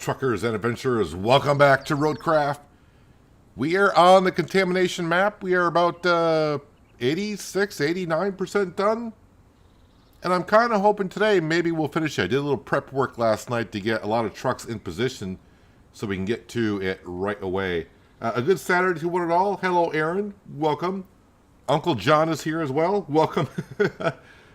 truckers and adventurers, welcome back to RoadCraft. We are on the Contamination map. We are about 86, 89% done. And I'm kind of hoping today maybe we'll finish it. I did a little prep work last night to get a lot of trucks in position so we can get to it right away. A good Saturday to one and all. Hello, Aaron. Welcome. Uncle John is here as well. Welcome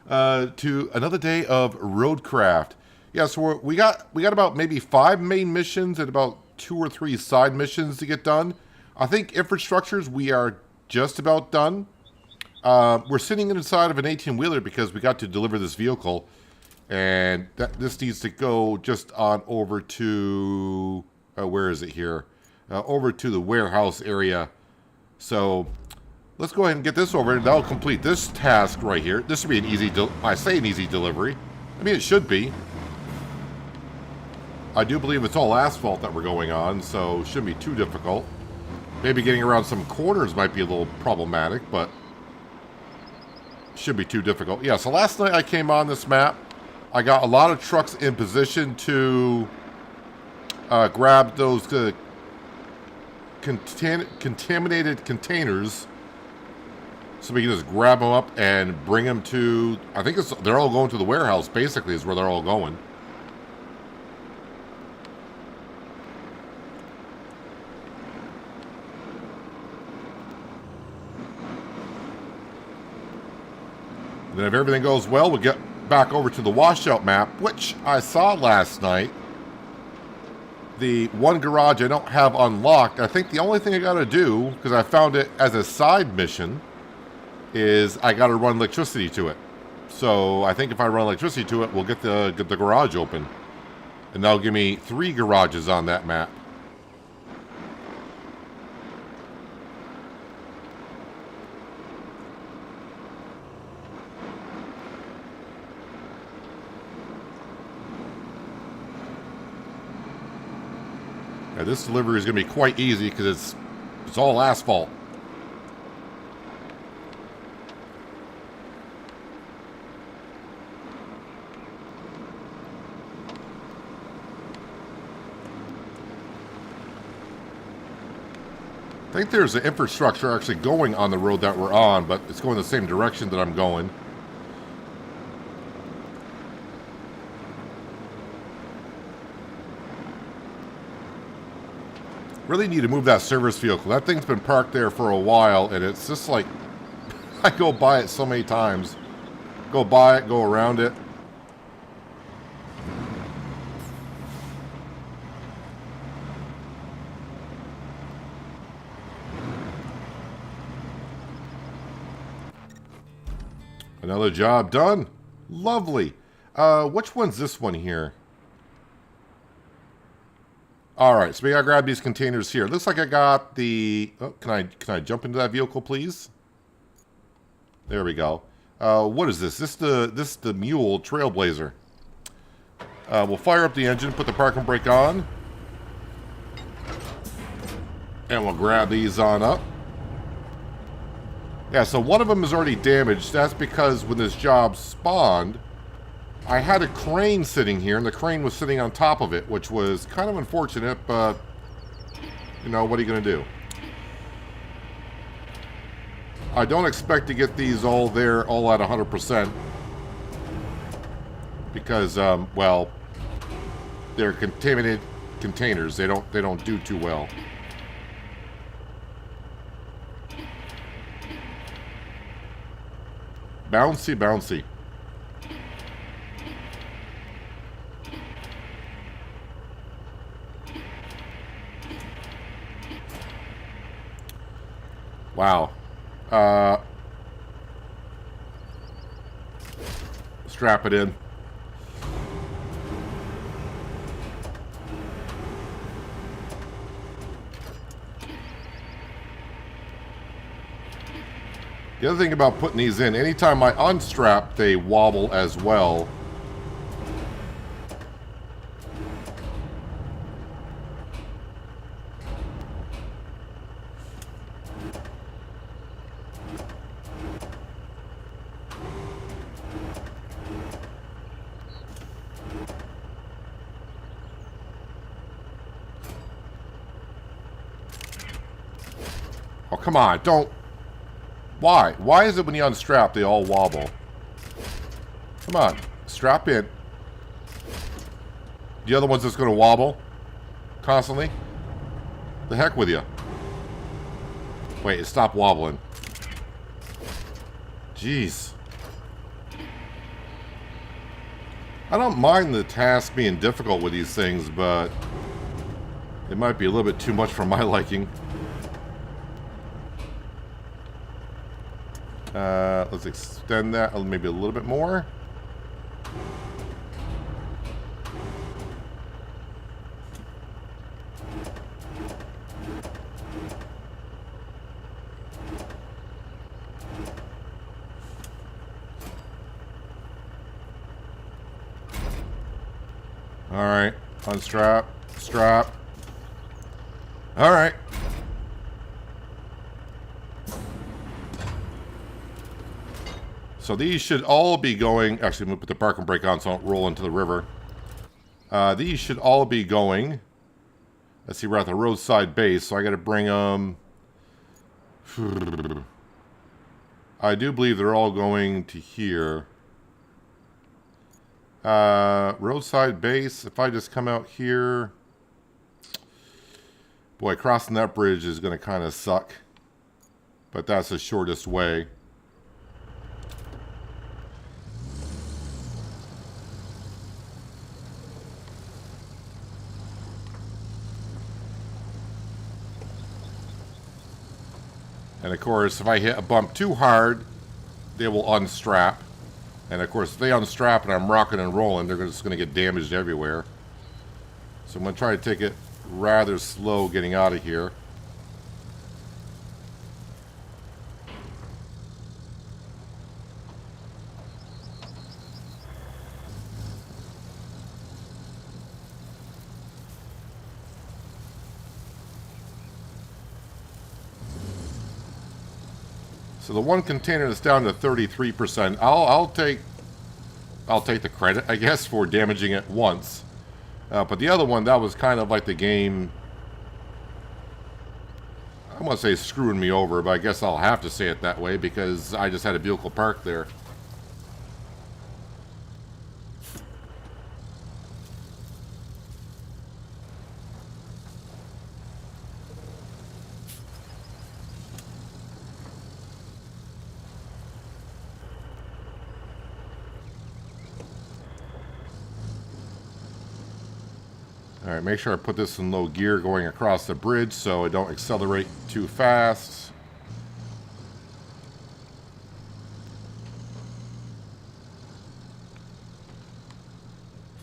to another day of RoadCraft. Yeah, so we got about maybe 5 main missions and about 2 or 3 side missions to get done. I think infrastructures we are just about done. We're sitting inside of an 18-wheeler because we got to deliver this vehicle, and this needs to go just on over to where is it here? Over to the warehouse area. So let's go ahead and get this over, and that'll complete this task right here. This should be an easy. I say an easy delivery. I mean, it should be. I do believe it's all asphalt that we're going on, so it shouldn't be too difficult. Maybe getting around some corners might be a little problematic, but shouldn't be too difficult. Yeah, so last night I came on this map. I got a lot of trucks in position to grab those contaminated containers, so we can just grab them up and bring them to, I think they're all going to the warehouse, basically, is where they're all going. And then if everything goes well, we'll get back over to the washout map, which I saw last night. The one garage I don't have unlocked. I think the only thing I got to do, because I found it as a side mission, is I got to run electricity to it. So I think if I run electricity to it, we'll get the garage open. And that'll give me 3 garages on that map. Now, this delivery is going to be quite easy because it's all asphalt. I think there's an infrastructure actually going on the road that we're on, but it's going the same direction that I'm going. Really need to move that service vehicle. That thing's been parked there for a while, and it's just like, I go by it so many times. Go by it, go around it. Another job done. Lovely. Which one's this one here? Alright, so we gotta grab these containers here. Looks like I got the... Oh, can I jump into that vehicle, please? There we go. What is this? This the Mule Trailblazer. We'll fire up the engine, put the parking brake on. And we'll grab these on up. Yeah, so one of them is already damaged. That's because when this job spawned, I had a crane sitting here, and the crane was sitting on top of it, which was kind of unfortunate, but, you know, what are you going to do? I don't expect to get these all there, all at 100%, because, well, they're contaminated containers. They don't do too well. Bouncy, bouncy. Wow. Strap it in. The other thing about putting these in, anytime I unstrap, they wobble as well. Oh, come on. Don't. Why? Why is it when you unstrap, they all wobble? Come on. Strap in. The other one's just going to wobble constantly. The heck with you. Wait, it stopped wobbling. Jeez. I don't mind the task being difficult with these things, but it might be a little bit too much for my liking. Let's extend that maybe a little bit more. Alright, unstrap, strap. Alright. So these should all be going, actually I'm going to put the parking brake on so I don't roll into the river. These should all be going, let's see, we're at the roadside base, so I got to bring them, I do believe they're all going to here. Roadside base, if I just come out here, boy, crossing that bridge is going to kind of suck, but that's the shortest way. And of course, if I hit a bump too hard, they will unstrap. And of course, if they unstrap and I'm rocking and rolling, they're just going to get damaged everywhere. So I'm going to try to take it rather slow getting out of here. So the one container that's down to 33%. I'll take the credit, I guess, for damaging it once. But the other one, that was kind of like the game. I want to say screwing me over, but I guess I'll have to say it that way because I just had a vehicle parked there. Alright, make sure I put this in low gear going across the bridge so I don't accelerate too fast.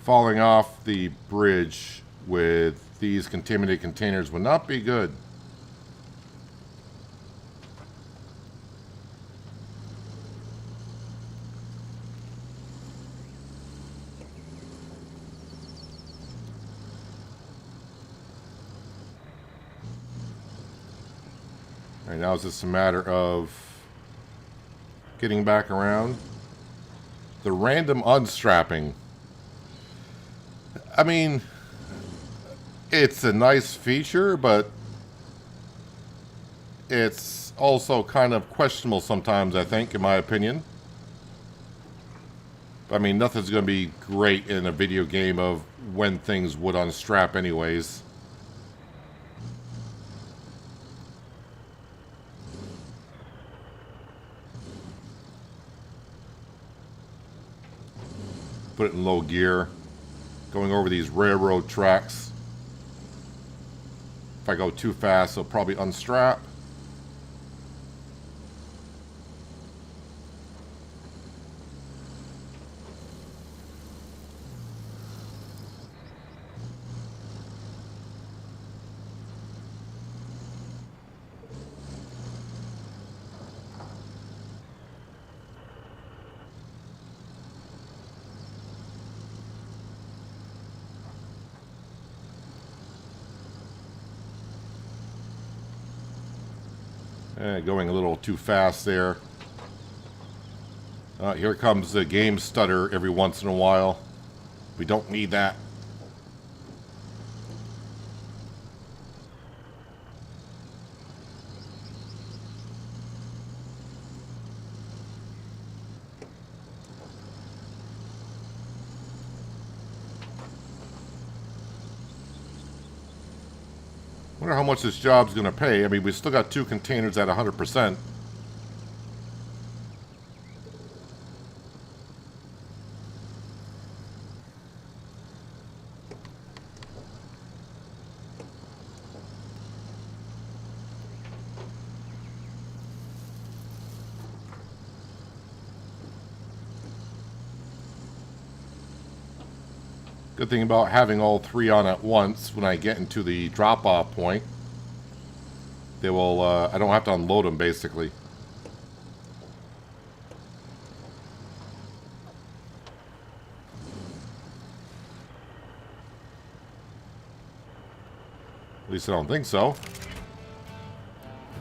Falling off the bridge with these contaminated containers would not be good. Right, now it's just a matter of getting back around. The random unstrapping. I mean, it's a nice feature, but it's also kind of questionable sometimes, I think, in my opinion. I mean, nothing's going to be great in a video game of when things would unstrap anyways. Put it in low gear. Going over these railroad tracks. If I go too fast, it'll probably unstrap. Going a little too fast there. Here comes the game stutter every once in a while. We don't need that. Wonder how much this job's going to pay. I mean, we still got 2 containers at 100%. Good thing about having all 3 on at once, when I get into the drop-off point, they will, I don't have to unload them, basically. At least I don't think so.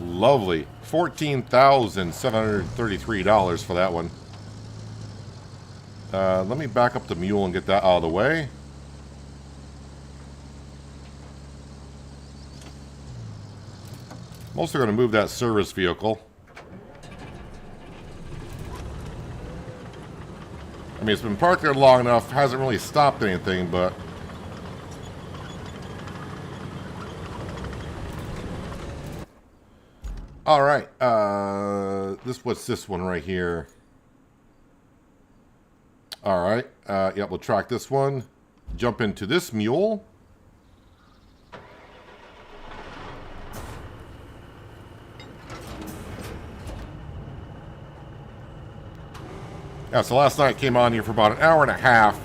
Lovely. $14,733 for that one. Let me back up the mule and get that out of the way. I'm also going to move that service vehicle. I mean, it's been parked there long enough, hasn't really stopped anything, but... Alright, what's this one right here? Alright, yeah, we'll track this one. Jump into this mule. Yeah, so last night came on here for about an hour and a half,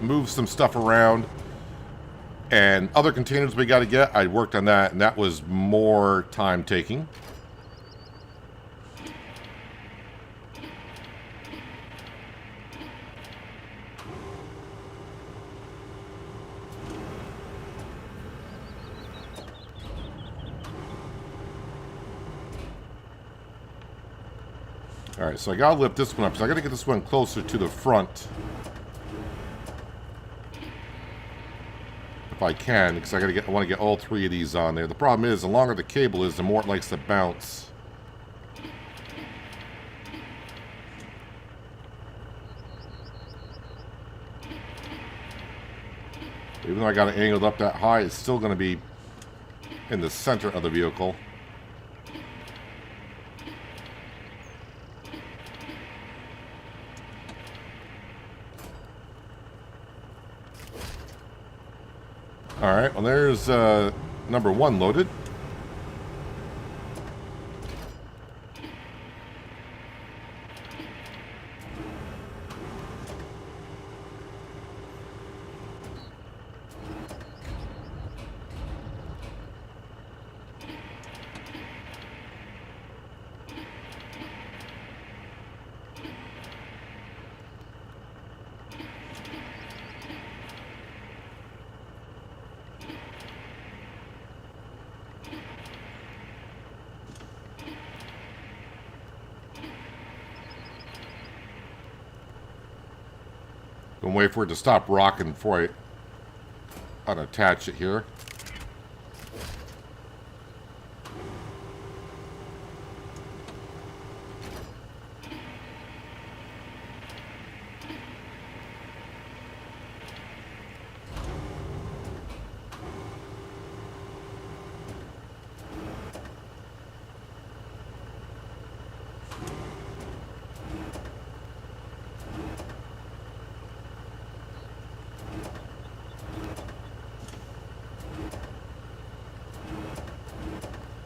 moved some stuff around, and other containers we got to get, I worked on that, and that was more time taking. Alright, so I gotta lift this one up, so I gotta get this one closer to the front. If I can, because I want to get all 3 of these on there. The problem is, the longer the cable is, the more it likes to bounce. Even though I got it angled up that high, it's still going to be in the center of the vehicle. Alright, well there's number 1 loaded. Gonna wait for it to stop rocking before I unattach it here.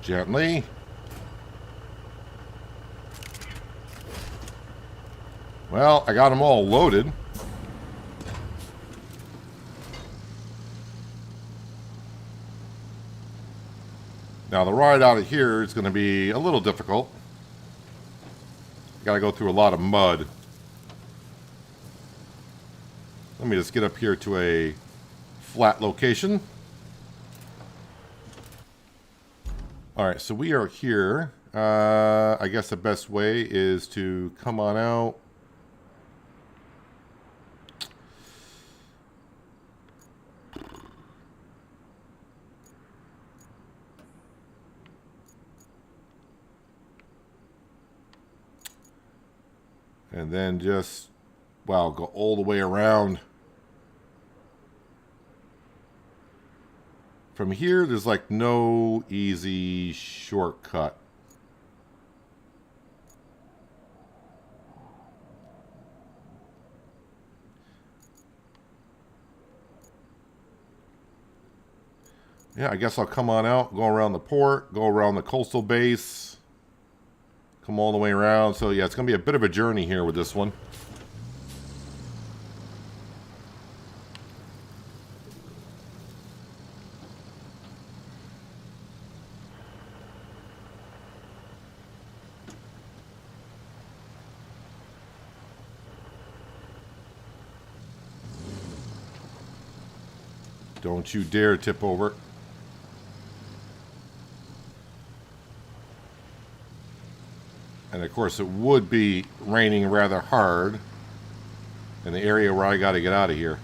Gently. Well, I got them all loaded. Now the ride out of here is going to be a little difficult. Got to go through a lot of mud. Let me just get up here to a flat location. Alright, so we are here. I guess the best way is to come on out. And then just, wow, go all the way around From here, there's like no easy shortcut. Yeah, I guess I'll come on out, go around the port, go around the coastal base, come all the way around. So yeah, it's going to be a bit of a journey here with this one. Don't you dare tip over. And of course, it would be raining rather hard in the area where I got to get out of here.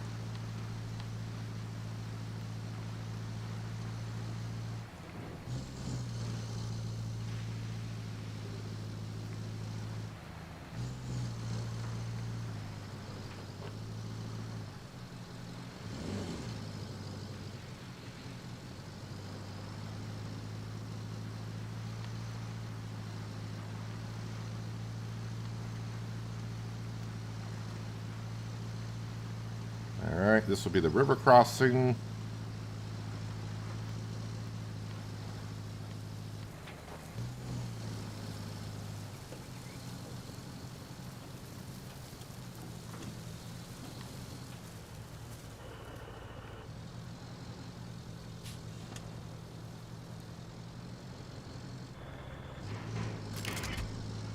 Alright, this will be the river crossing.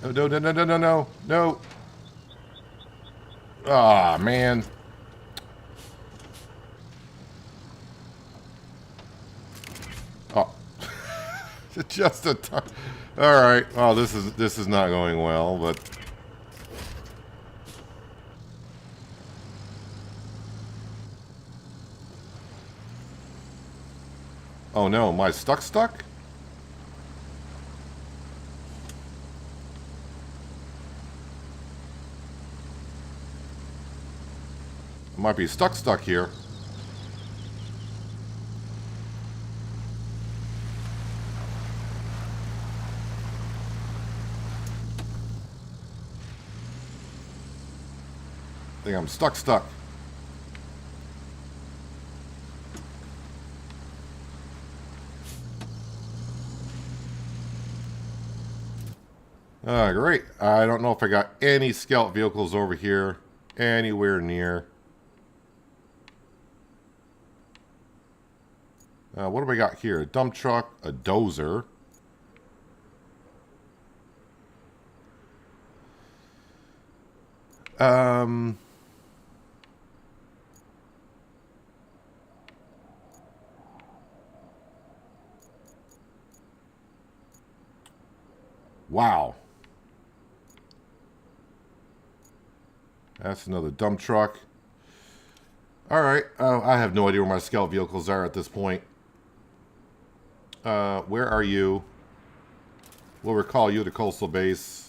No, no, no, no, no, no, no, no. Ah, man. Oh. Just a time. All right. Oh, this is not going well, but oh no, am I stuck? I might be stuck here. I think I'm stuck. Great. I don't know if I got any scout vehicles over here anywhere near. What do we got here? A dump truck, a dozer. Wow. That's another dump truck. All right. I have no idea where my scout vehicles are at this point. Where are you? We'll recall you to coastal base.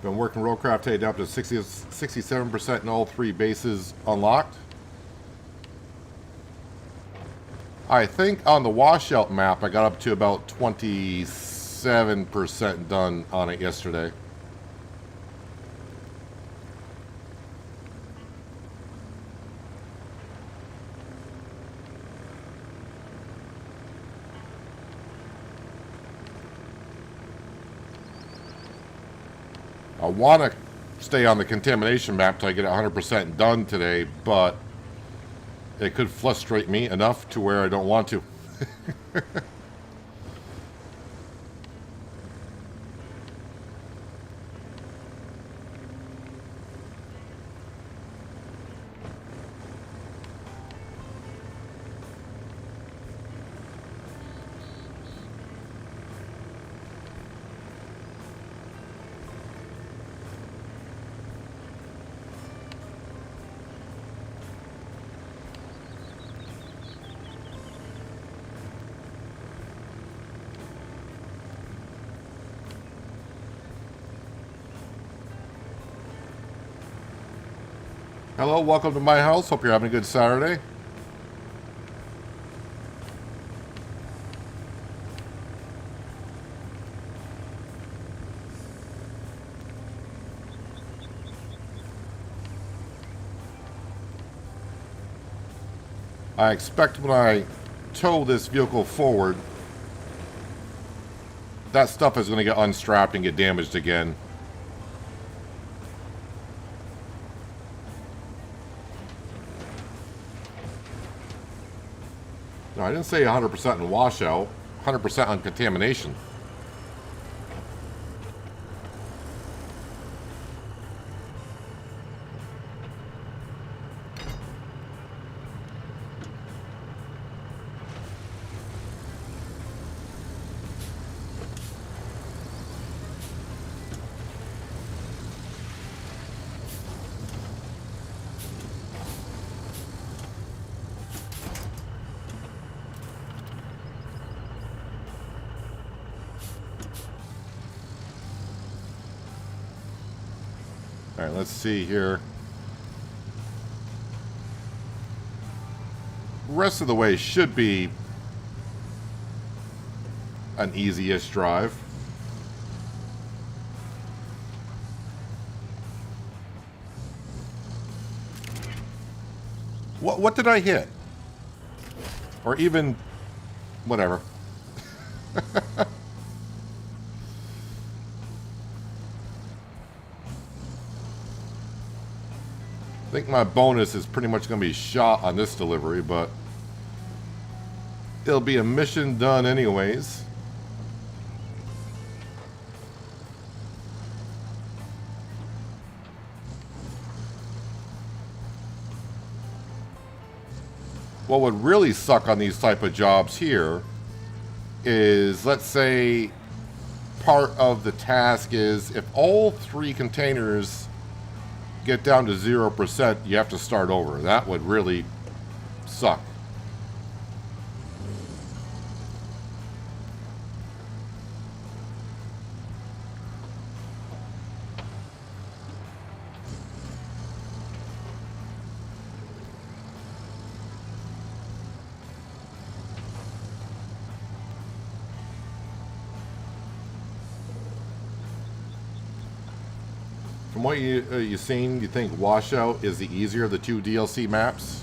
Been working RoadCraft today down to 67% in all 3 bases unlocked. I think on the washout map I got up to about 27% done on it yesterday. I want to stay on the contamination map till I get 100% done today, but it could frustrate me enough to where I don't want to. Hello, welcome to my house. Hope you're having a good Saturday. I expect when I tow this vehicle forward, that stuff is going to get unstrapped and get damaged again. No, I didn't say 100% in washout, 100% on contamination. All right, let's see here. Rest of the way should be an easy-ish drive. What did I hit? Or even whatever. I think my bonus is pretty much going to be shot on this delivery, but it'll be a mission done anyways. What would really suck on these type of jobs here is, let's say part of the task is if all 3 containers get down to 0%, you have to start over. That would really suck. From what you've seen, you think Washout is the easier of the 2 DLC maps?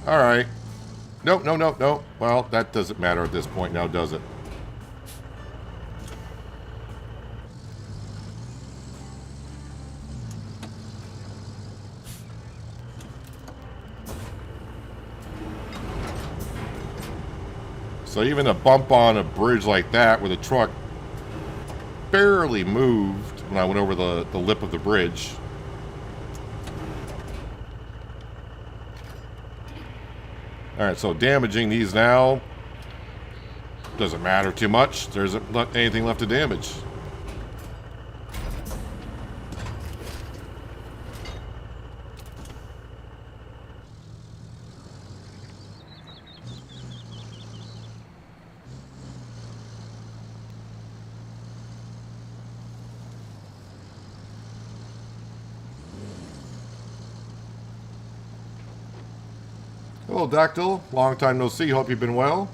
Alright. Nope, no, no, no. Well, that doesn't matter at this point now, does it? So even a bump on a bridge like that where the truck barely moved when I went over the lip of the bridge. Alright, so damaging these now doesn't matter too much. There isn't anything left to damage. Hello, Dactyl. Long time no see. Hope you've been well.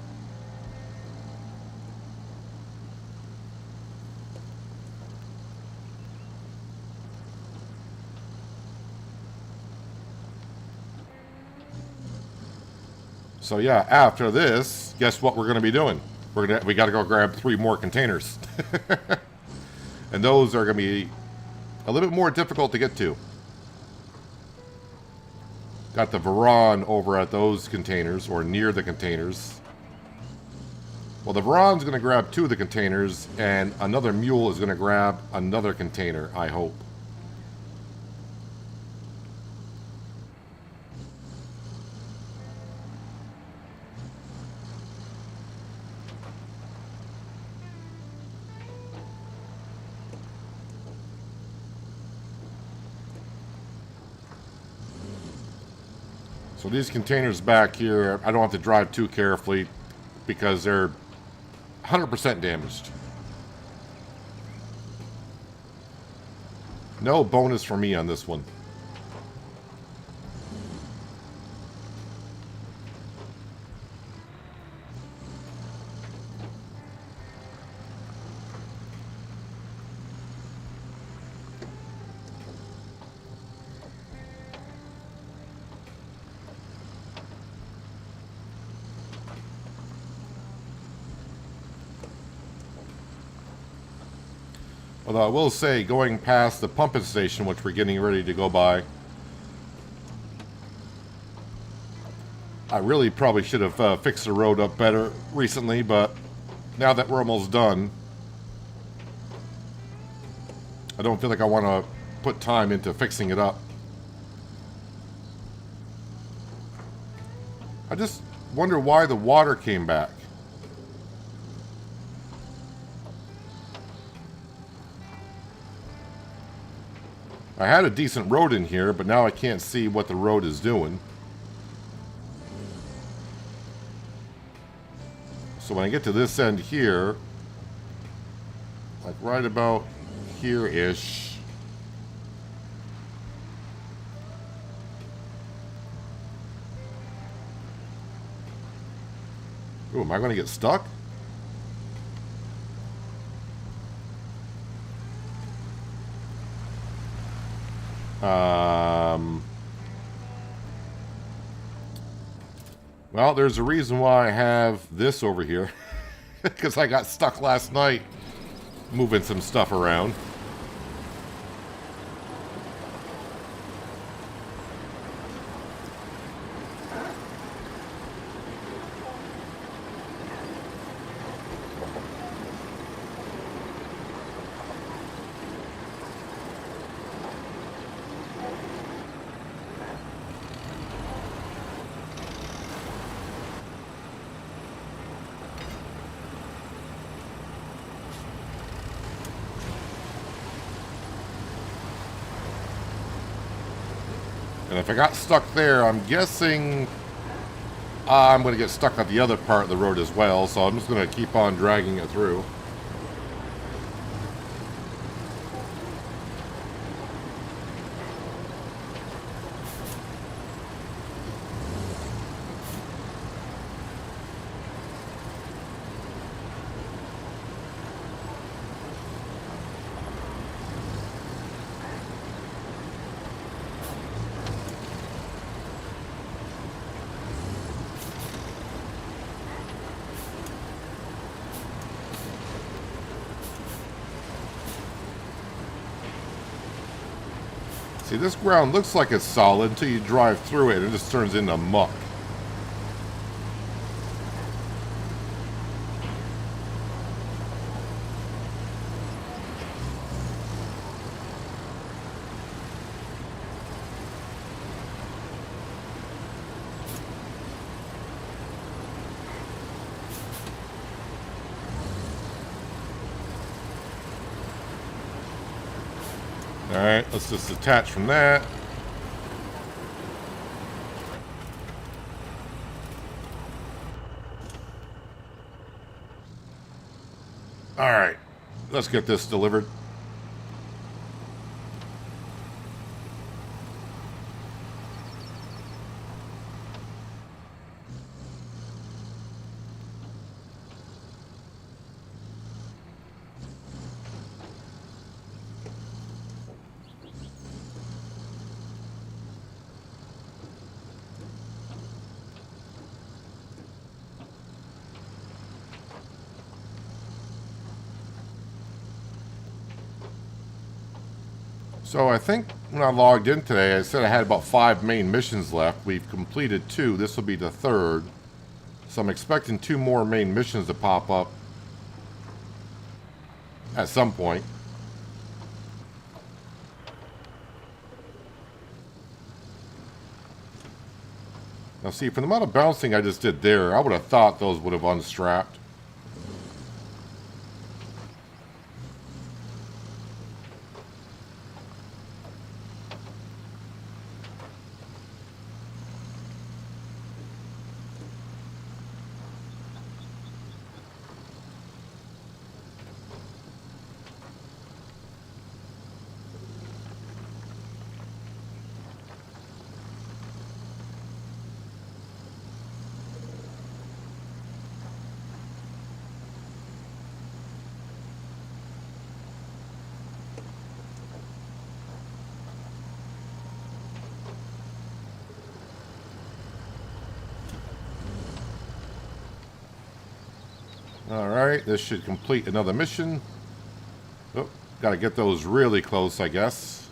So yeah, after this, guess what we're going to be doing? We got to go grab 3 more containers. And those are going to be a little bit more difficult to get to. Got the Varan over at those containers, or near the containers. Well, the Varan's going to grab 2 of the containers, and another mule is going to grab another container, I hope. So these containers back here, I don't have to drive too carefully because they're 100% damaged. No bonus for me on this one. Although I will say, going past the pumping station, which we're getting ready to go by, I really probably should have fixed the road up better recently, but now that we're almost done, I don't feel like I want to put time into fixing it up. I just wonder why the water came back. I had a decent road in here, but now I can't see what the road is doing. So when I get to this end here, like right about here-ish, ooh, am I going to get stuck? Well, there's a reason why I have this over here. Because I got stuck last night moving some stuff around. And if I got stuck there, I'm guessing I'm going to get stuck on the other part of the road as well, so I'm just going to keep on dragging it through. See, this ground looks like it's solid until you drive through it and it just turns into muck. Alright, let's just detach from that. Alright, let's get this delivered. So I think when I logged in today, I said I had about 5 main missions left. We've completed 2. This will be the 3rd. So I'm expecting 2 more main missions to pop up at some point. Now see, for the amount of bouncing I just did there, I would have thought those would have unstrapped. Alright, this should complete another mission. Oh, gotta get those really close, I guess.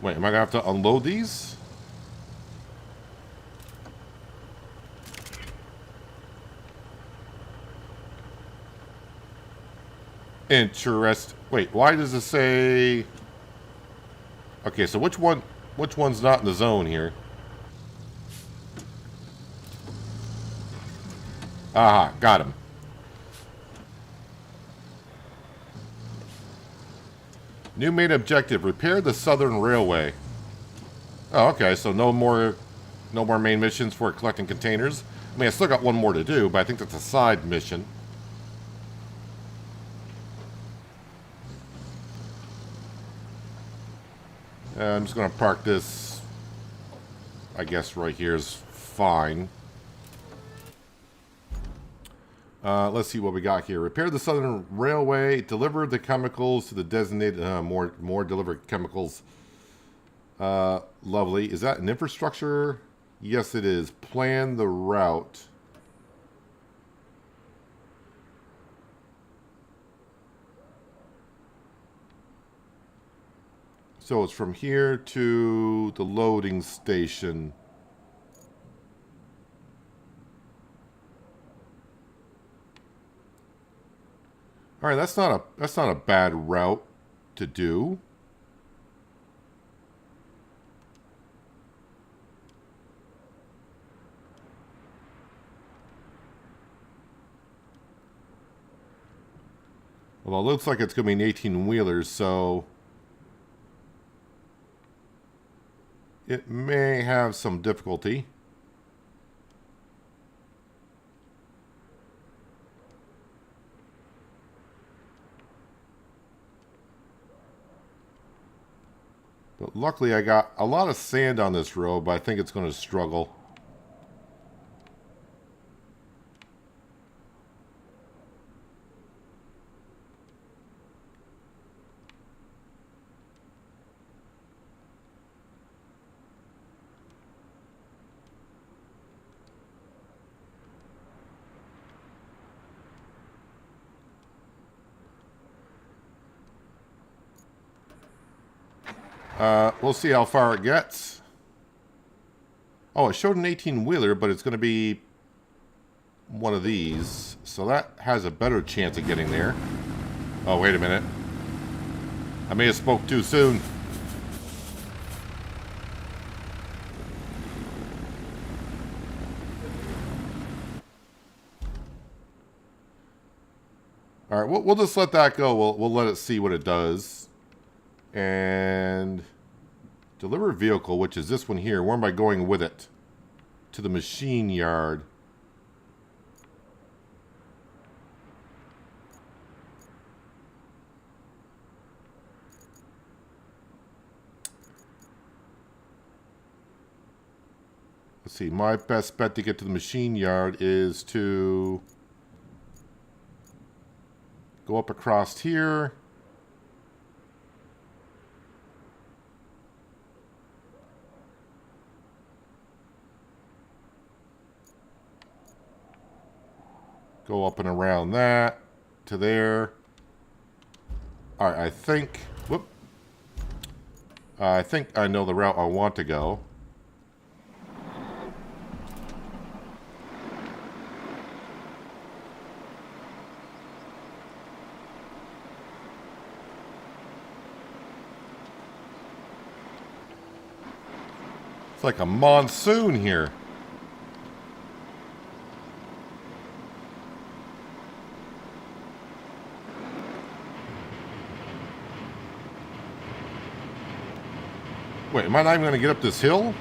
Wait, am I gonna have to unload these? Interest. Wait, why does it say... Okay, so which one's not in the zone here? Aha, got him. New main objective, repair the Southern Railway. Oh, okay, so no more main missions for collecting containers. I mean, I still got one more to do, but I think that's a side mission. I'm just going to park this, I guess right here is fine. Let's see what we got here. Repair the Southern Railway. Deliver the chemicals to the designated... more delivered chemicals. Lovely. Is that an infrastructure? Yes, it is. Plan the route. So it's from here to the loading station. All right, that's not a bad route to do. Well, it looks like it's going to be an 18-wheeler, so it may have some difficulty. But luckily I got a lot of sand on this road, but I think it's going to struggle. We'll see how far it gets. Oh, it showed an 18-wheeler, but it's going to be one of these. So that has a better chance of getting there. Oh, wait a minute. I may have spoke too soon. All right, we'll just let that go. We'll let it see what it does. And deliver vehicle, which is this one here. Where am I going with it? To the machine yard. Let's see. My best bet to get to the machine yard is to go up across here. Go up and around that to there. All right, I think I know the route I want to go. It's like a monsoon here. Wait, am I not even going to get up this hill?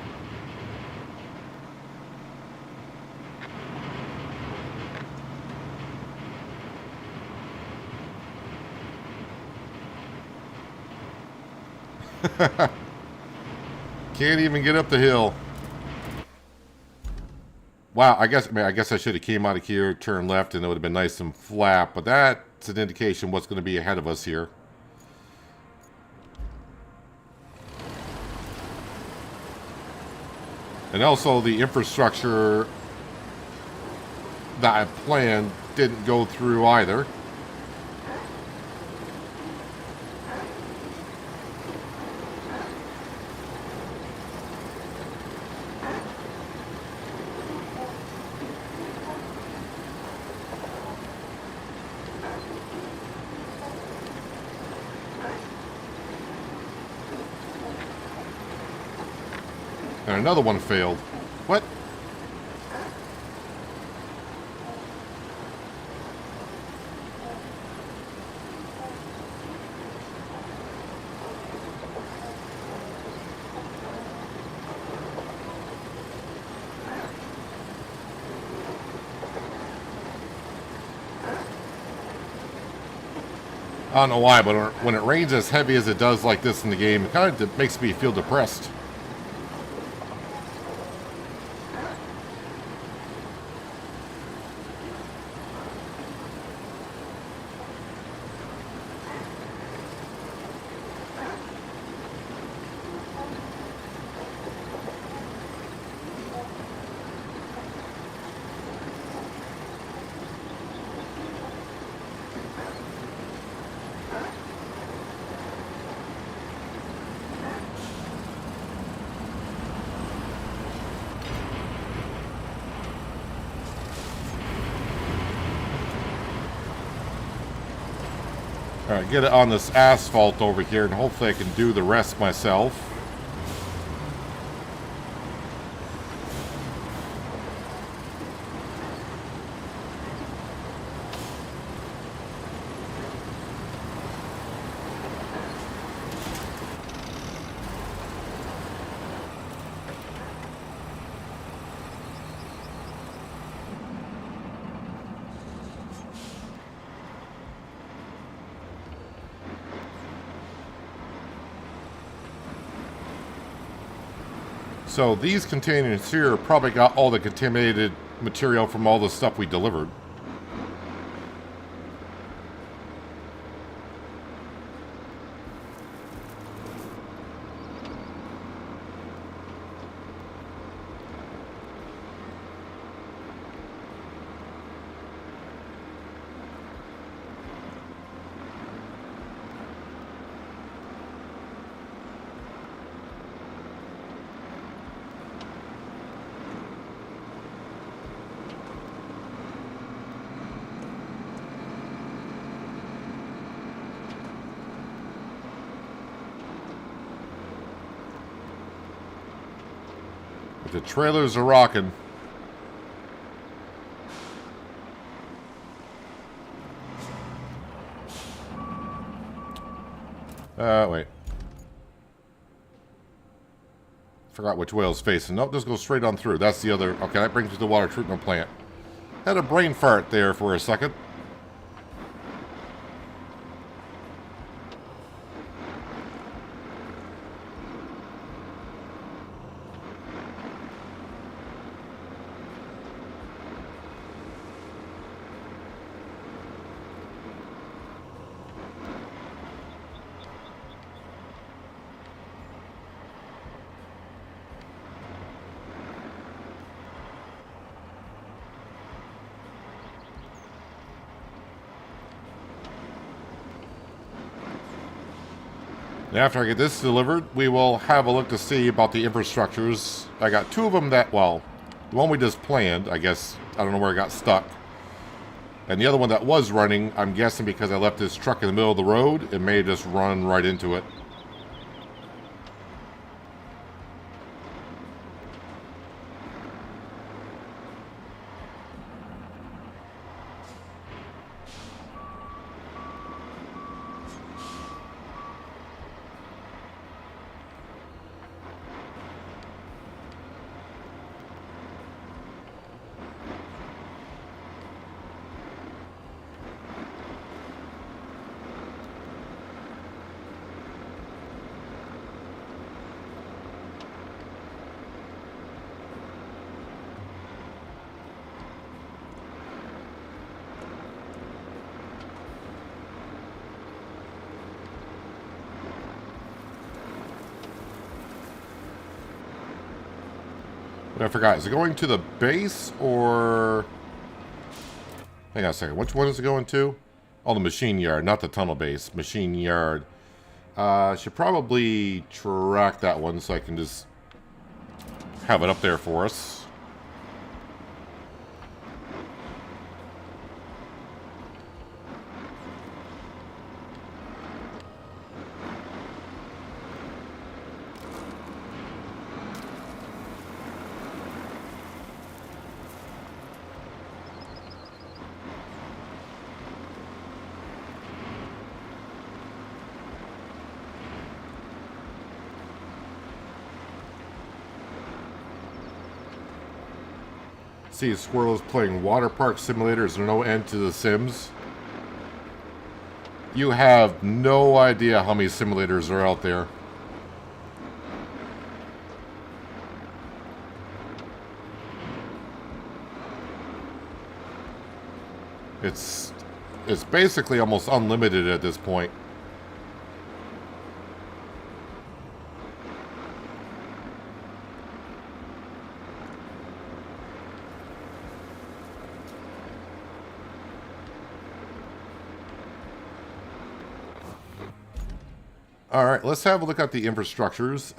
Can't even get up the hill. Wow, I guess I should have came out of here, turned left, and it would have been nice and flat, but that's an indication what's going to be ahead of us here. And also the infrastructure that I planned didn't go through either. And another one failed. What? I don't know why, but when it rains as heavy as it does like this in the game, it kind of makes me feel depressed. Alright, get it on this asphalt over here, and hopefully I can do the rest myself. So these containers here probably got all the contaminated material from all the stuff we delivered. The trailers are rocking. Wait. Forgot which way I was facing. Nope, just go straight on through. That's the other. Okay, that brings me to the water treatment plant. Had a brain fart there for a second. After I get this delivered, we will have a look to see about the infrastructures. I got two of them that, well, the one we just planned, I guess, I don't know where it got stuck. And the other one that was running, I'm guessing because I left this truck in the middle of the road, it may just run right into it. I forgot. Is it going to the base or... Hang on a second. Which one is it going to? Oh, the machine yard, not the tunnel base. Machine yard. Should probably track that one so I can just have it up there for us. See, squirrels playing water park simulators. There's no end to the Sims. You have no idea how many simulators are out there. It's basically almost unlimited at this point. Alright, let's have a look at the infrastructures.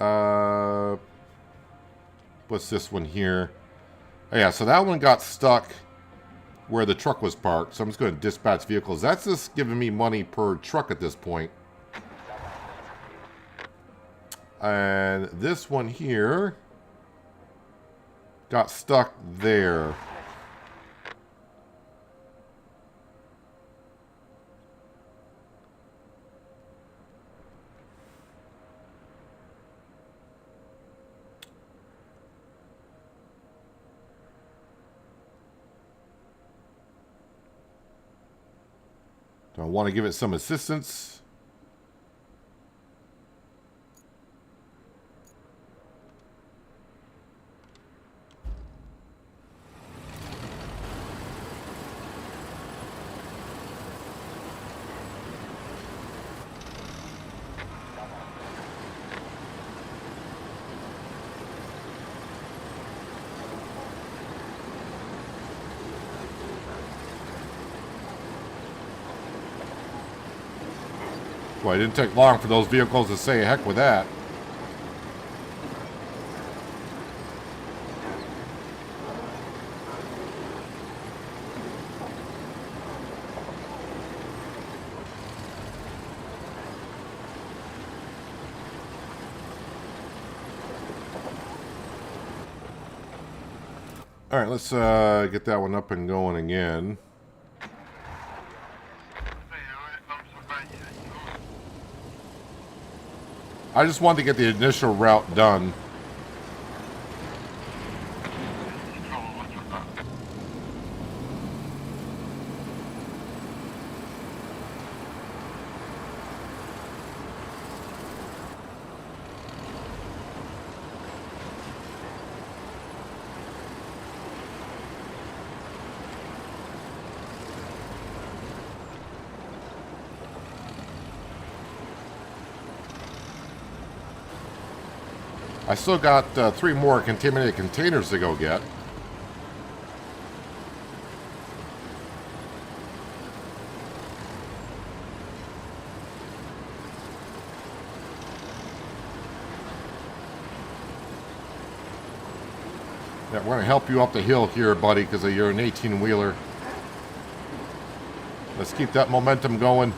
What's this one here? Oh, yeah, so that one got stuck where the truck was parked. So I'm just going to dispatch vehicles. That's just giving me money per truck at this point. And this one here got stuck there. Do I want to give it some assistance? Well, it didn't take long for those vehicles to say heck with that. All right, let's get that one up and going again. I just wanted to get the initial route done. I still got 3 more contaminated containers to go get. Yeah, we're going to help you up the hill here, buddy, because you're an 18-wheeler. Let's keep that momentum going.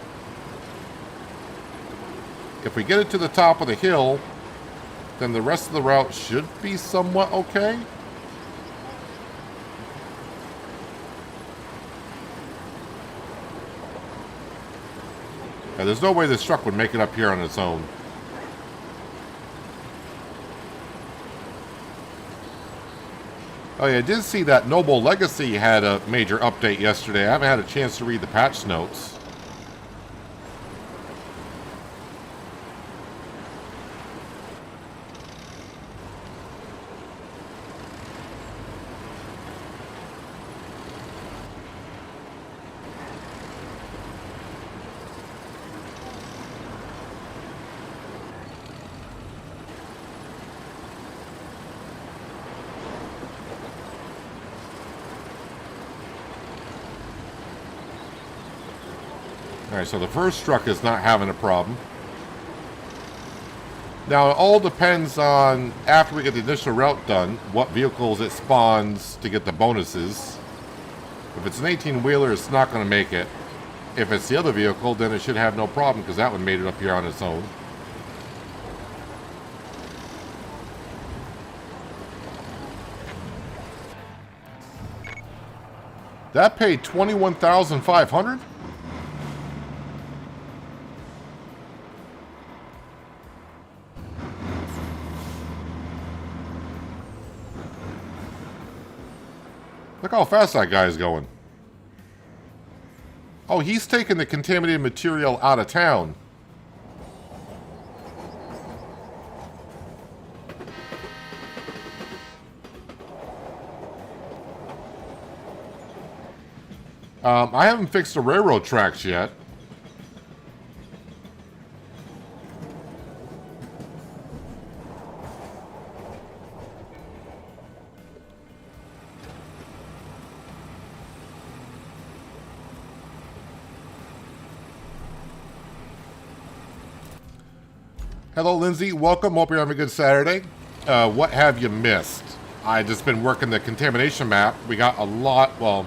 If we get it to the top of the hill, then the rest of the route should be somewhat okay. Yeah, there's no way this truck would make it up here on its own. Oh yeah, I did see that Noble Legacy had a major update yesterday. I haven't had a chance to read the patch notes. Alright, so the first truck is not having a problem. Now, it all depends on, after we get the initial route done, what vehicles it spawns to get the bonuses. If it's an 18-wheeler, it's not going to make it. If it's the other vehicle, then it should have no problem, because that one made it up here on its own. That paid $21,500? Look how fast that guy's going. Oh, he's taking the contaminated material out of town. I haven't fixed the railroad tracks yet. Hello, Lindsay. Welcome. Hope you're having a good Saturday. What have you missed? I just been working the contamination map. We got a lot, well,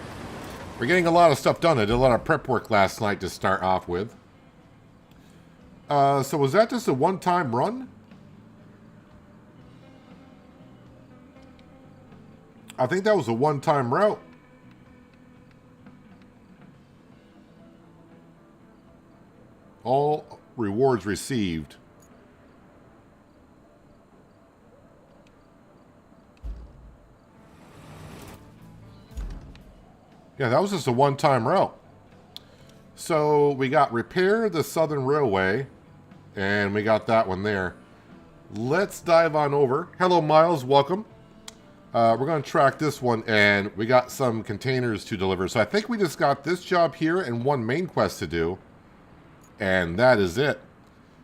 we're getting a lot of stuff done. I did a lot of prep work last night to start off with. So was that just a one-time run? I think that was a one-time route. All rewards received. Yeah, that was just a one-time route. So we got repair the Southern Railway, and we got that one there. Let's dive on over. Hello, Miles. Welcome. We're going to track this one, and we got some containers to deliver. So I think we just got this job here and one main quest to do, and that is it.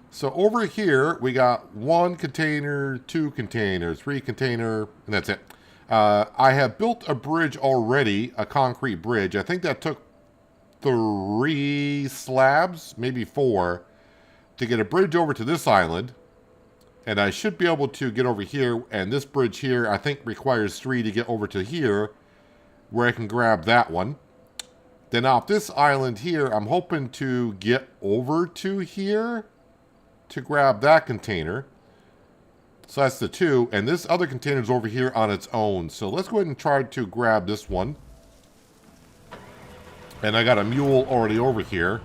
So over here, we got 1 container, 2 containers, 3 container, and that's it. I have built a bridge already, a concrete bridge. I think that took 3 slabs, maybe 4, to get a bridge over to this island. And I should be able to get over here, and this bridge here, I think, requires 3 to get over to here, where I can grab that one. Then off this island here, I'm hoping to get over to here to grab that container. So that's the 2, and this other container is over here on its own. So let's go ahead and try to grab this one. And I got a mule already over here.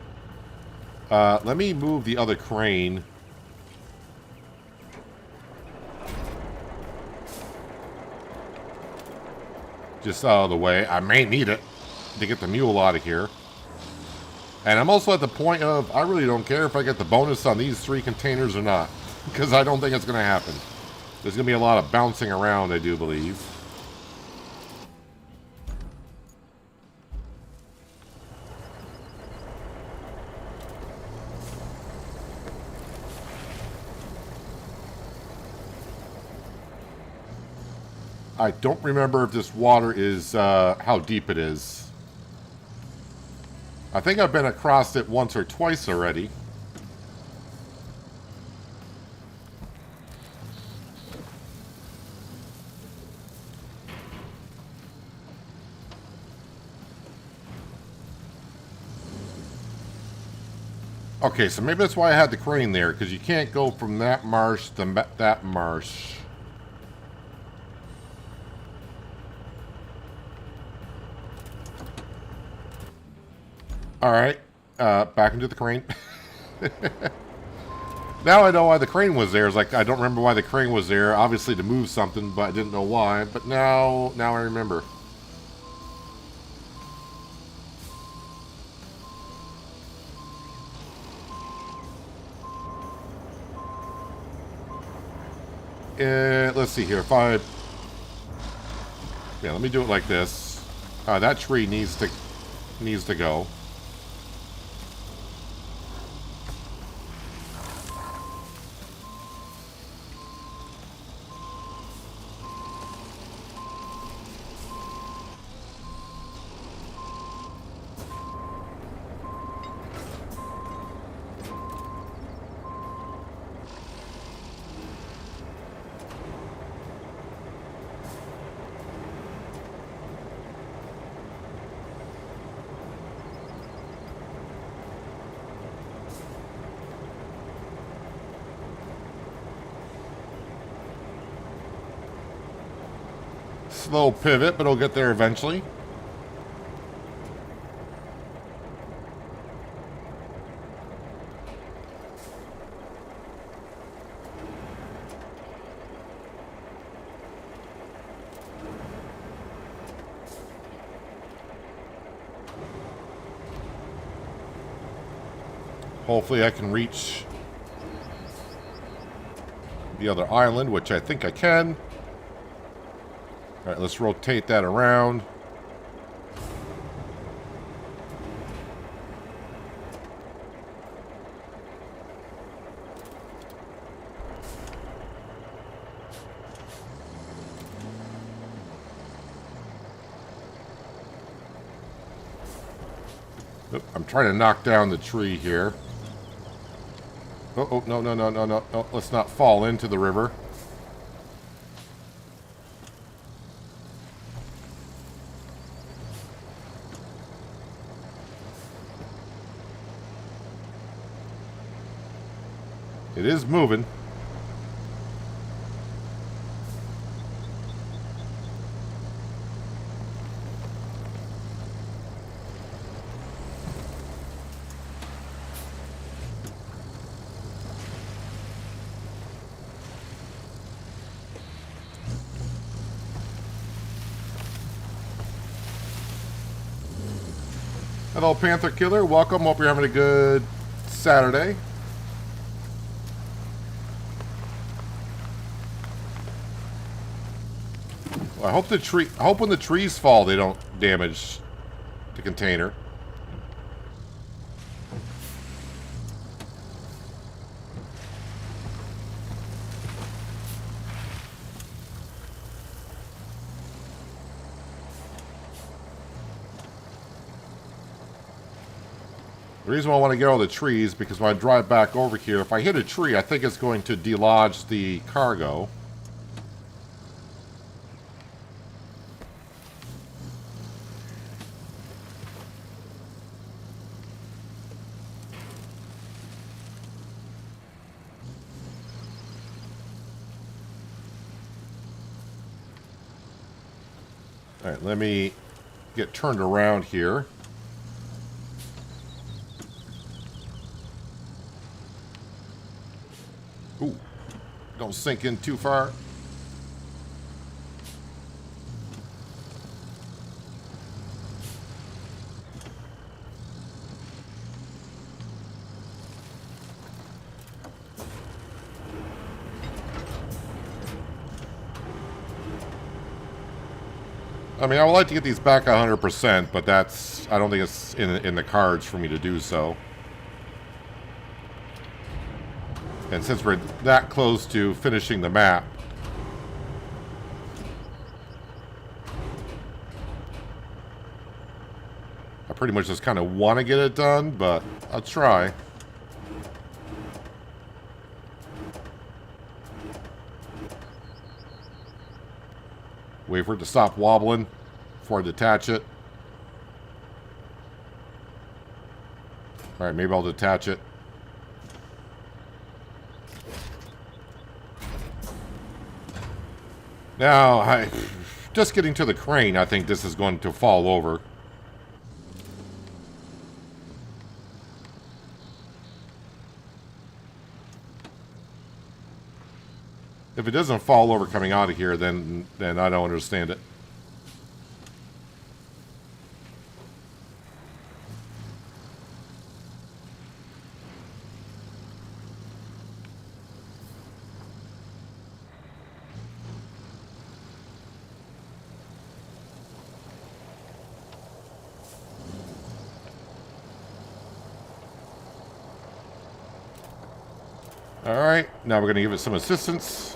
Let me move the other crane. Just out of the way. I may need it to get the mule out of here. And I'm also at the point of, I really don't care if I get the bonus on these 3 containers or not. Because I don't think it's going to happen. There's going to be a lot of bouncing around, I do believe. I don't remember if this water is, how deep it is. I think I've been across it once or twice already. Okay, so maybe that's why I had the crane there, because you can't go from that marsh to that marsh. Alright, back into the crane. Now I know why the crane was there. It's like, I don't remember why the crane was there. Obviously to move something, but I didn't know why. But now I remember. Let's see here. If I... Yeah, let me do it like this. That tree needs to go. Slow pivot, but it'll get there eventually. Hopefully I can reach the other island, which I think I can. All right, let's rotate that around. Oop, I'm trying to knock down the tree here. Oh, no, no, no, no, no, no. Let's not fall into the river. It is moving. Hello, Panther Killer. Welcome. Hope you're having a good Saturday. Well, I hope when the trees fall, they don't damage the container. The reason why I want to get all the trees, because when I drive back over here, if I hit a tree, I think it's going to delodge the cargo. All right, let me get turned around here. Ooh, don't sink in too far. I mean, I would like to get these back 100%, but that's, I don't think it's in the cards for me to do so. And since we're that close to finishing the map, I pretty much just kind of want to get it done, but I'll try. Wait for it to stop wobbling before I detach it. All right, maybe I'll detach it. Now, just getting to the crane, I think this is going to fall over. If it doesn't fall over coming out of here, then I don't understand it. All right, now we're going to give it some assistance.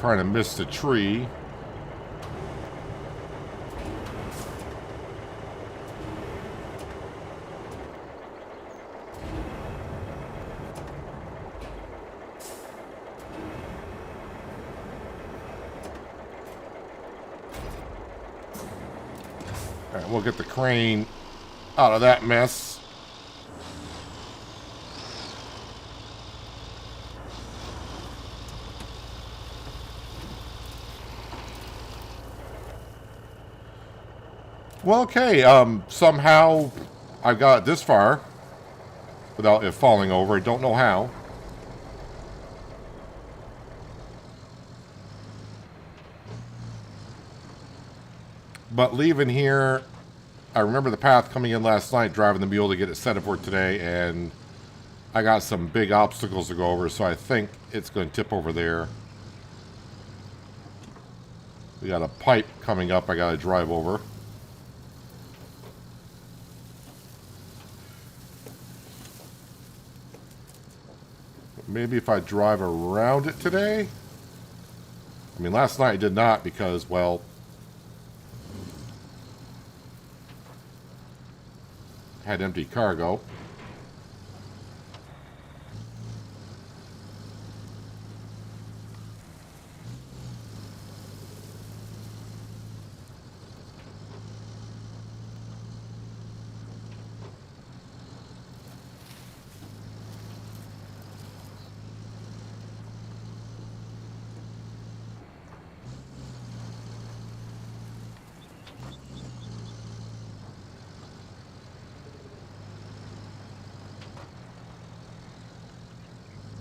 Trying to miss the tree. Alright, we'll get the crane out of that mess. Well, okay, somehow I've got it this far without it falling over. I don't know how. But leaving here, I remember the path coming in last night, driving the mule to get it set up for today, and I got some big obstacles to go over, so I think it's going to tip over there. We got a pipe coming up I got to drive over. Maybe if I drive around it today? I mean, last night I did not because, well, had empty cargo.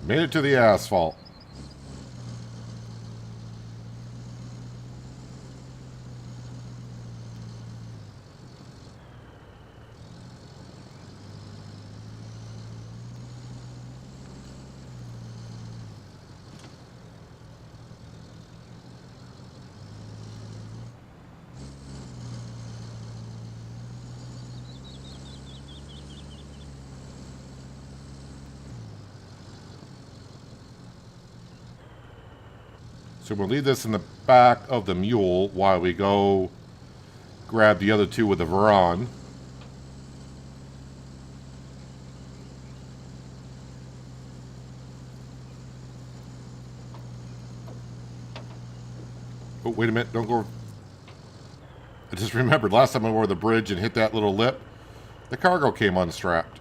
Made it to the asphalt. So we'll leave this in the back of the mule while we go grab the other two with the Varan. Oh, wait a minute. Don't go. I just remembered last time I went over the bridge and hit that little lip, the cargo came unstrapped.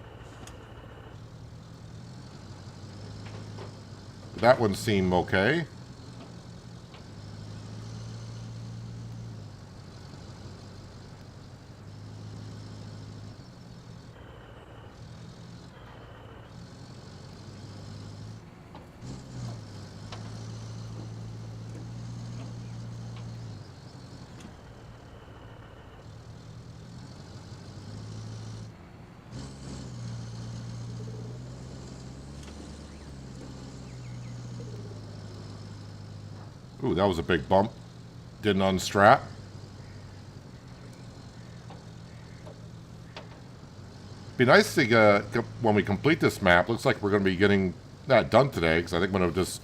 That one seemed okay. Ooh, that was a big bump. Didn't unstrap. Be nice to, when we complete this map, looks like we're going to be getting that done today, because I think I'm going to just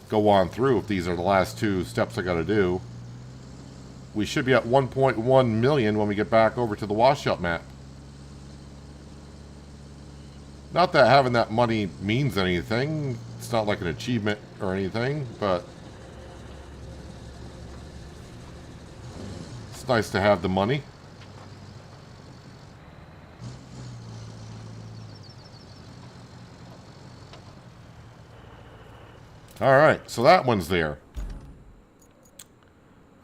go on through if these are the last two steps I got to do. We should be at 1.1 million when we get back over to the washout map. Not that having that money means anything. It's not like an achievement or anything, but it's nice to have the money. Alright, so that one's there.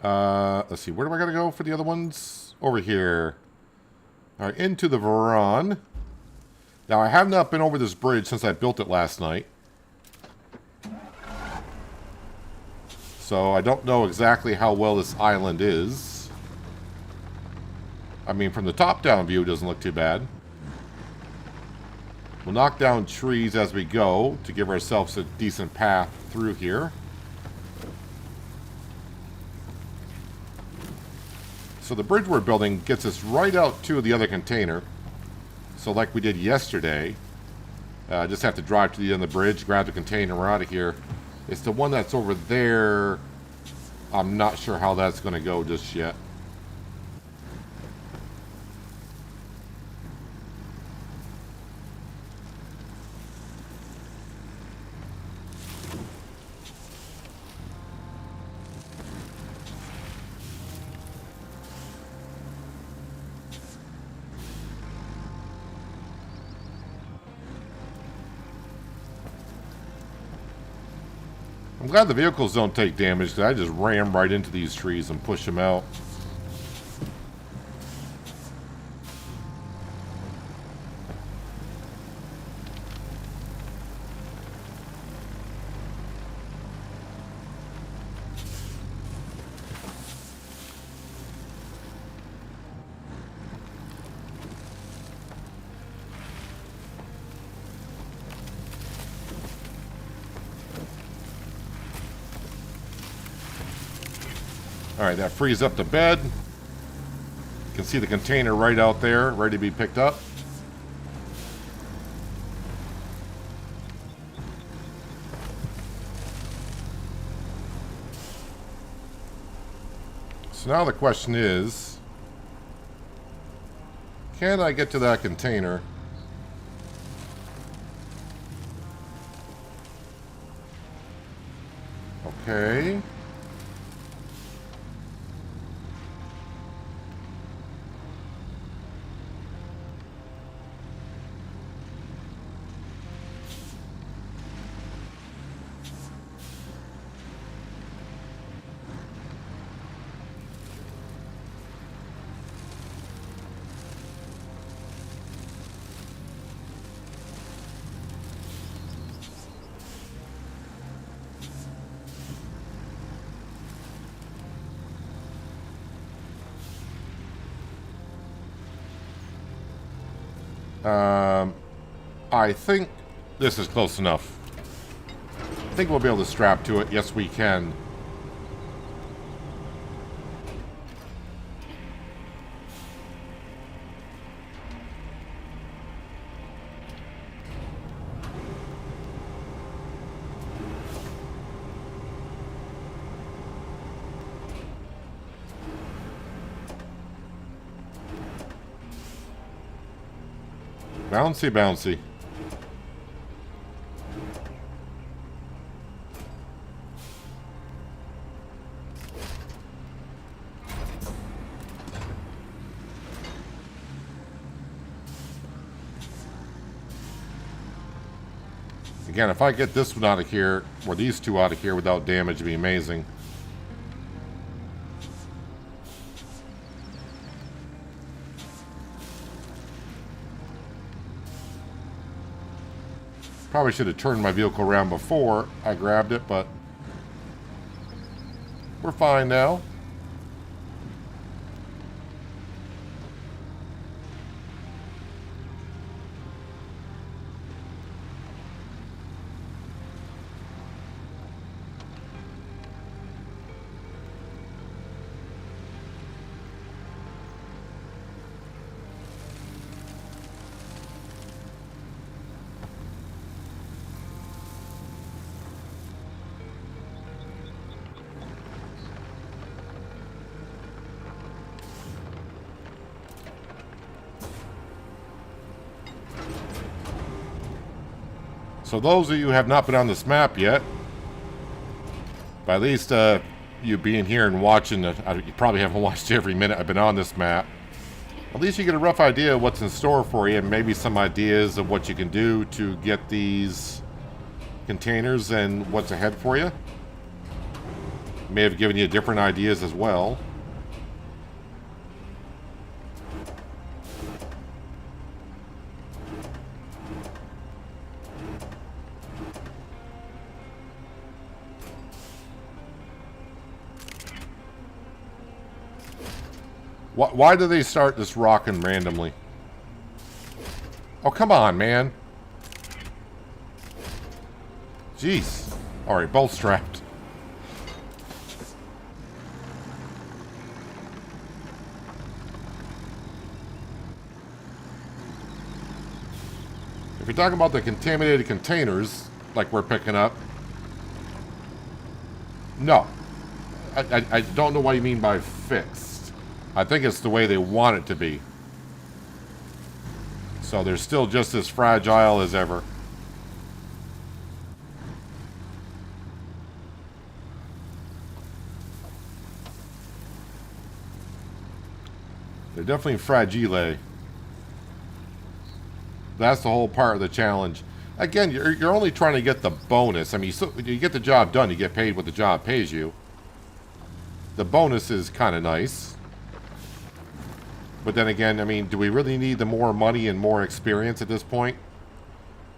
Let's see, where do I gotta go for the other ones? Over here. Alright, into the Varan. Now, I have not been over this bridge since I built it last night. So, I don't know exactly how well this island is. I mean, from the top-down view, it doesn't look too bad. We'll knock down trees as we go to give ourselves a decent path through here. So the bridge we're building gets us right out to the other container. So like we did yesterday, just have to drive to the end of the bridge, grab the container, we're out of here. It's the one that's over there. I'm not sure how that's going to go just yet. I'm glad the vehicles don't take damage, because I just ram right into these trees and push them out. Alright, that frees up the bed. You can see the container right out there, ready to be picked up. So now the question is, can I get to that container? Okay. I think this is close enough. I think we'll be able to strap to it. Yes, we can. Bouncy, bouncy. Again, if I get this one out of here, or these two out of here without damage, it'd be amazing. Probably should have turned my vehicle around before I grabbed it, but we're fine now. So those of you who have not been on this map yet, but at least you being here and watching, you probably haven't watched every minute I've been on this map. At least you get a rough idea of what's in store for you, and maybe some ideas of what you can do to get these containers and what's ahead for you. May have given you different ideas as well. Why do they start this rocking randomly? Oh, come on, man. Jeez. Alright, both strapped. If you're talking about the contaminated containers, like we're picking up, No. I don't know what you mean by fixed. I think it's the way they want it to be. So they're still just as fragile as ever. They're definitely fragile. That's the whole part of the challenge. Again, you're only trying to get the bonus. I mean, you get the job done, you get paid what the job pays you. The bonus is kind of nice. But then again, I mean, do we really need the more money and more experience at this point?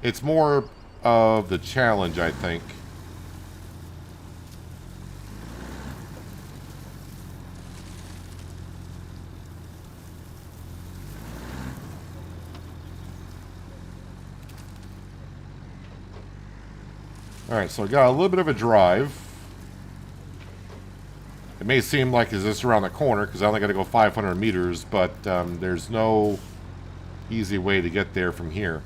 It's more of the challenge, I think. Alright, so I got a little bit of a drive. It may seem like is this around the corner because I only got to go 500 meters, but there's no easy way to get there from here.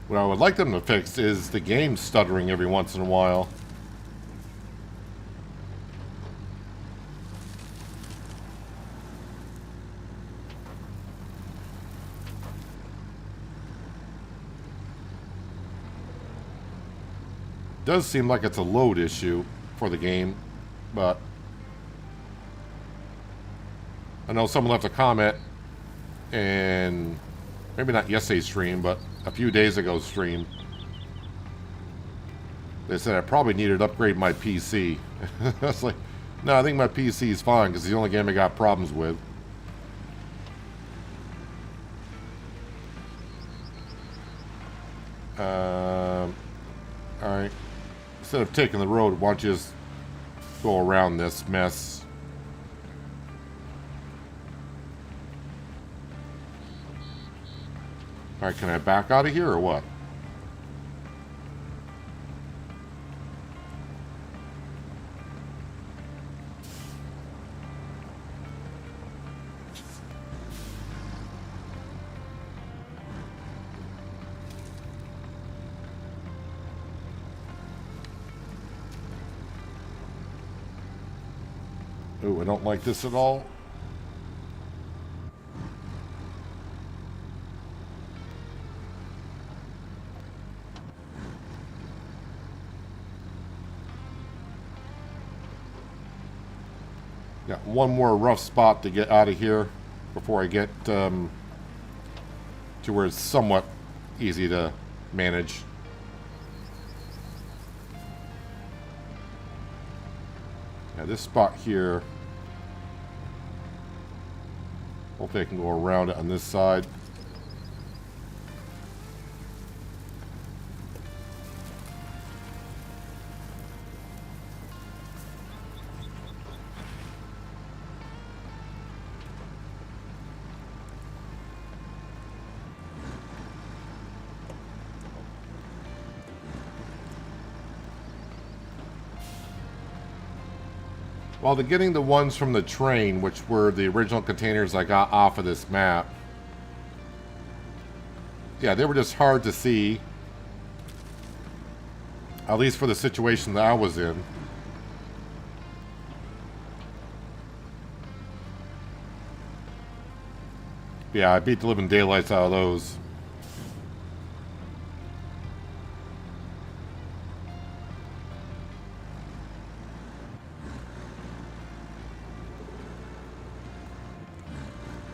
What I would like them to fix is the game stuttering every once in a while. It does seem like it's a load issue for the game, but I know someone left a comment, and maybe not yesterday's stream, but a few days ago's stream. They said I probably needed to upgrade my PC. I was like, no, I think my PC is fine because it's the only game I got problems with. Alright. Instead of taking the road, why don't you just go around this mess? Alright, can I back out of here or what? Ooh, I don't like this at all. Got one more rough spot to get out of here before I get to where it's somewhat easy to manage. Yeah, this spot here, hopefully I can go around it on this side. Well, to getting the ones from the train, which were the original containers I got off of this map, yeah, they were just hard to see. At least for the situation that I was in. Yeah, I beat the living daylights out of those.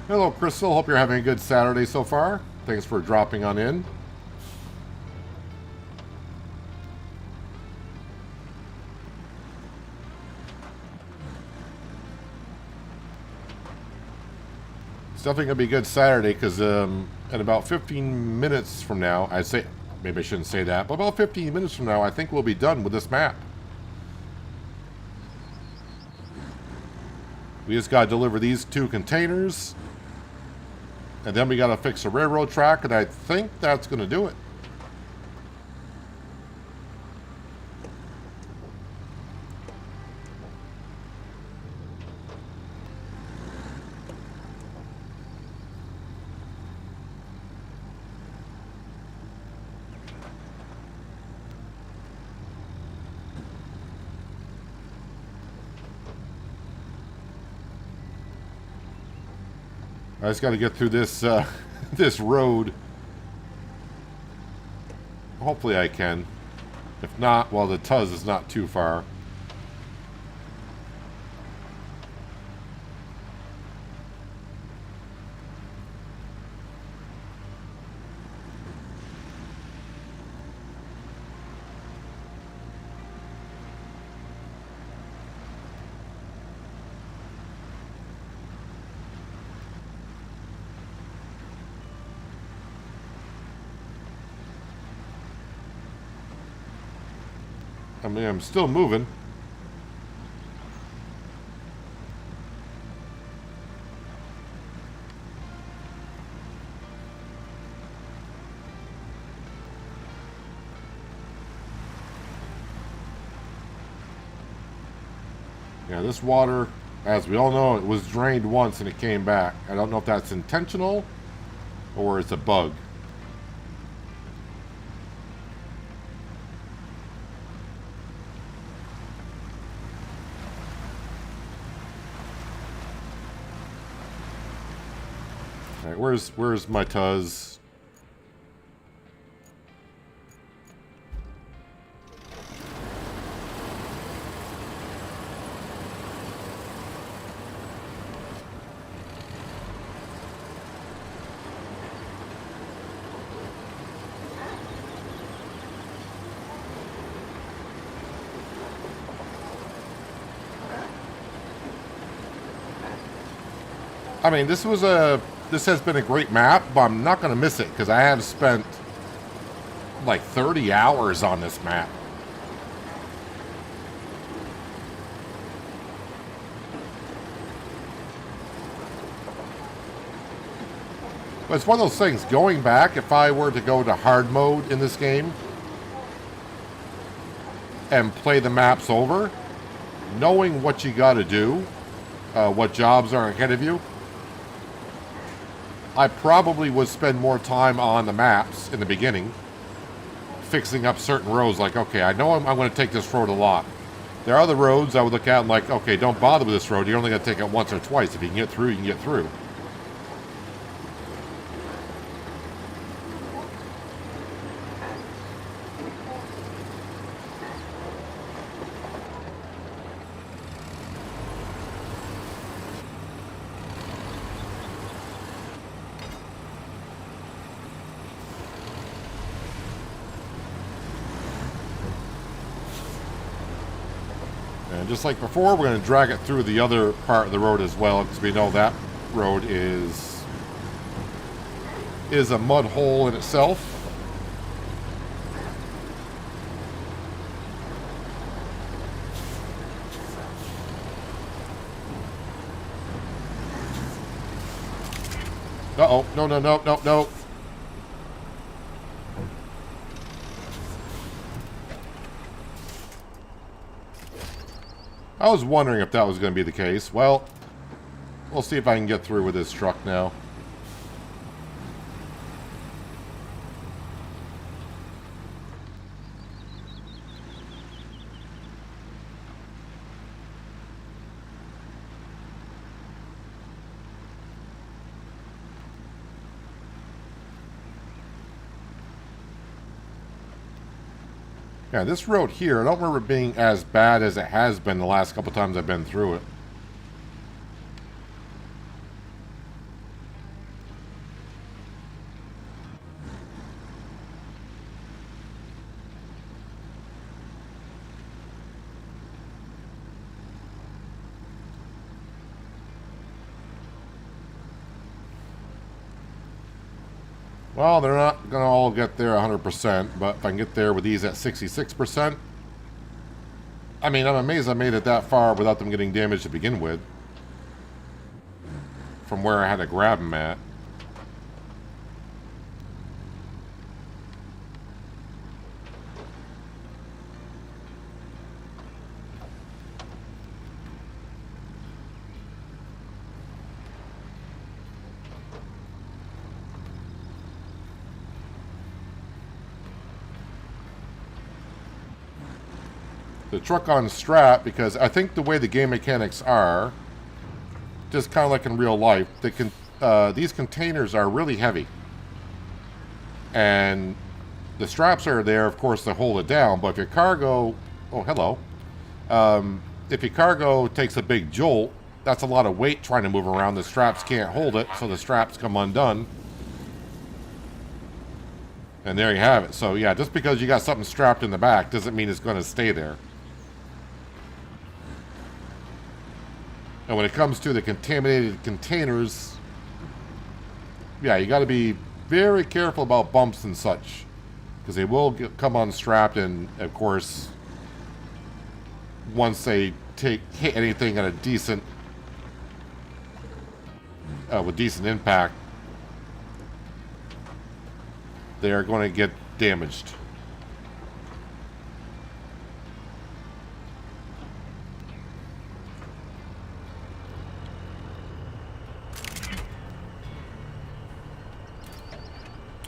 Hello, Crystal. Hope you're having a good Saturday so far. Thanks for dropping on in. It's definitely going to be a good Saturday because in about 15 minutes from now, I'd say, maybe I shouldn't say that, but about 15 minutes from now, I think we'll be done with this map. We just got to deliver these 2 containers. And then we got to fix a railroad track, and I think that's going to do it. I just got to get through this this road. Hopefully I can. If not, well, the Tuz is not too far. I mean, I'm still moving. Yeah, this water, as we all know, it was drained once and it came back. I don't know if that's intentional or it's a bug. Where's my Tuz? I mean, this has been a great map, but I'm not going to miss it because I have spent like 30 hours on this map. But it's one of those things, going back, if I were to go to hard mode in this game and play the maps over, knowing what you got to do, what jobs are ahead of you, I probably would spend more time on the maps in the beginning, fixing up certain roads. Like, okay, I know I'm going to take this road a lot. There are other roads I would look at and like, okay, don't bother with this road. You're only going to take it once or twice. If you can get through, you can get through. And just like before, we're going to drag it through the other part of the road as well, because we know that road is a mud hole in itself. Uh-oh. No, no, no, no, no. I was wondering if that was going to be the case. Well, we'll see if I can get through with this truck now. Yeah, this road here, I don't remember it being as bad as it has been the last couple times I've been through it. Well, they're not going to all get there 100%, but if I can get there with these at 66%, I mean, I'm amazed I made it that far without them getting damaged to begin with. from where I had to grab them at. The truck on strap, because I think the way the game mechanics are, just kind of like in real life, these containers are really heavy. And the straps are there, of course, to hold it down, but if your cargo... Oh, hello. If your cargo takes a big jolt, that's a lot of weight trying to move around. The straps can't hold it, so the straps come undone. And there you have it. So, yeah, just because you got something strapped in the back doesn't mean it's going to stay there. And when it comes to the contaminated containers, yeah, you got to be very careful about bumps and such, because they will come unstrapped, and of course, once they hit anything at a decent, with decent impact, they are going to get damaged.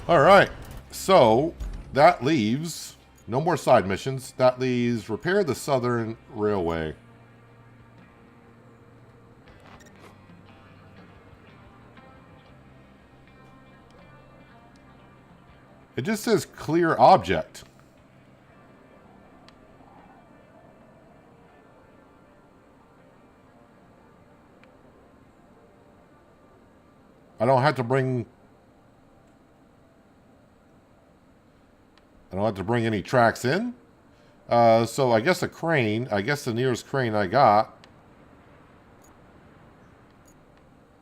All right, so that leaves no more side missions. That leaves repair the Southern Railway. It just says clear object. I don't have to bring any tracks in. So I guess a crane, I guess the nearest crane I got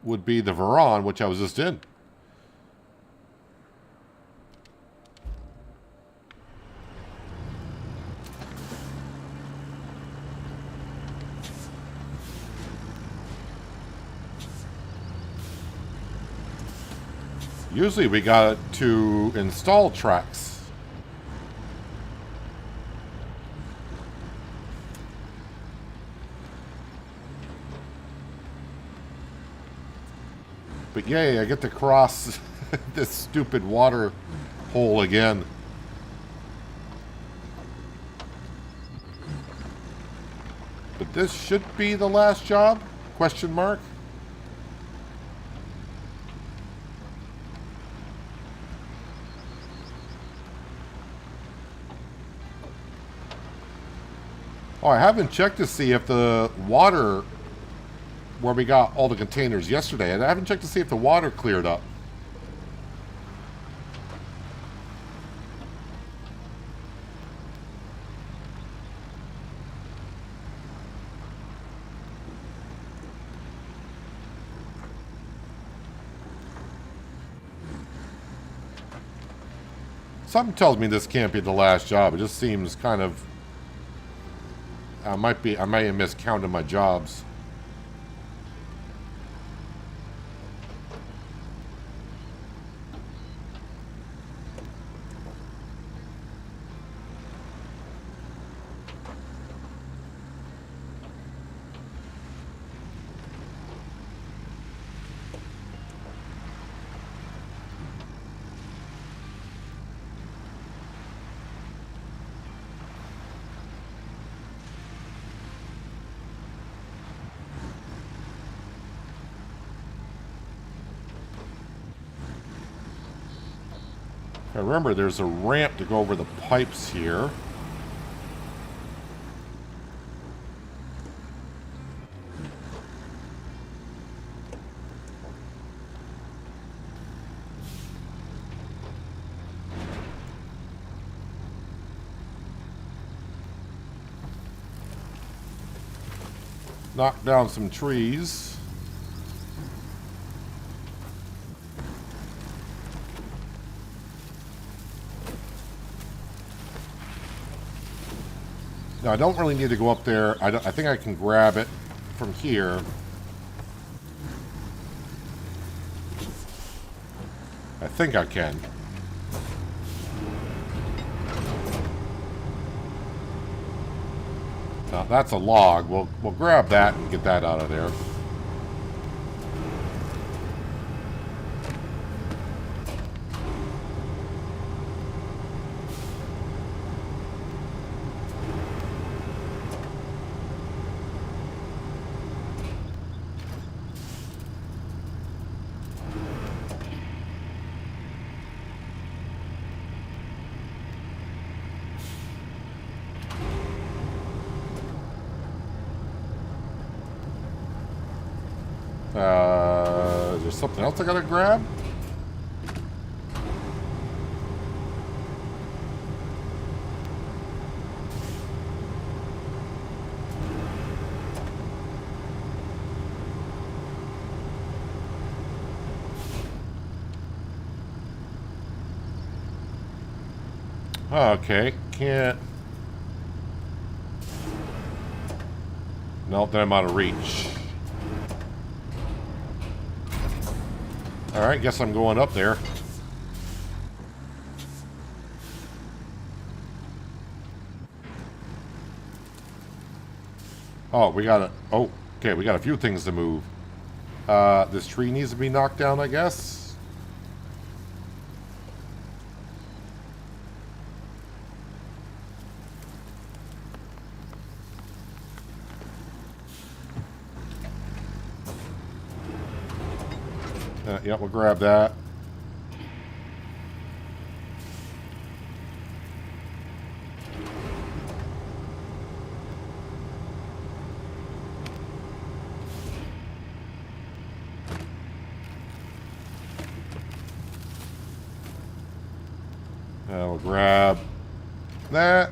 would be the Veron, which I was just in. Usually we got to install tracks. But yay, I get to cross this stupid water hole again. But this should be the last job? Question mark. Oh, I haven't checked to see if the water, where we got all the containers yesterday, and I haven't checked to see if the water cleared up. Something tells me this can't be the last job. It just seems kind of... I may have miscounted my jobs. Now remember, there's a ramp to go over the pipes here. Knock down some trees. Now, I don't really need to go up there. I think I can grab it from here. I think I can. Now, that's a log. We'll grab that and get that out of there. Is there something else I gotta grab? Okay, can't. Nope, then I'm out of reach. Alright, guess I'm going up there. Oh, we got a... Oh, okay, we got a few things to move. This tree needs to be knocked down, I guess. Yep, we'll grab that. We'll grab that.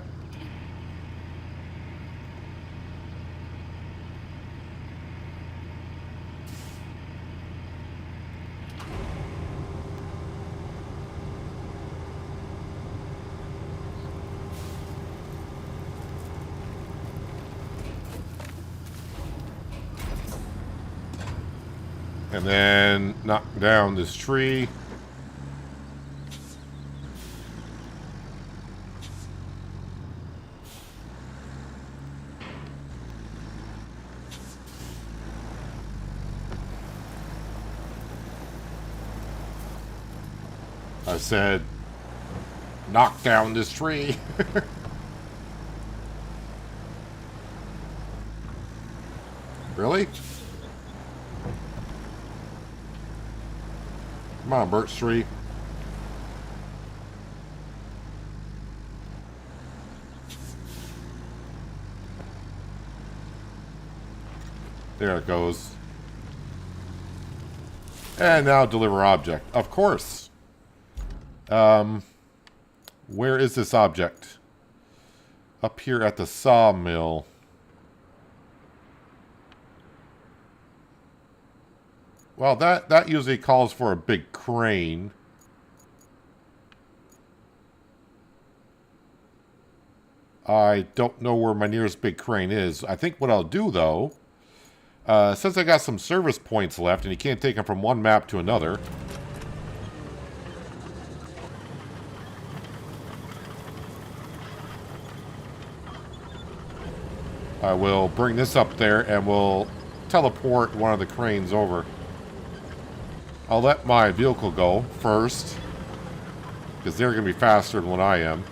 And then knock down this tree. I said, knock down this tree. Really? Come on, birch tree. There it goes. And now deliver object. Of course. Where is this object? Up here at the sawmill. Well, that usually calls for a big crane. I don't know where my nearest big crane is. I think what I'll do, though, since I got some service points left, and you can't take them from one map to another, I will bring this up there, and we'll teleport one of the cranes over. I'll let my vehicle go first, because they're going to be faster than what I am.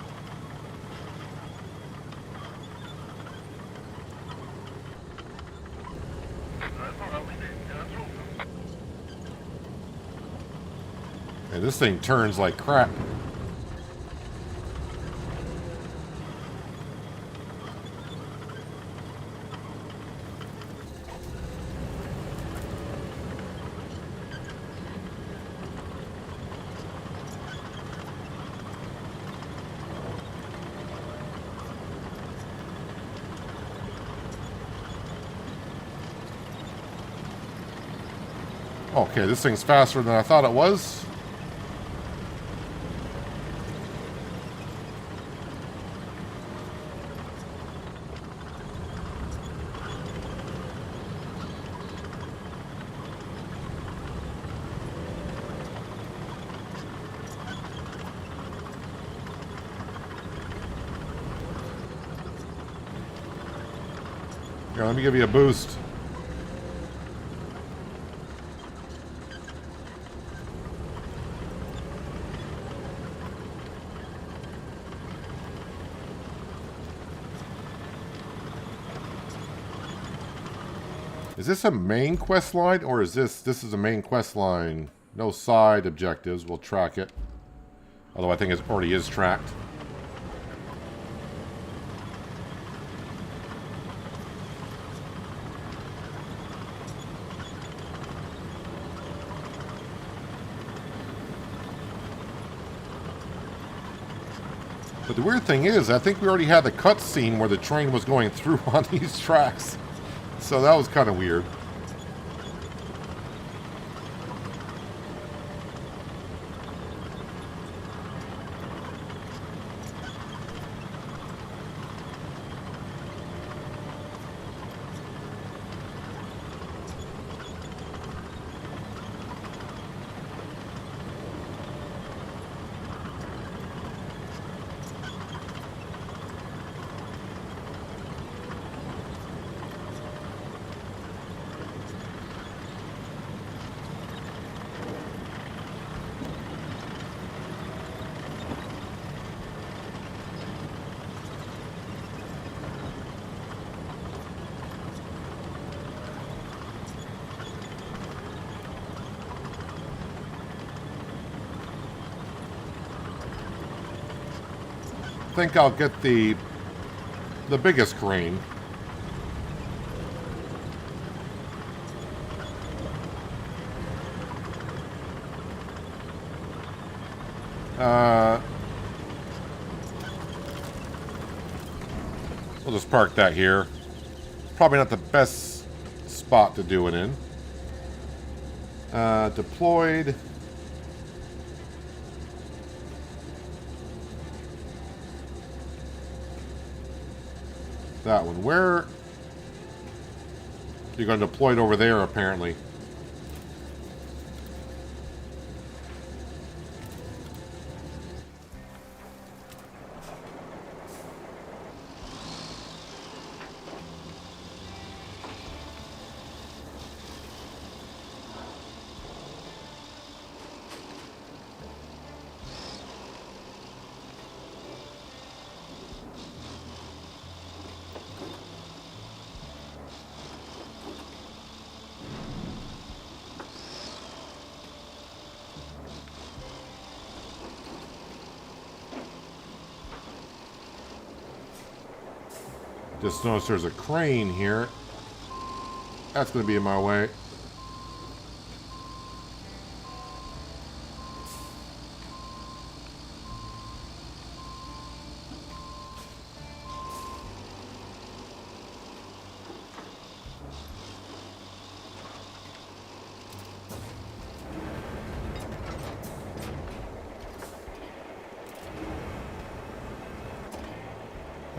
And this thing turns like crap. Okay, this thing's faster than I thought it was. second. Let me give you a boost. Is this a main quest line, or is this is a main quest line? No side objectives. We'll track it. Although I think it already is tracked. But the weird thing is, I think we already had the cutscene where the train was going through on these tracks. So that was kind of weird. I think I'll get the biggest crane. We'll just park that here. Probably not the best spot to do it in. Deployed. That one. Where? You're going to deploy it over there, apparently. Just notice there's a crane here. That's going to be in my way.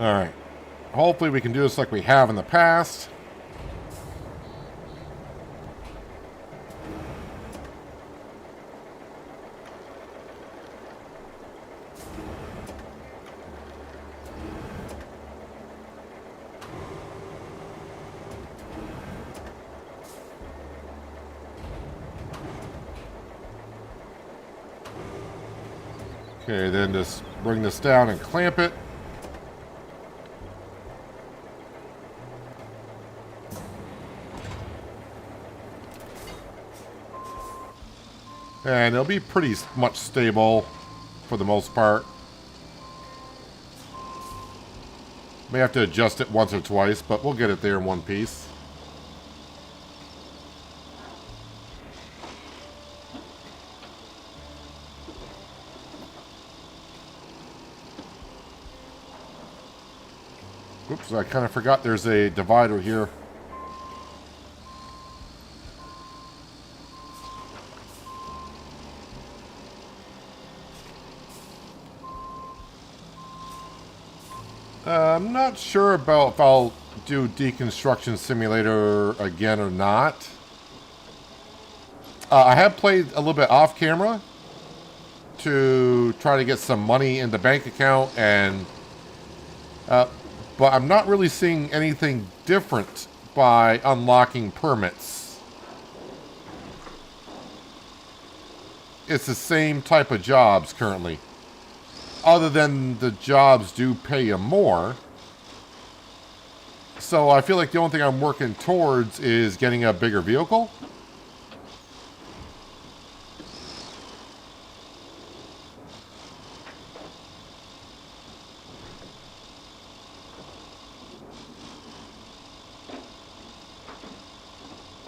All right. Hopefully we can do this like we have in the past. Okay, then just bring this down and clamp it. And it'll be pretty much stable for the most part. May have to adjust it once or twice, but we'll get it there in one piece. Oops, I kind of forgot there's a divider here. I'm not sure about if I'll do Deconstruction Simulator again or not. I have played a little bit off camera to try to get some money in the bank account, and but I'm not really seeing anything different by unlocking permits. It's the same type of jobs currently. Other than the jobs do pay you more. So I feel like the only thing I'm working towards is getting a bigger vehicle.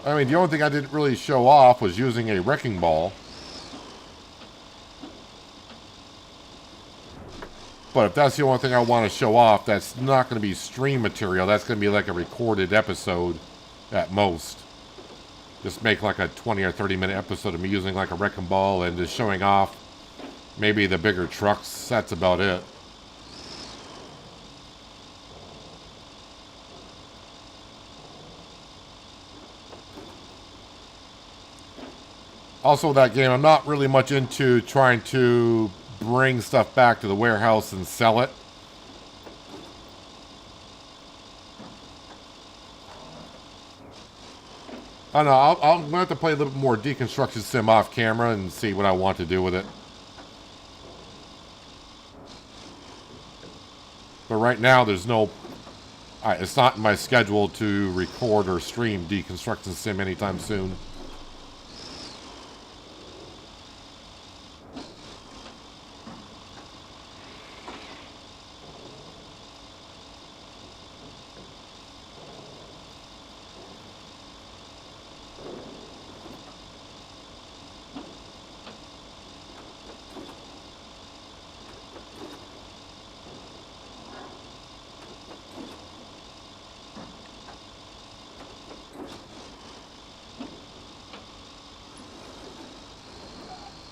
I mean, the only thing I didn't really show off was using a wrecking ball. But if that's the only thing I want to show off, that's not going to be stream material. That's going to be like a recorded episode at most. Just make like a 20 or 30 minute episode of me using like a wrecking ball and just showing off maybe the bigger trucks. That's about it. Also, that game, I'm not really much into trying to bring stuff back to the warehouse and sell it. I don't know, I'm going to have to play a little bit more deconstruction sim off camera and see what I want to do with it. But right now, there's no... it's not in my schedule to record or stream deconstruction sim anytime soon.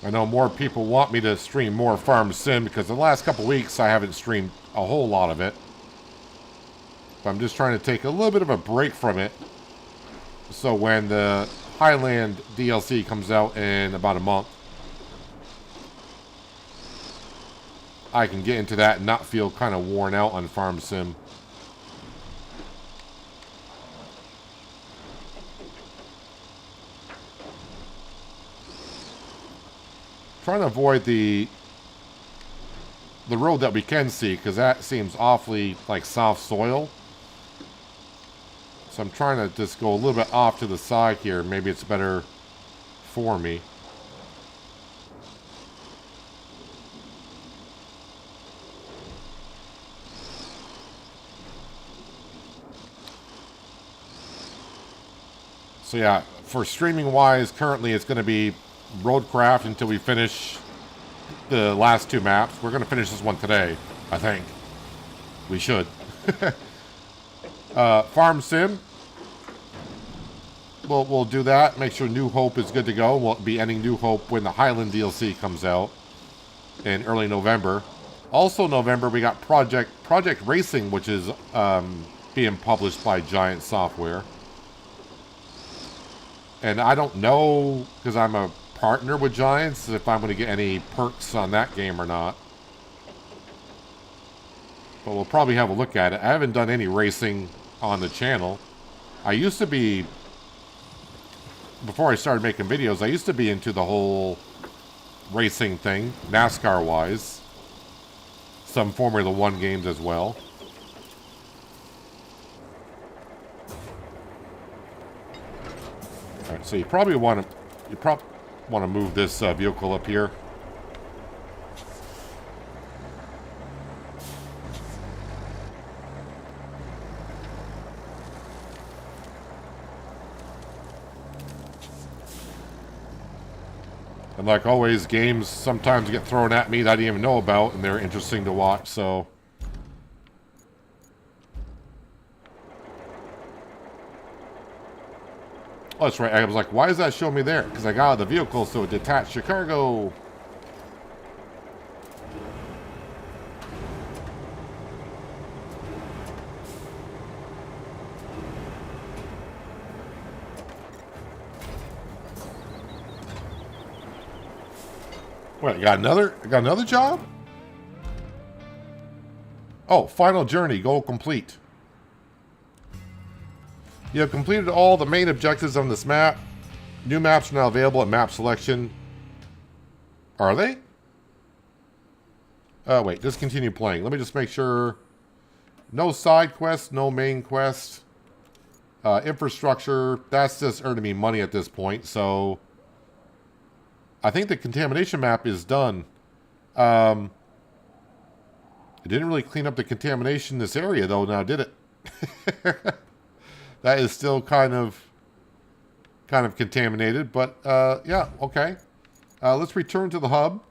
I know more people want me to stream more Farm Sim because the last couple weeks I haven't streamed a whole lot of it. But I'm just trying to take a little bit of a break from it. So when the Highland DLC comes out in about a month, I can get into that and not feel kind of worn out on Farm Sim. Trying to avoid the road that we can see because that seems awfully like soft soil. So I'm trying to just go a little bit off to the side here. Maybe it's better for me. So yeah, for streaming wise, currently it's going to be RoadCraft until we finish the last two maps. We're going to finish this one today, I think. We should. Farm Sim. We'll do that. Make sure New Hope is good to go. We'll be ending New Hope when the Highland DLC comes out in early November. Also November, we got Project Racing, which is being published by Giant Software. And I don't know, because I'm a partner with Giants, if I'm going to get any perks on that game or not. But we'll probably have a look at it. I haven't done any racing on the channel. I used to be, before I started making videos, I used to be into the whole racing thing, NASCAR-wise. Some Formula One games as well. All right, so you probably want to move this vehicle up here. And like always, games sometimes get thrown at me that I didn't even know about, and they're interesting to watch, so... Oh, that's right. I was like, why is that showing me there? Because I got out of the vehicle, so it detached your cargo. Wait, I got another job? Oh, final journey, goal complete. You have completed all the main objectives on this map. New maps are now available at map selection. Are they? Wait, just continue playing. Let me just make sure. No side quests, no main quest. Infrastructure, that's just earning me money at this point, so I think the contamination map is done. It didn't really clean up the contamination in this area, though, now did it? That is still kind of contaminated, but yeah, okay. Let's return to the hub.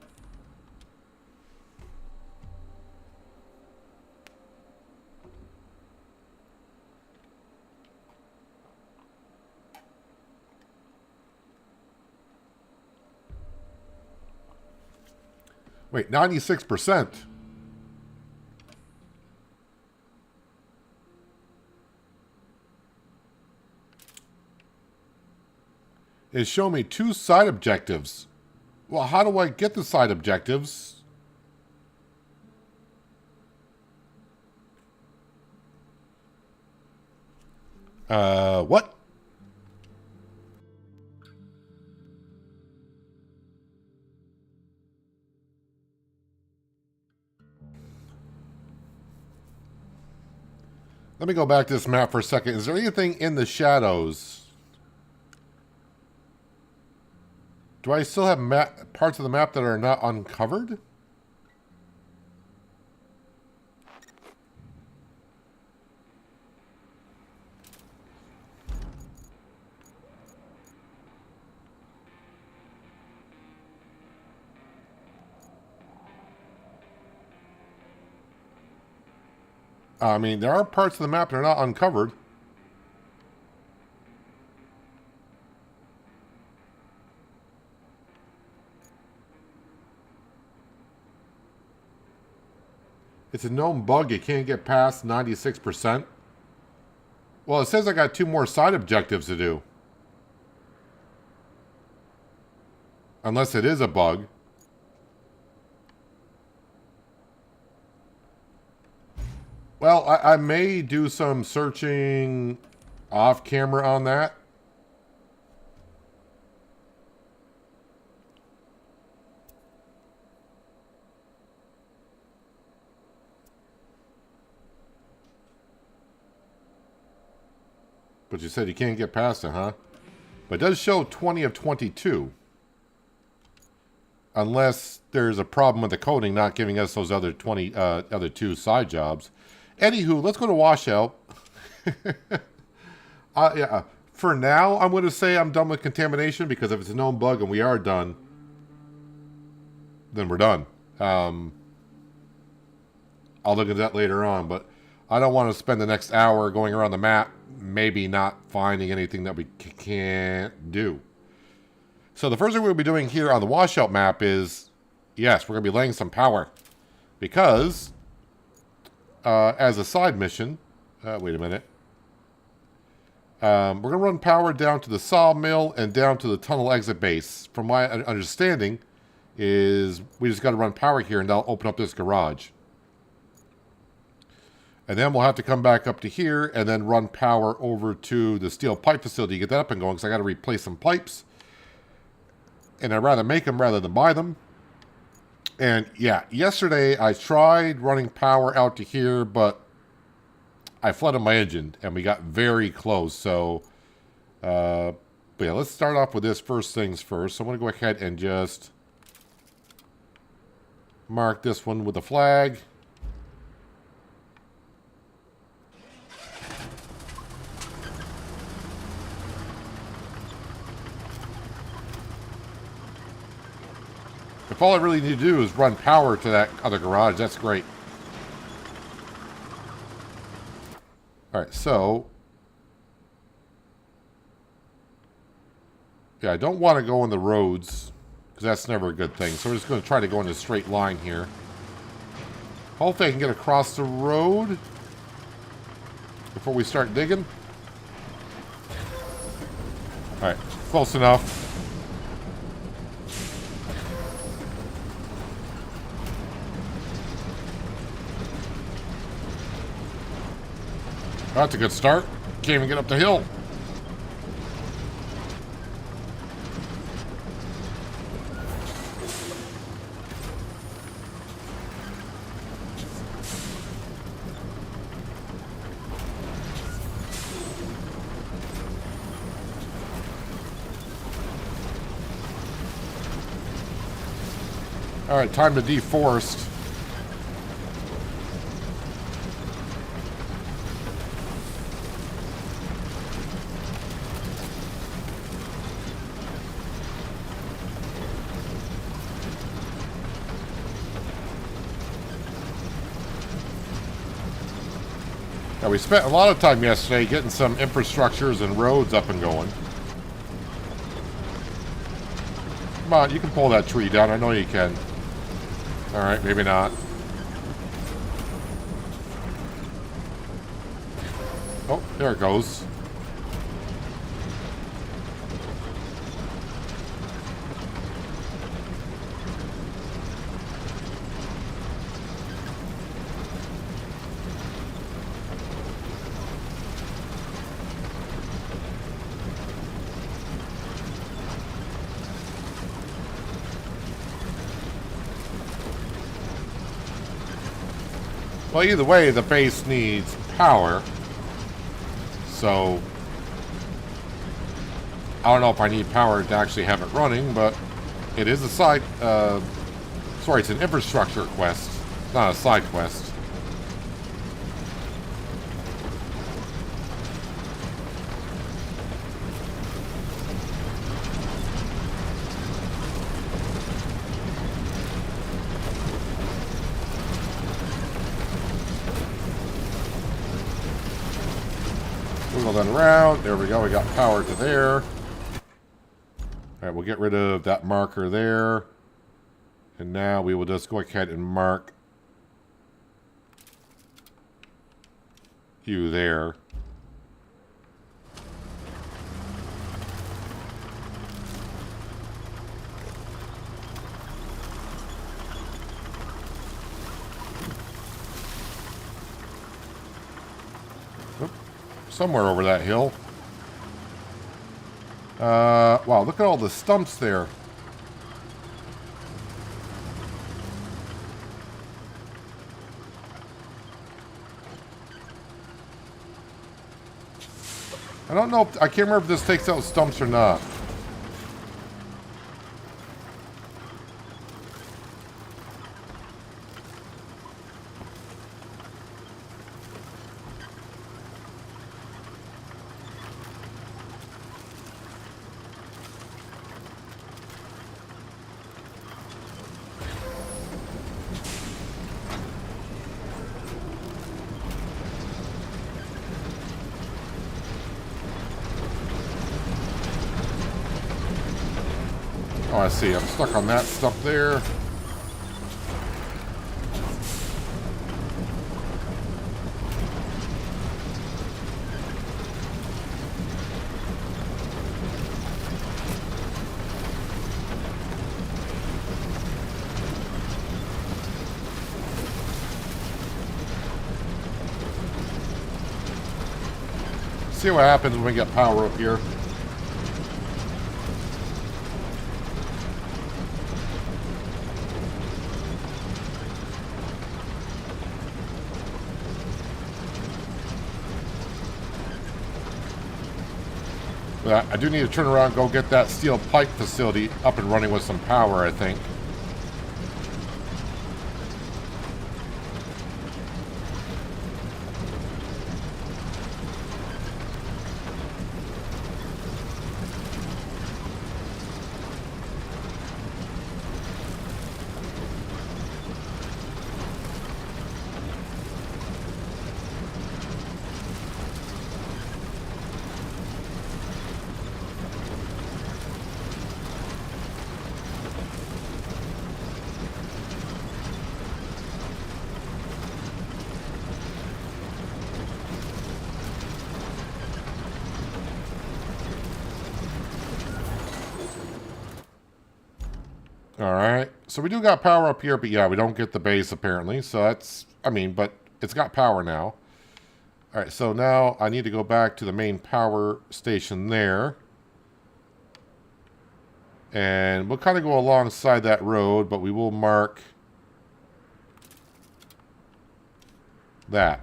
Wait, 96%. It showed me 2 side objectives. Well, how do I get the side objectives? What? Let me go back to this map for a second. Is there anything in the shadows? Do I still have parts of the map that are not uncovered? I mean, there are parts of the map that are not uncovered. It's a known bug. You can't get past 96%. Well, it says I got 2 more side objectives to do. Unless it is a bug. Well, I may do some searching off camera on that. But you said you can't get past it, huh? But it does show 20 of 22. Unless there's a problem with the coding not giving us those other 2 side jobs. Anywho, let's go to washout. Yeah, for now, I'm going to say I'm done with contamination, because if it's a known bug and we are done, then we're done. I'll look at that later on, but I don't want to spend the next hour going around the map, maybe not finding anything that we can't do. So the first thing we'll be doing here on the washout map is, yes, we're going to be laying some power. Because, as a side mission, wait a minute. We're going to run power down to the sawmill and down to the tunnel exit base. From my understanding, is we just got to run power here and that'll open up this garage. And then we'll have to come back up to here and then run power over to the steel pipe facility to get that up and going, because I got to replace some pipes. And I'd rather make them rather than buy them. And yeah, yesterday I tried running power out to here, but I flooded my engine and we got very close. So, but yeah, let's start off with this first things first. So I'm going to go ahead and just mark this one with a flag. If all I really need to do is run power to that other garage, that's great. Alright, so yeah, I don't want to go on the roads, because that's never a good thing. So we're just going to try to go in a straight line here. Hopefully I can get across the road before we start digging. Alright, close enough. That's a good start. Can't even get up the hill. Alright, time to deforest. Now, we spent a lot of time yesterday getting some infrastructures and roads up and going. Come on, you can pull that tree down. I know you can. Alright, maybe not. Oh, there it goes. Well, either way, the base needs power. So, I don't know if I need power to actually have it running, but it is a side, sorry, it's an infrastructure quest, not a side quest. Wiggle that around. There we go. We got power to there. Alright, we'll get rid of that marker there. And now we will just go ahead and mark you there. Somewhere over that hill. Wow, look at all the stumps there. I don't know if, I can't remember if this takes out stumps or not. Oh, I see. I'm stuck on that stuff there. See what happens when we get power up here. But I do need to turn around and go get that steel pipe facility up and running with some power, I think. Alright, so we do got power up here, but yeah, we don't get the base apparently, so that's, I mean, but it's got power now. Alright, so now I need to go back to the main power station there. And we'll kind of go alongside that road, but we will mark that.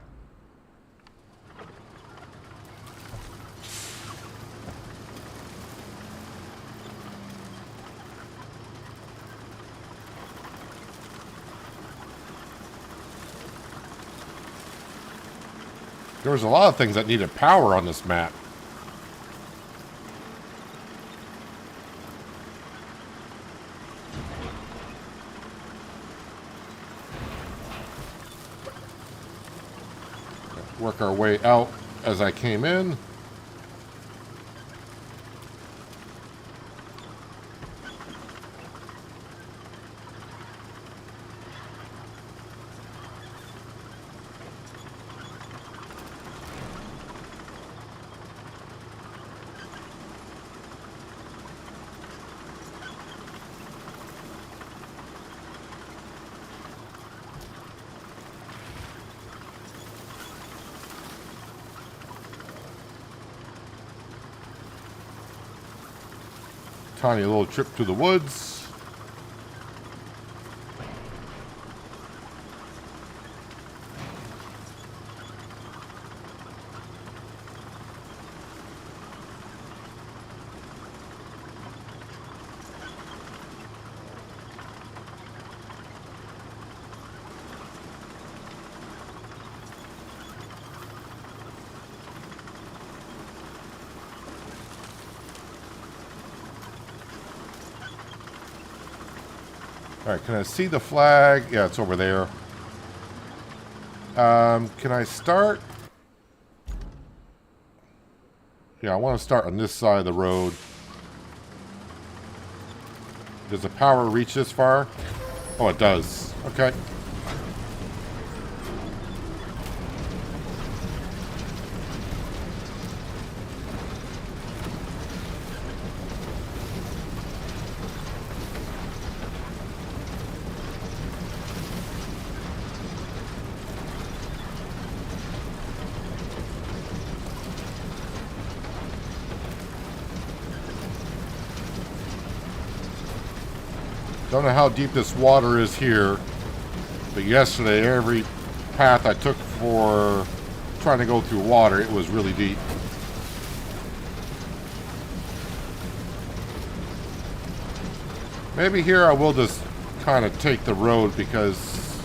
There was a lot of things that needed power on this map. Work our way out as I came in. Tiny little trip through the woods. Alright, can I see the flag? Yeah, it's over there. Can I start? Yeah, I want to start on this side of the road. Does the power reach this far? Oh, it does. Okay. Don't know how deep this water is here, but yesterday every path I took for trying to go through water, it was really deep. Maybe here I will just kind of take the road because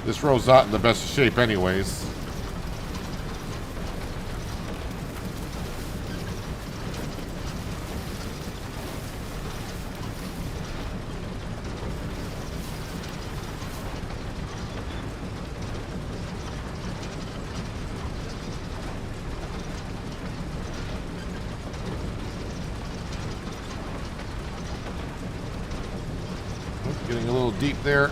this road's not in the best shape anyways. Getting a little deep there.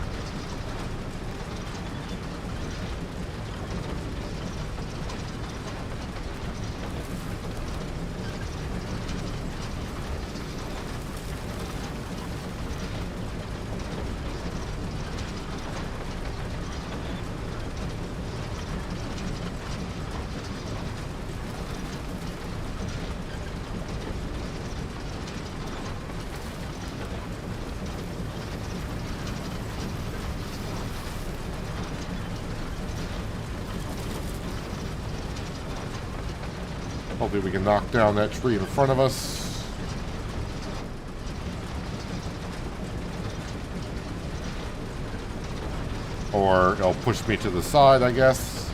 Hopefully we can knock down that tree in front of us. Or it'll push me to the side, I guess.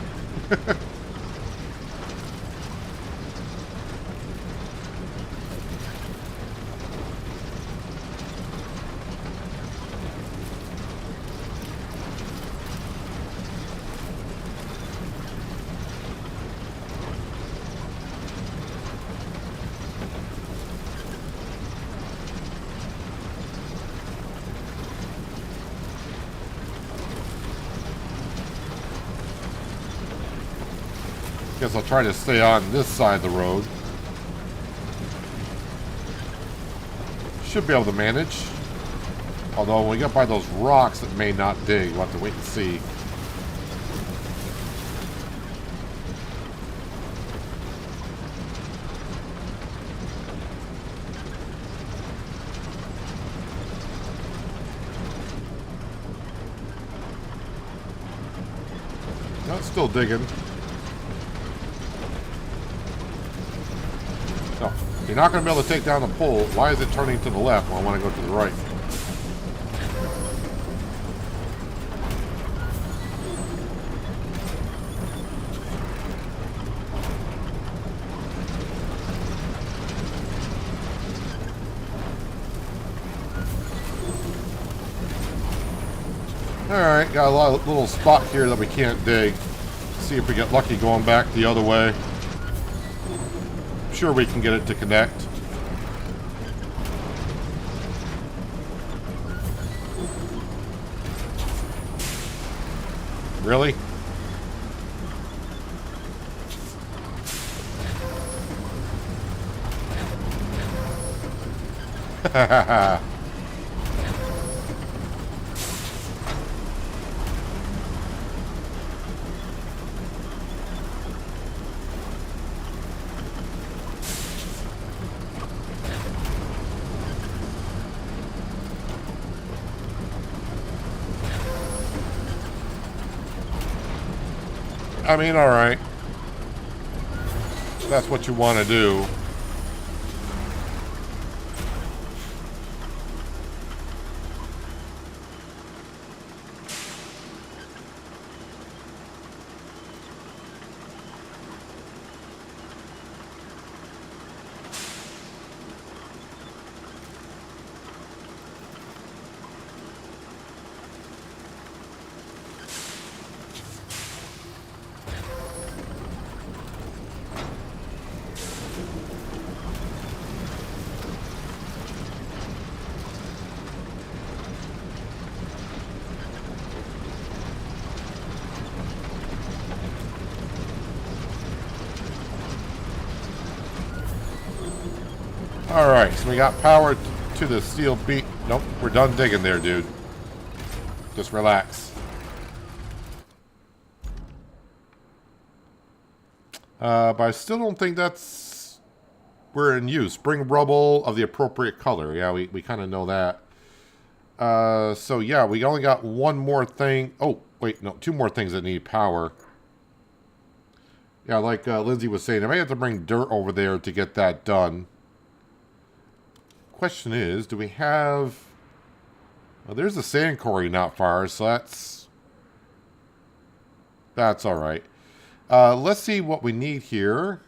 Guess I'll try to stay on this side of the road. Should be able to manage. Although when we get by those rocks, it may not dig. We'll have to wait and see. No, it's still digging. No, you're not going to be able to take down the pole. Why is it turning to the left when I want to go to the right? Alright, got a little spot here that we can't dig. See if we get lucky going back the other way. I'm sure we can get it to connect. Really? I mean, alright. That's what you want to do. Alright, so we got power to the steel beam. Nope, we're done digging there, dude. Just relax. But I still don't think that's... We're in use. Bring rubble of the appropriate color. Yeah, we kind of know that. So yeah, we only got one more thing. Oh, wait, no, two more things that need power. Yeah, like Lindsay was saying, I may have to bring dirt over there to get that done. Question is, do we have... Well, there's a sand quarry not far, so that's alright. Let's see what we need here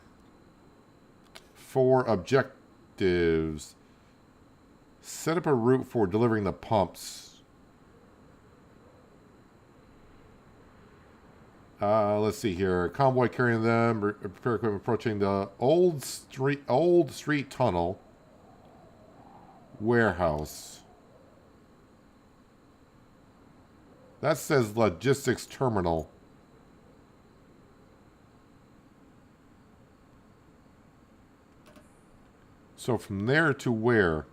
for objectives. Set up a route for delivering the pumps. Let's see here. Convoy carrying them. Repair equipment approaching the old street tunnel. Warehouse. That says logistics terminal. So from there to where?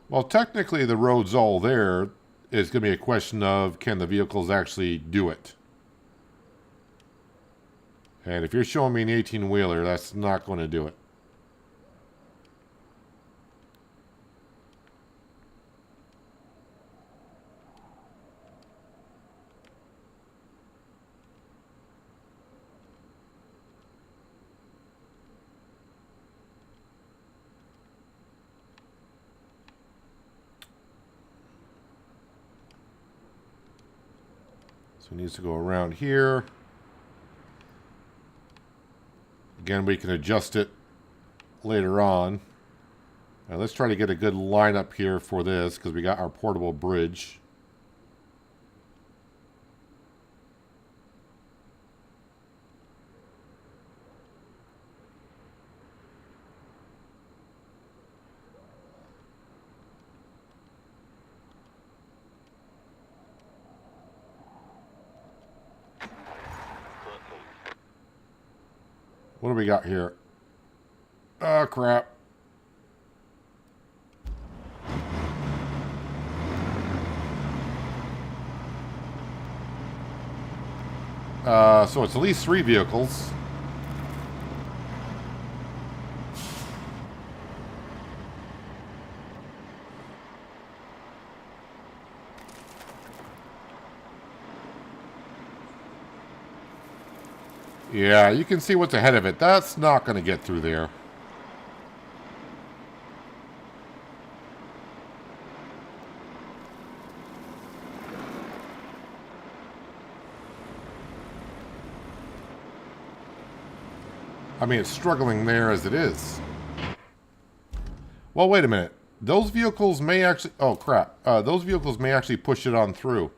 Well, technically the road's all there. It's going to be a question of, can the vehicles actually do it? And if you're showing me an 18-wheeler, that's not going to do it. So it needs to go around here. Again, we can adjust it later on. Now let's try to get a good lineup here for this, because we got our portable bridge. What do we got here? Oh, crap. So it's at least 3 vehicles. Yeah, you can see what's ahead of it. That's not going to get through there. I mean, it's struggling there as it is. Well, wait a minute. Those vehicles may actually... Oh, crap. Those vehicles may actually push it on through.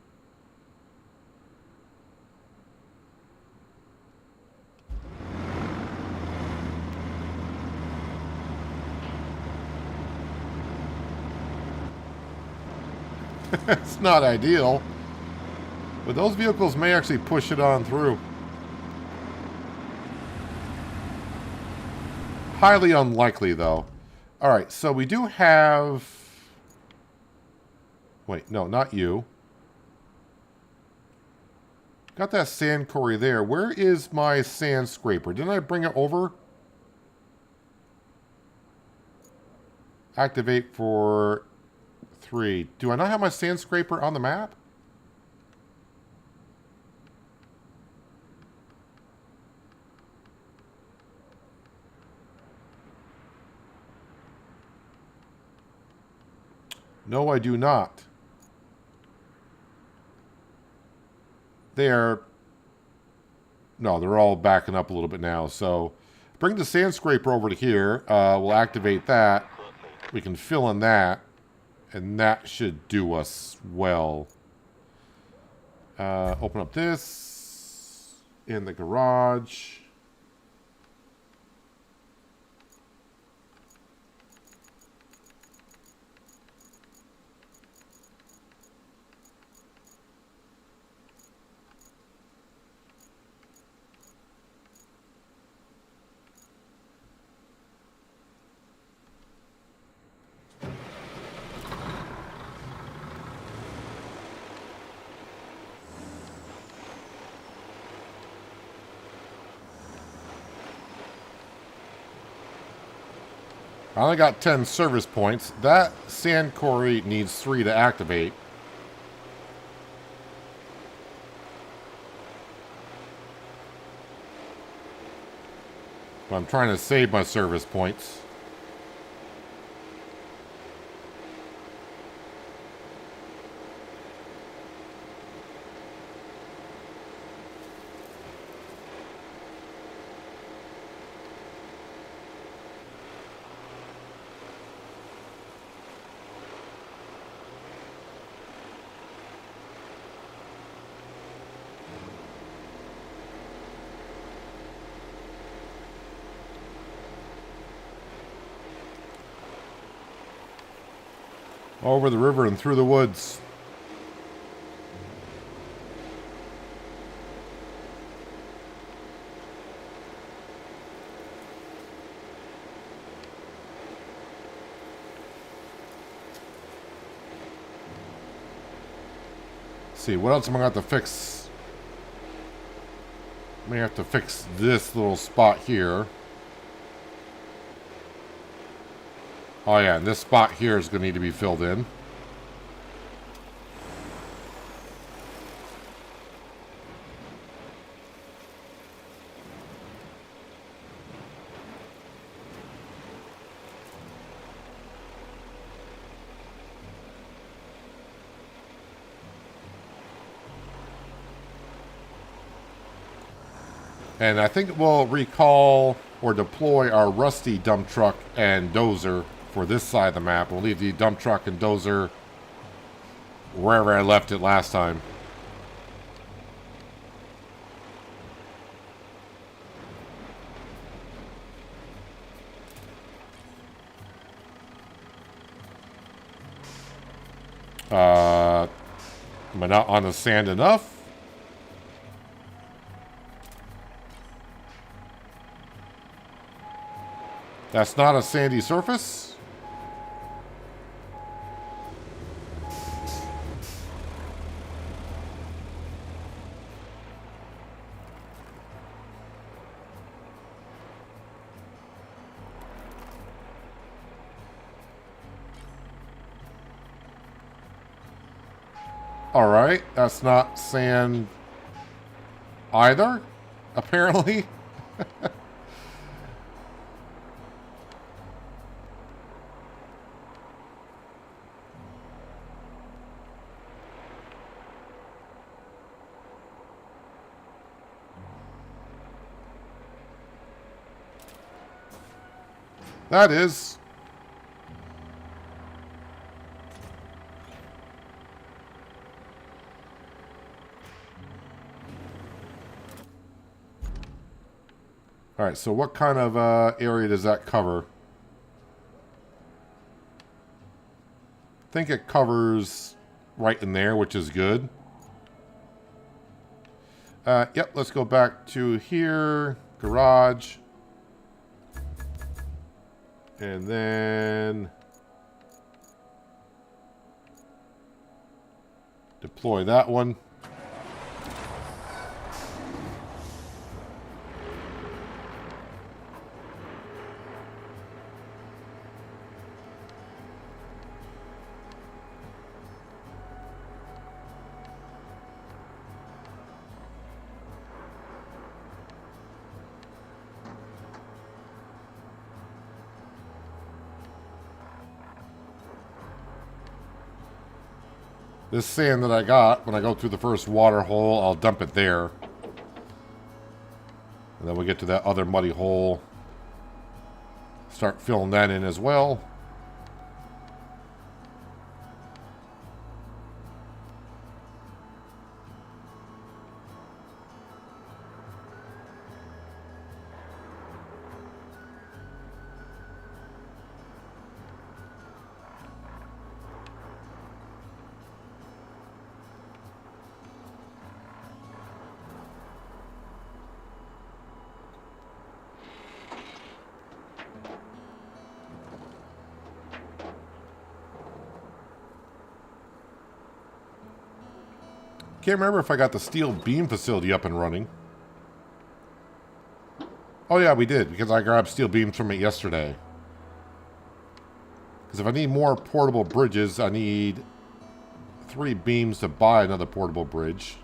It's not ideal. But those vehicles may actually push it on through. Highly unlikely, though. Alright, so we do have... Wait, no, not you. Got that sand quarry there. Where is my sand scraper? Didn't I bring it over? Activate for 3. Do I not have my sand scraper on the map? No, I do not. They're... No, they're all backing up a little bit now. So, bring the sand scraper over to here. We'll activate that. We can fill in that. And that should do us well. Open up this. In the garage. I only got 10 service points. That sand quarry needs 3 to activate. But I'm trying to save my service points. Over the river and through the woods. Let's see, what else am I going to have to fix? I may have to fix this little spot here. Oh yeah, and this spot here is going to need to be filled in. And I think we'll recall or deploy our rusty dump truck and dozer for this side of the map. We'll leave the dump truck and dozer wherever I left it last time. Am I not on the sand enough? That's not a sandy surface? Alright, that's not sand either, apparently. That is. All right, so what kind of area does that cover? I think it covers right in there, which is good. Yep, let's go back to here. Garage. And then deploy that one. This sand that I got, when I go through the first water hole, I'll dump it there. And then we get to that other muddy hole. Start filling that in as well. Can't remember if I got the steel beam facility up and running. Oh yeah, we did, because I grabbed steel beams from it yesterday. Because if I need more portable bridges, I need 3 beams to buy another portable bridge.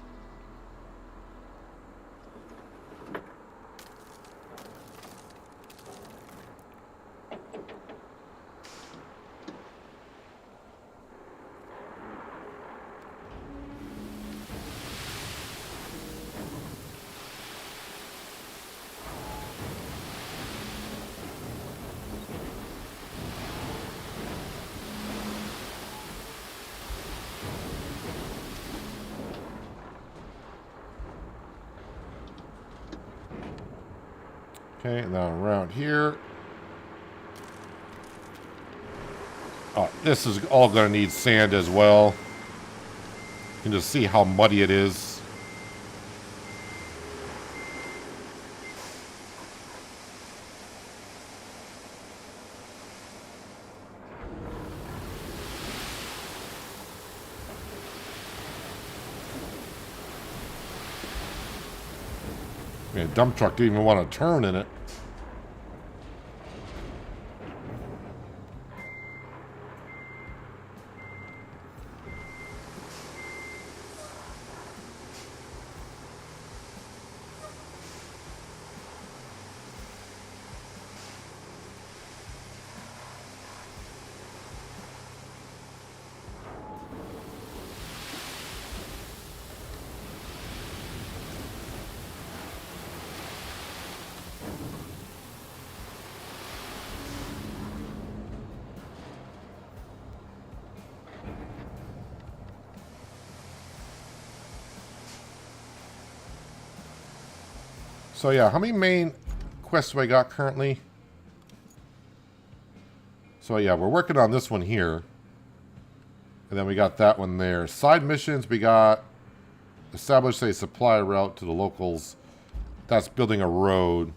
Okay, and now around here. Oh, this is all going to need sand as well. You can just see how muddy it is. I mean, a dump truck didn't even want to turn in it. So yeah, how many main quests do I got currently? So yeah, we're working on this one here. And then we got that one there. Side missions, we got establish a supply route to the locals. That's building a road.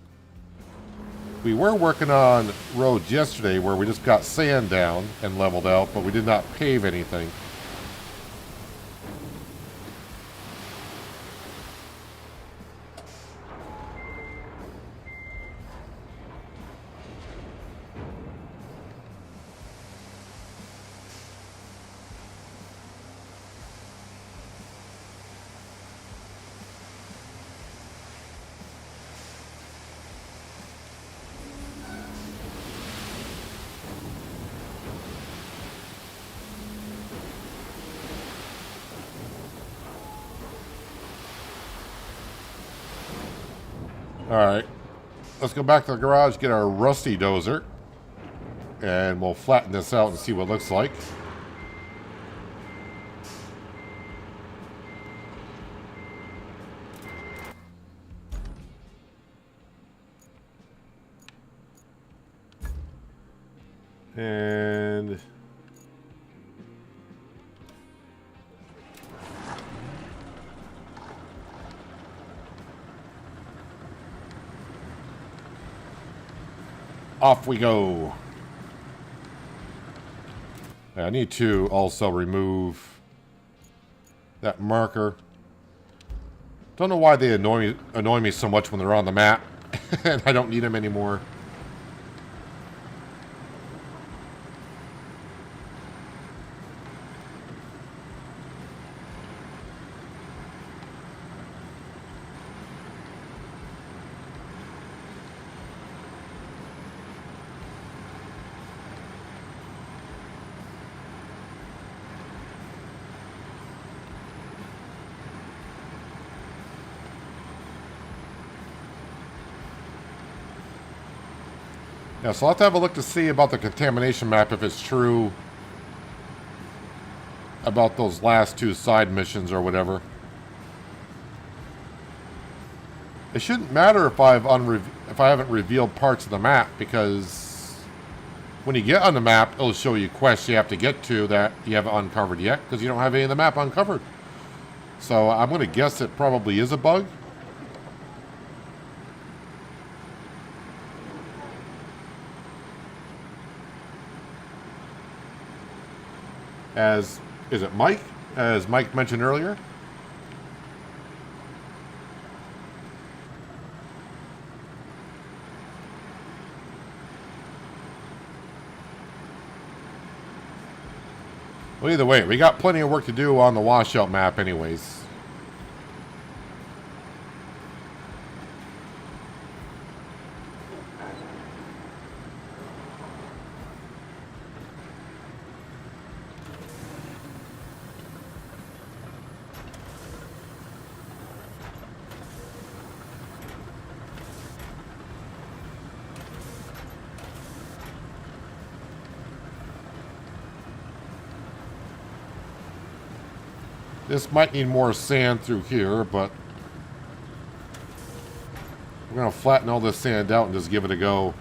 We were working on roads yesterday where we just got sand down and leveled out, but we did not pave anything. Alright. Let's go back to the garage, get our rusty dozer. And we'll flatten this out and see what it looks like. And off we go. I need to also remove that marker. Don't know why they annoy me so much when they're on the map, and I don't need them anymore. Yeah, so I'll have to have a look to see about the contamination map, if it's true about those last two side missions or whatever. It shouldn't matter if I haven't revealed parts of the map, because when you get on the map, it'll show you quests you have to get to that you haven't uncovered yet, because you don't have any of the map uncovered. So I'm going to guess it probably is a bug. Is it Mike? As Mike mentioned earlier. Well, either way, we got plenty of work to do on the washout map anyways. This might need more sand through here, but we're going to flatten all this sand out and just give it a go.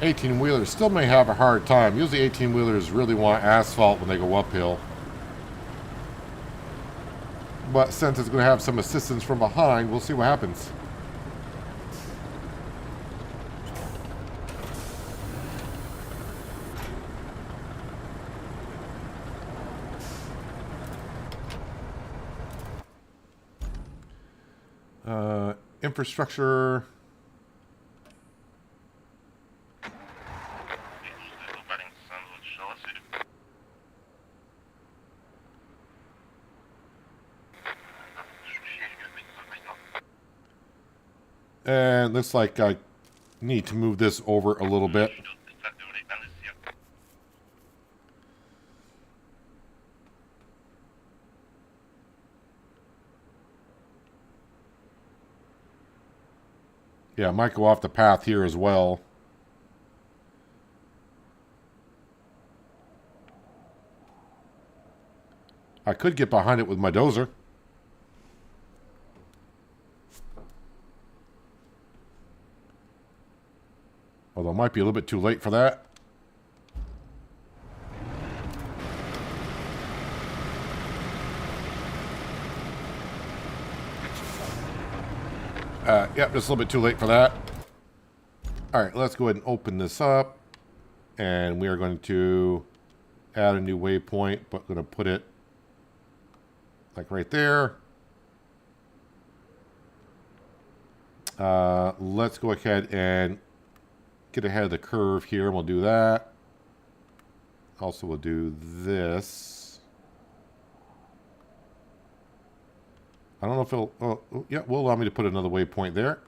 Eighteen-wheelers still may have a hard time. Usually 18-wheelers really want asphalt when they go uphill. But since it's going to have some assistance from behind, we'll see what happens. Infrastructure. And looks like I need to move this over a little bit. Yeah, I might go off the path here as well. I could get behind it with my dozer. Although it might be a little bit too late for that. Yep, just a little bit too late for that. All right, let's go ahead and open this up. And we are going to add a new waypoint, but I'm going to put it like right there. Let's go ahead and get ahead of the curve here, and we'll do that. Also, we'll do this. I don't know if it'll... Oh, yeah, will allow me to put another waypoint there.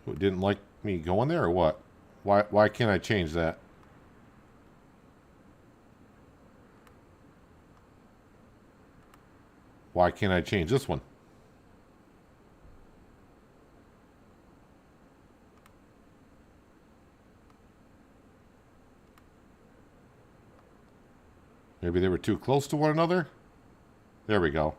It didn't like me going there, or what? Why can't I change that? Why can't I change this one? Maybe they were too close to one another? There we go.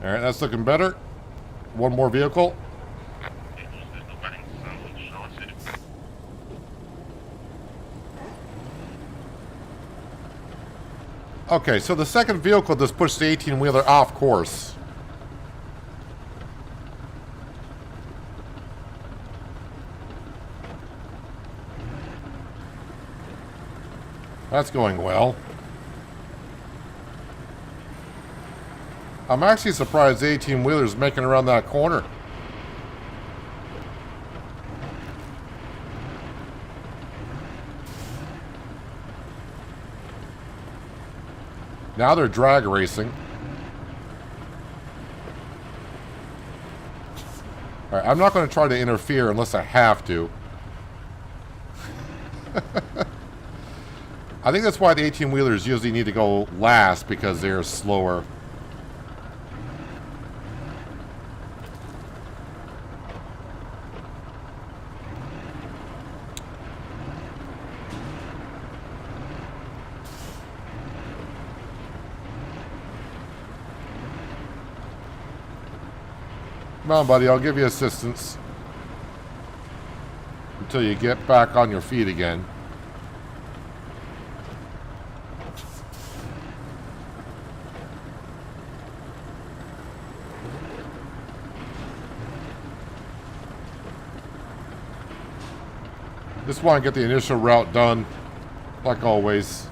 All right, that's looking better. One more vehicle. Okay, so the second vehicle just pushed the 18-wheeler off course. That's going well. I'm actually surprised the 18-wheeler's making around that corner. Now they're drag racing. All right, I'm not going to try to interfere unless I have to. I think that's why the 18-wheelers usually need to go last, because they're slower. Come on, buddy, I'll give you assistance. Until you get back on your feet again. Just want to get the initial route done, like always.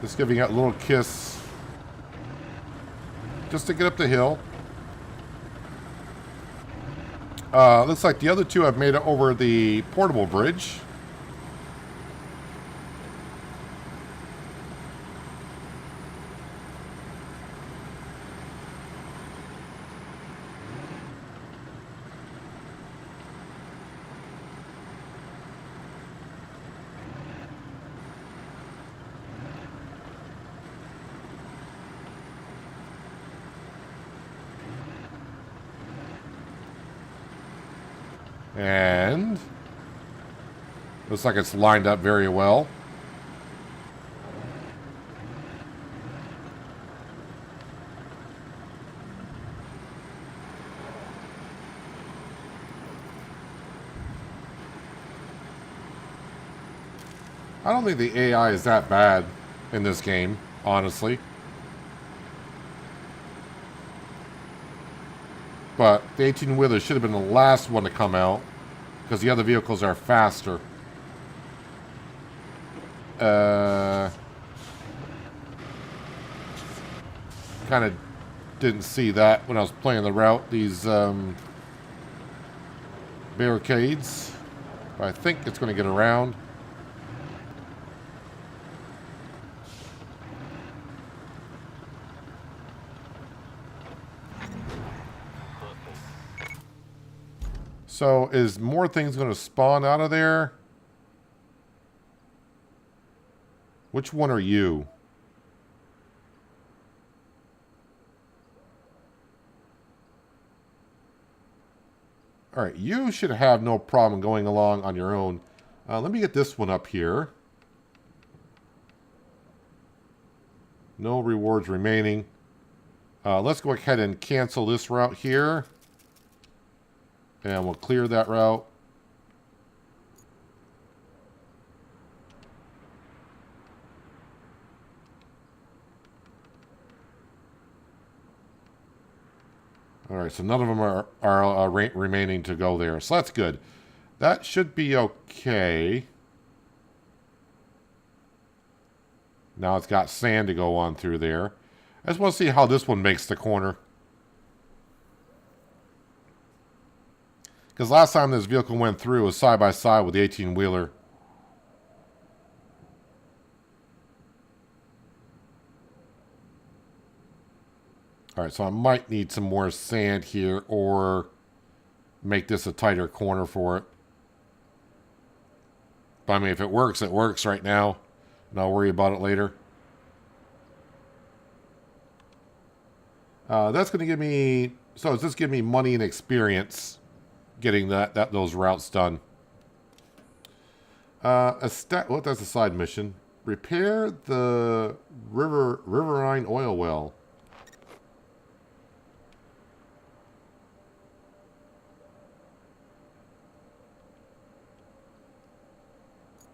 Just giving it a little kiss. Just to get up the hill. Looks like the other two have made it over the portable bridge. And looks like it's lined up very well. I don't think the AI is that bad in this game, honestly. But the 18-wheeler should have been the last one to come out, because the other vehicles are faster. Kind of didn't see that when I was playing the route, these barricades. But I think it's going to get around. So, is more things going to spawn out of there? Which one are you? All right, you should have no problem going along on your own. Let me get this one up here. No rewards remaining. Let's go ahead and cancel this route here. And we'll clear that route. All right, so none of them are remaining to go there. So that's good. That should be okay. Now it's got sand to go on through there. I just want to see how this one makes the corner. Because last time this vehicle went through, it was side by side with the 18-wheeler. All right, so I might need some more sand here or make this a tighter corner for it. But I mean, if it works right now. And I'll worry about it later. That's going to give me... So it's just giving me money and experience getting those routes done. Well, that's a side mission. Repair the riverine oil well.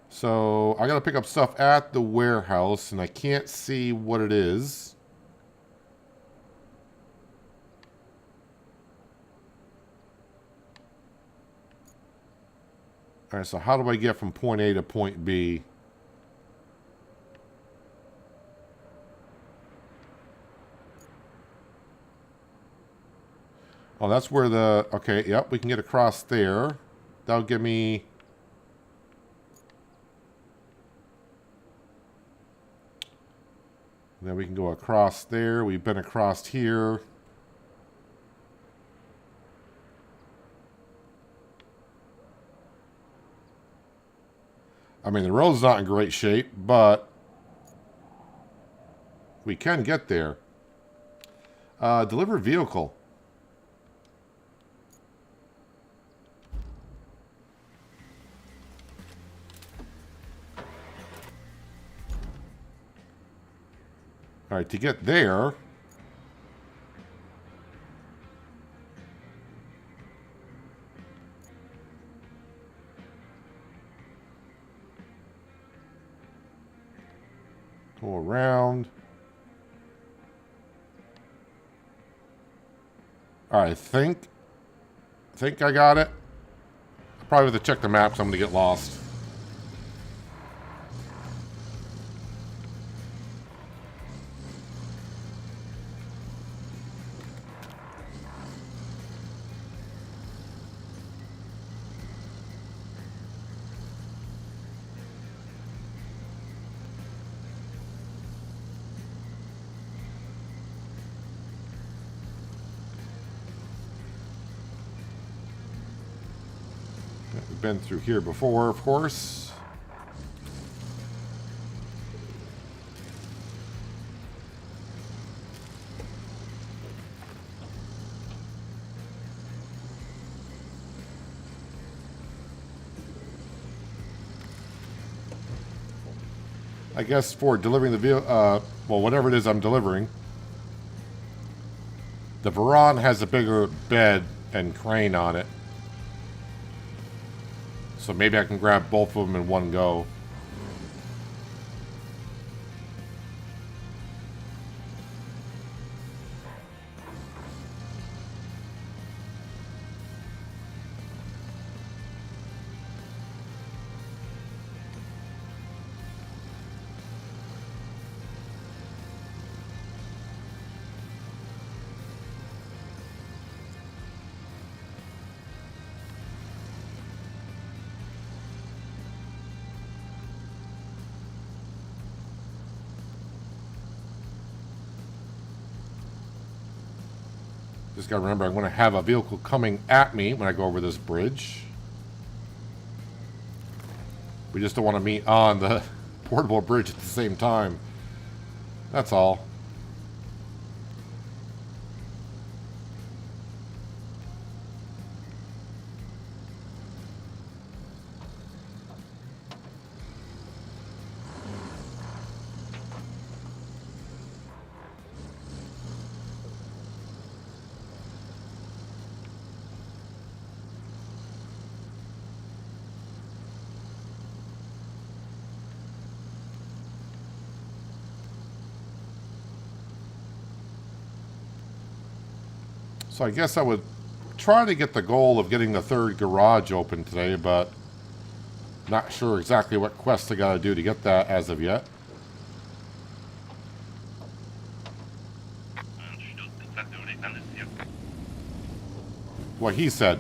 So I got to pick up stuff at the warehouse, and I can't see what it is. All right, so how do I get from point A to point B? Oh, that's where the... Okay, yep, we can get across there. That'll give me... Then we can go across there. We've been across here. I mean, the road's not in great shape, but we can get there. Deliver vehicle. All right, to get there, go around. All right, I think I got it. Probably have to check the map, so I'm going to get lost. We've been through here before, of course. I guess for delivering the vehicle, well, whatever it is I'm delivering, the Varan has a bigger bed and crane on it. So maybe I can grab both of them in one go. Just gotta remember, I'm gonna have a vehicle coming at me when I go over this bridge. We just don't want to meet on the portable bridge at the same time. That's all. So I guess I would try to get the goal of getting the third garage open today, but not sure exactly what quest I gotta do to get that as of yet. What he said.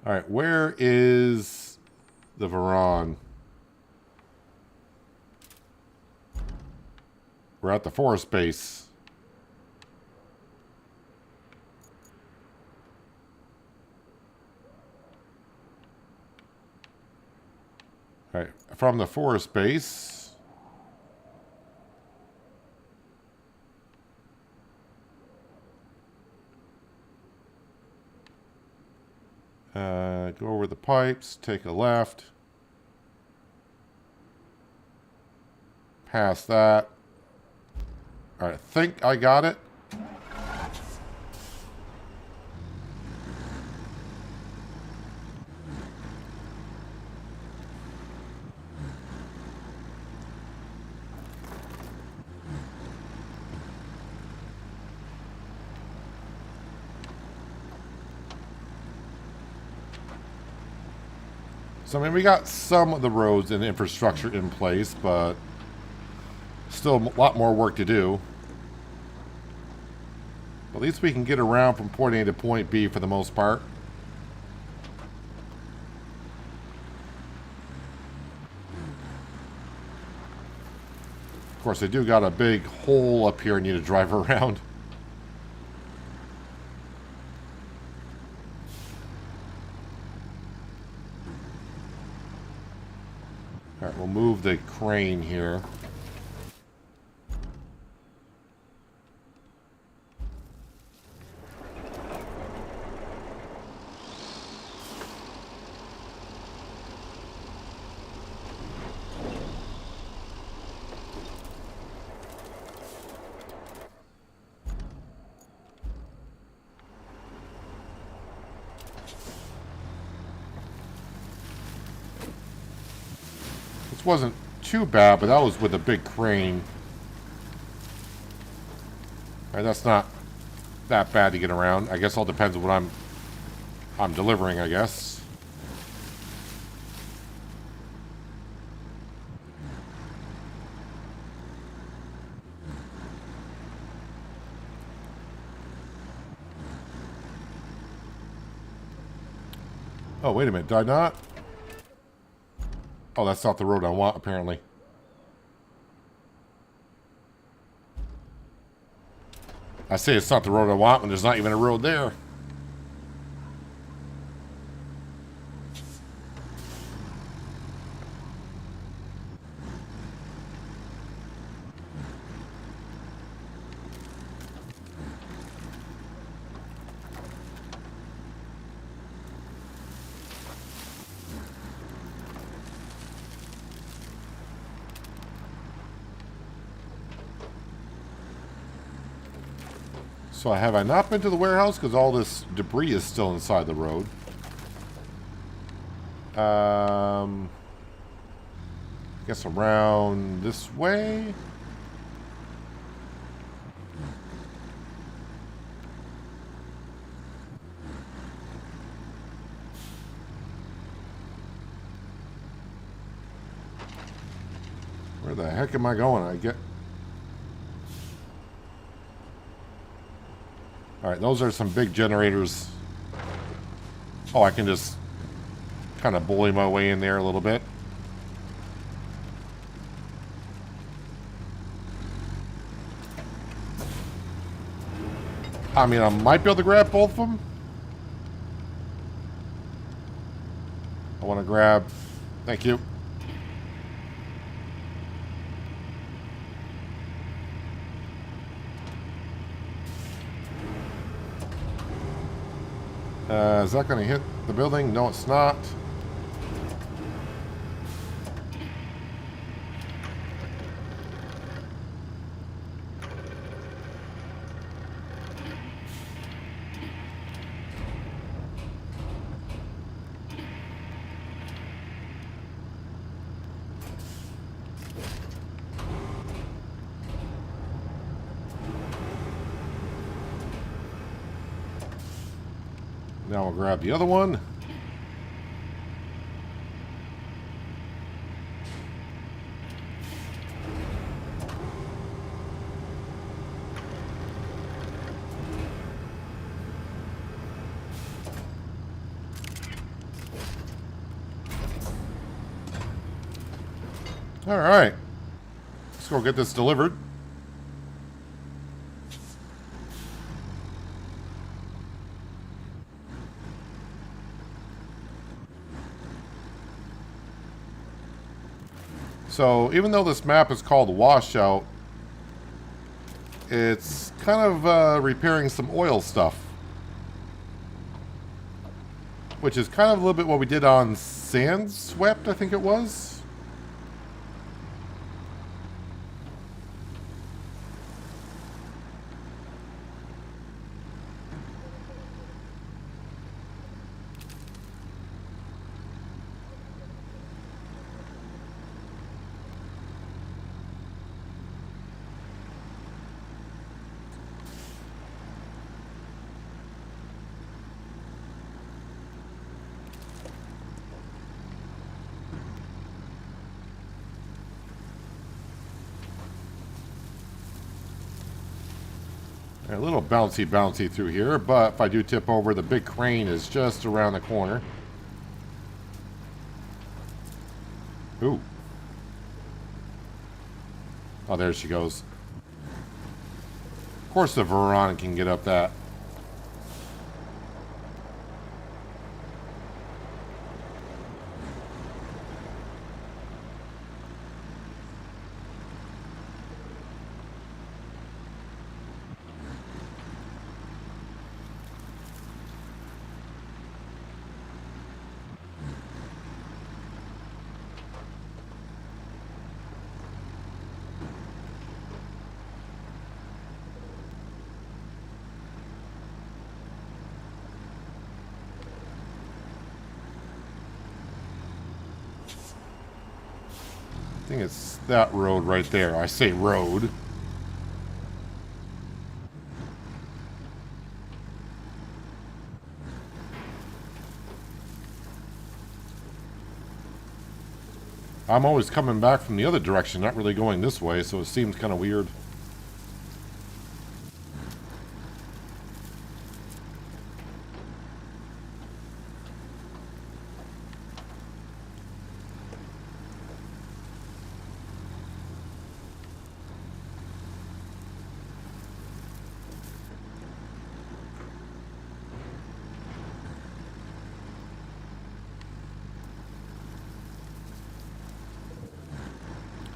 Alright, where is the Varan? We're at the forest base. Alright, from the forest base. Go over the pipes, take a left. Past that. Alright, I think I got it. So, I mean, we got some of the roads and infrastructure in place, but still a lot more work to do. At least we can get around from point A to point B for the most part. Of course, they do got a big hole up here I need to drive around. Alright, we'll move the crane here. Wasn't too bad, but that was with a big crane. All right, that's not that bad to get around. I guess all depends on what I'm delivering, I guess. Oh, wait a minute, did I not? Oh, that's not the road I want, apparently. I say it's not the road I want when there's not even a road there. So have I not been to the warehouse? Because all this debris is still inside the road. I guess around this way? Where the heck am I going? Alright, those are some big generators. Oh, I can just kind of bully my way in there a little bit. I mean, I might be able to grab both of them. I want to grab... Thank you. Is that going to hit the building? No, it's not. Now we'll grab the other one. All right. Let's go get this delivered. So even though this map is called Washout, it's kind of repairing some oil stuff. Which is kind of a little bit what we did on Sand Swept, I think it was. A little bouncy through here, but if I do tip over, the big crane is just around the corner. Ooh. Oh, there she goes. Of course the Veron can get up that. I think it's that road right there. I say road. I'm always coming back from the other direction, not really going this way, so it seems kind of weird.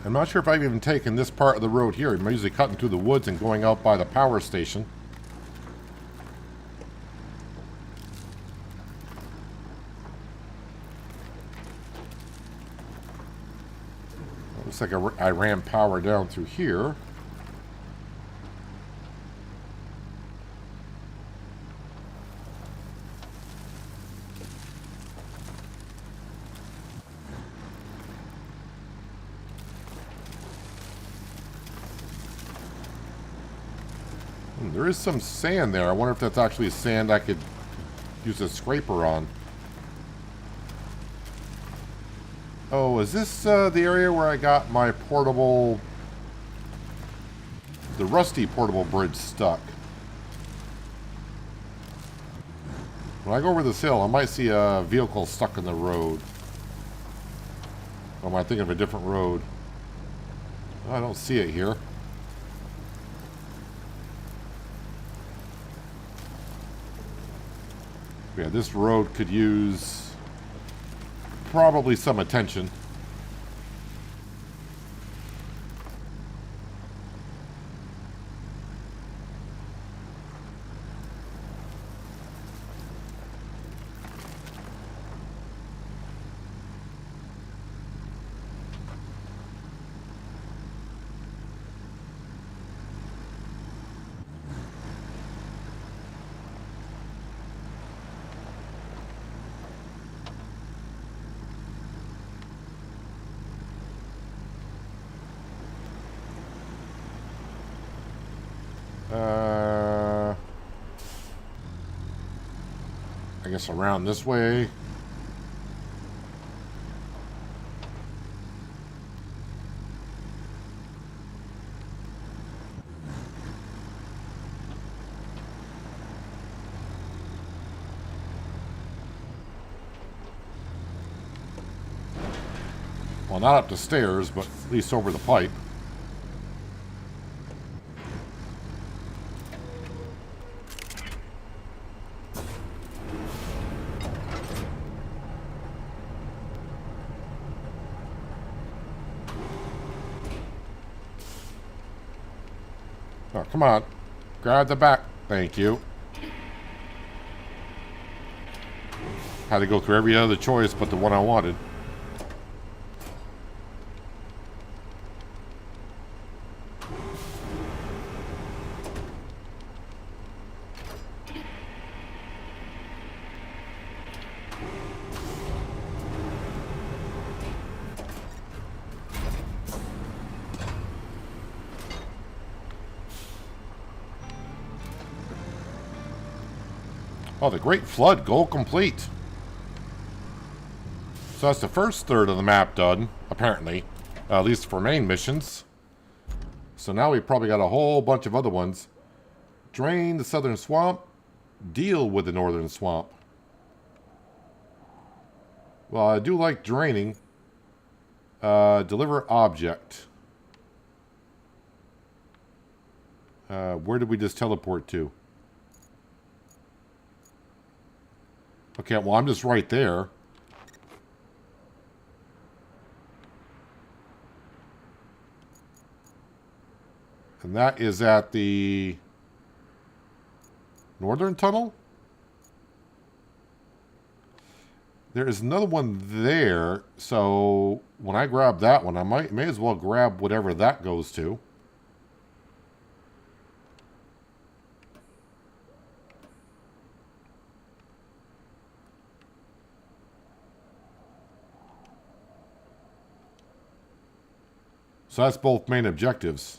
I'm not sure if I've even taken this part of the road here. I'm usually cutting through the woods and going out by the power station. Looks like I ran power down through here. There is some sand there. I wonder if that's actually sand I could use a scraper on. Oh, is this the area where I got my portable... the rusty portable bridge stuck? When I go over this hill, I might see a vehicle stuck in the road. Or am I thinking of a different road? Oh, I don't see it here. Yeah, this road could use probably some attention. guess around this way. Well, not up the stairs, but at least over the pipe. Oh, come on. Grab the back. Thank you. Had to go through every other choice but the one I wanted. Oh, the Great Flood, goal complete. So that's the first third of the map done, apparently. At least for main missions. So now we've probably got a whole bunch of other ones. Drain the southern swamp. Deal with the northern swamp. Well, I do like draining. Deliver object. Where did we just teleport to? Okay, well, I'm just right there. And that is at the northern tunnel? There is another one there, so when I grab that one, I may as well grab whatever that goes to. So that's both main objectives.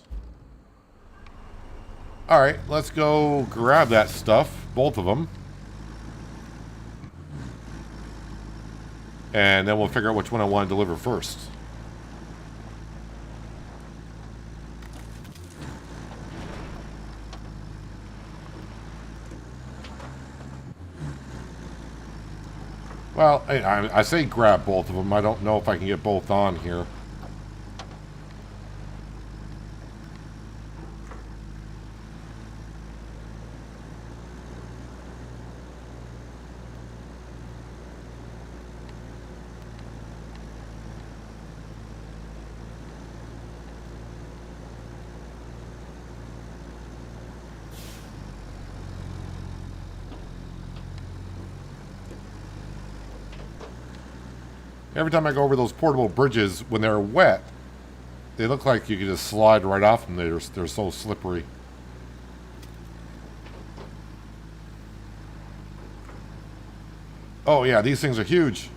Alright, let's go grab that stuff, both of them. And then we'll figure out which one I want to deliver first. Well, I say grab both of them. I don't know if I can get both on here. Every time I go over those portable bridges, when they're wet, they look like you could just slide right off them. They're so slippery. Oh yeah, these things are huge.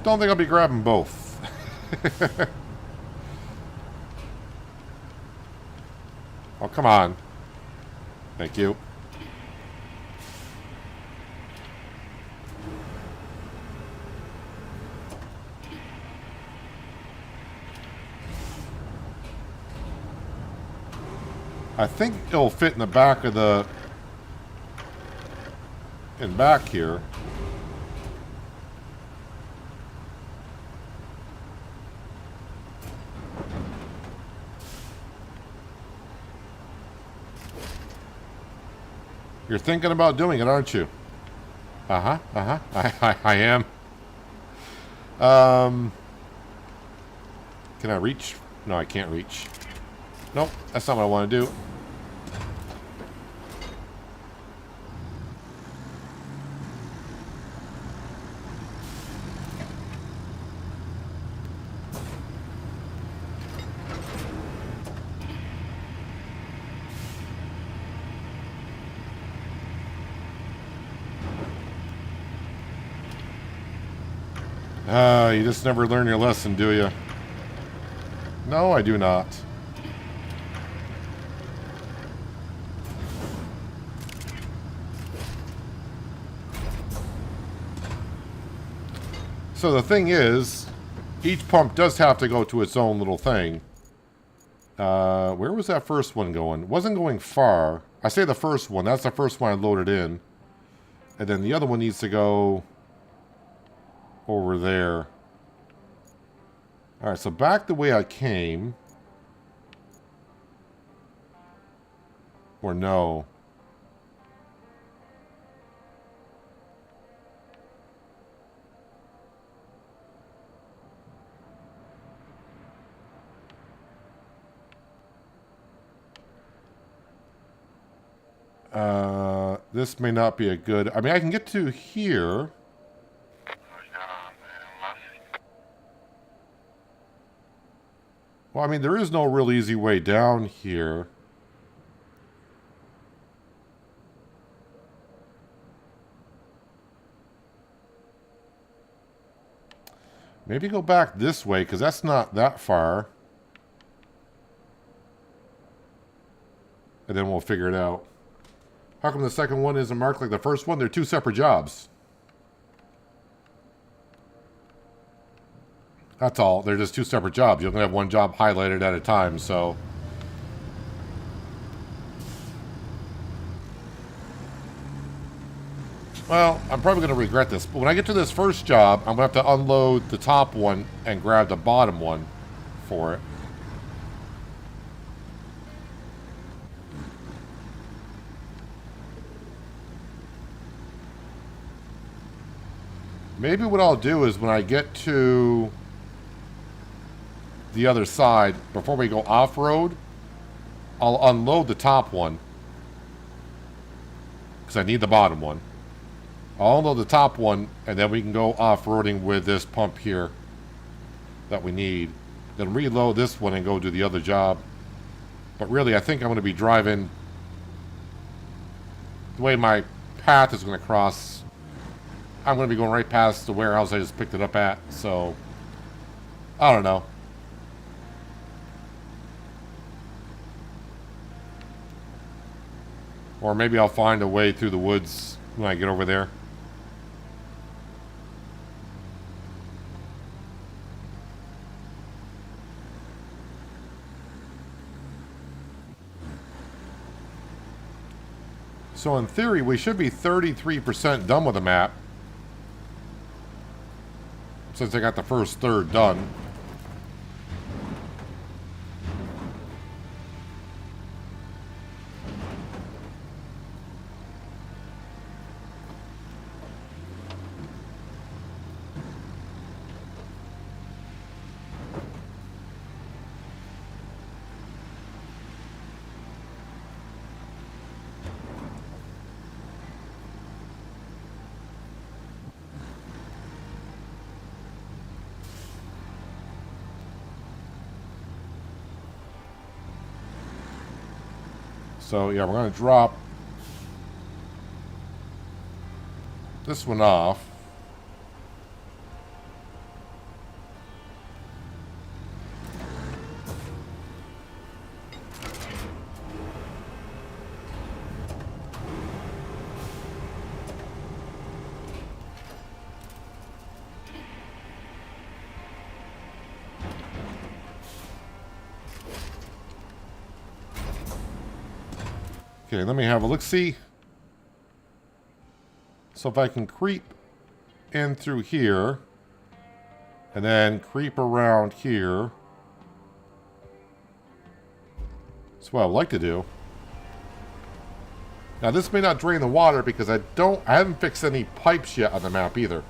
Don't think I'll be grabbing both. Oh, come on. Thank you. I think it'll fit in the back of the... in back here. You're thinking about doing it, aren't you? Uh-huh, uh-huh. I am. Can I reach? No, I can't reach. Nope, that's not what I want to do. You just never learn your lesson, do you? No, I do not. So the thing is, each pump does have to go to its own little thing. Where was that first one going? It wasn't going far. I say the first one. That's the first one I loaded in. And then the other one needs to go over there. Alright, so back the way I came. Or no. This may not be a good... I mean, I can get to here. Well, I mean, there is no real easy way down here. Maybe go back this way, because that's not that far. And then we'll figure it out. How come the second one isn't marked like the first one? They're two separate jobs. That's all. They're just two separate jobs. You only have one job highlighted at a time, so... Well, I'm probably going to regret this, but when I get to this first job, I'm going to have to unload the top one and grab the bottom one for it. Maybe what I'll do is when I get to the other side, before we go off-road, I'll unload the top one. Because I need the bottom one. I'll unload the top one, and then we can go off-roading with this pump here that we need. Then reload this one and go do the other job. But really, I think I'm going to be driving... The way my path is going to cross... I'm going to be going right past the warehouse I just picked it up at, so... I don't know. Or maybe I'll find a way through the woods when I get over there. So in theory, we should be 33% done with the map. Since I got the first third done. So yeah, we're going to drop this one off. Okay, let me have a look-see. So if I can creep in through here, and then creep around here. That's what I would like to do. Now this may not drain the water because I haven't fixed any pipes yet on the map either.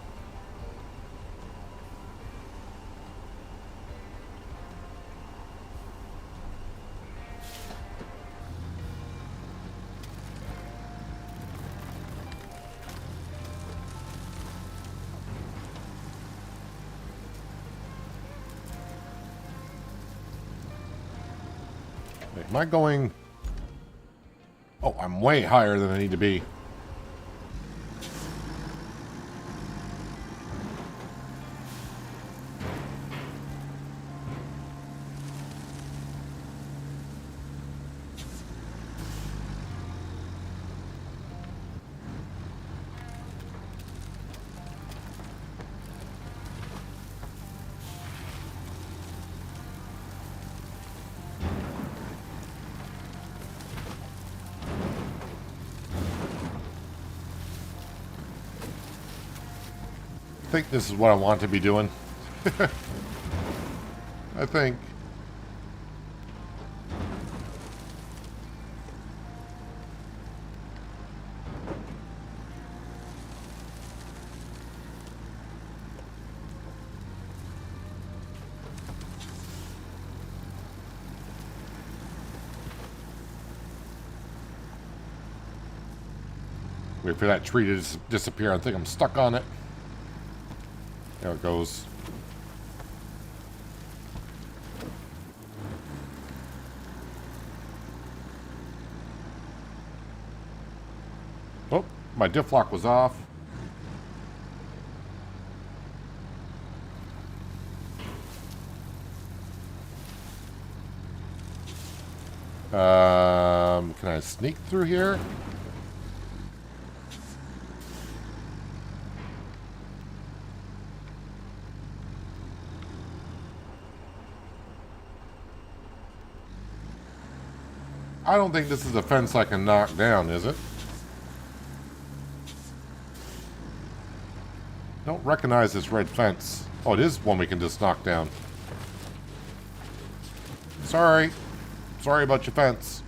Am I going... Oh, I'm way higher than I need to be. think this is what I want to be doing. I think. Wait for that tree to disappear. I think I'm stuck on it. There it goes. Oh, my diff lock was off. Can I sneak through here? I don't think this is a fence I can knock down, is it? Don't recognize this red fence. Oh, it is one we can just knock down. Sorry. Sorry about your fence.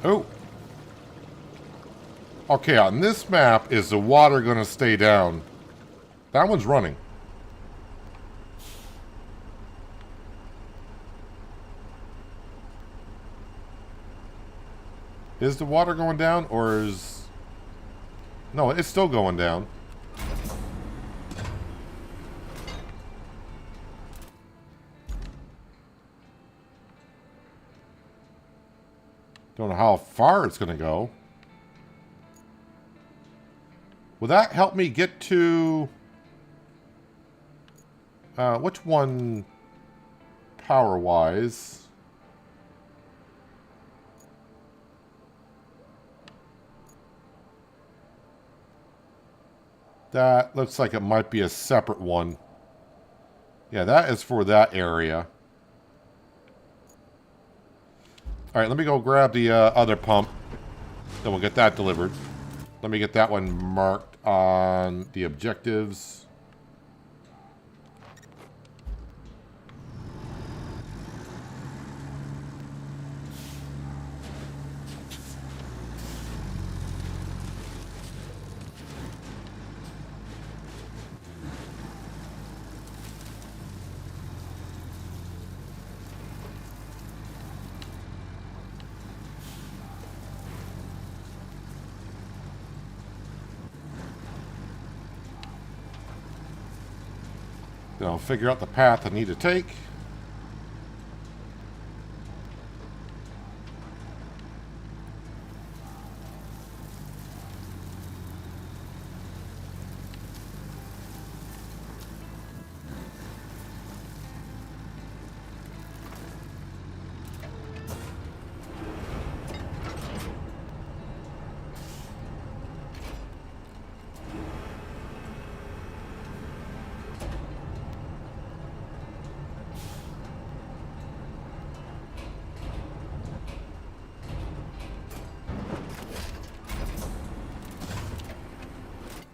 Oh. Okay, on this map, is the water going to stay down? That one's running. Is the water going down, or is... No, it's still going down. Don't know how far it's going to go. Will that help me get to... which one power-wise? That looks like it might be a separate one. Yeah, that is for that area. Alright, let me go grab the other pump. Then we'll get that delivered. Let me get that one marked on the objectives. Then I'll figure out the path I need to take.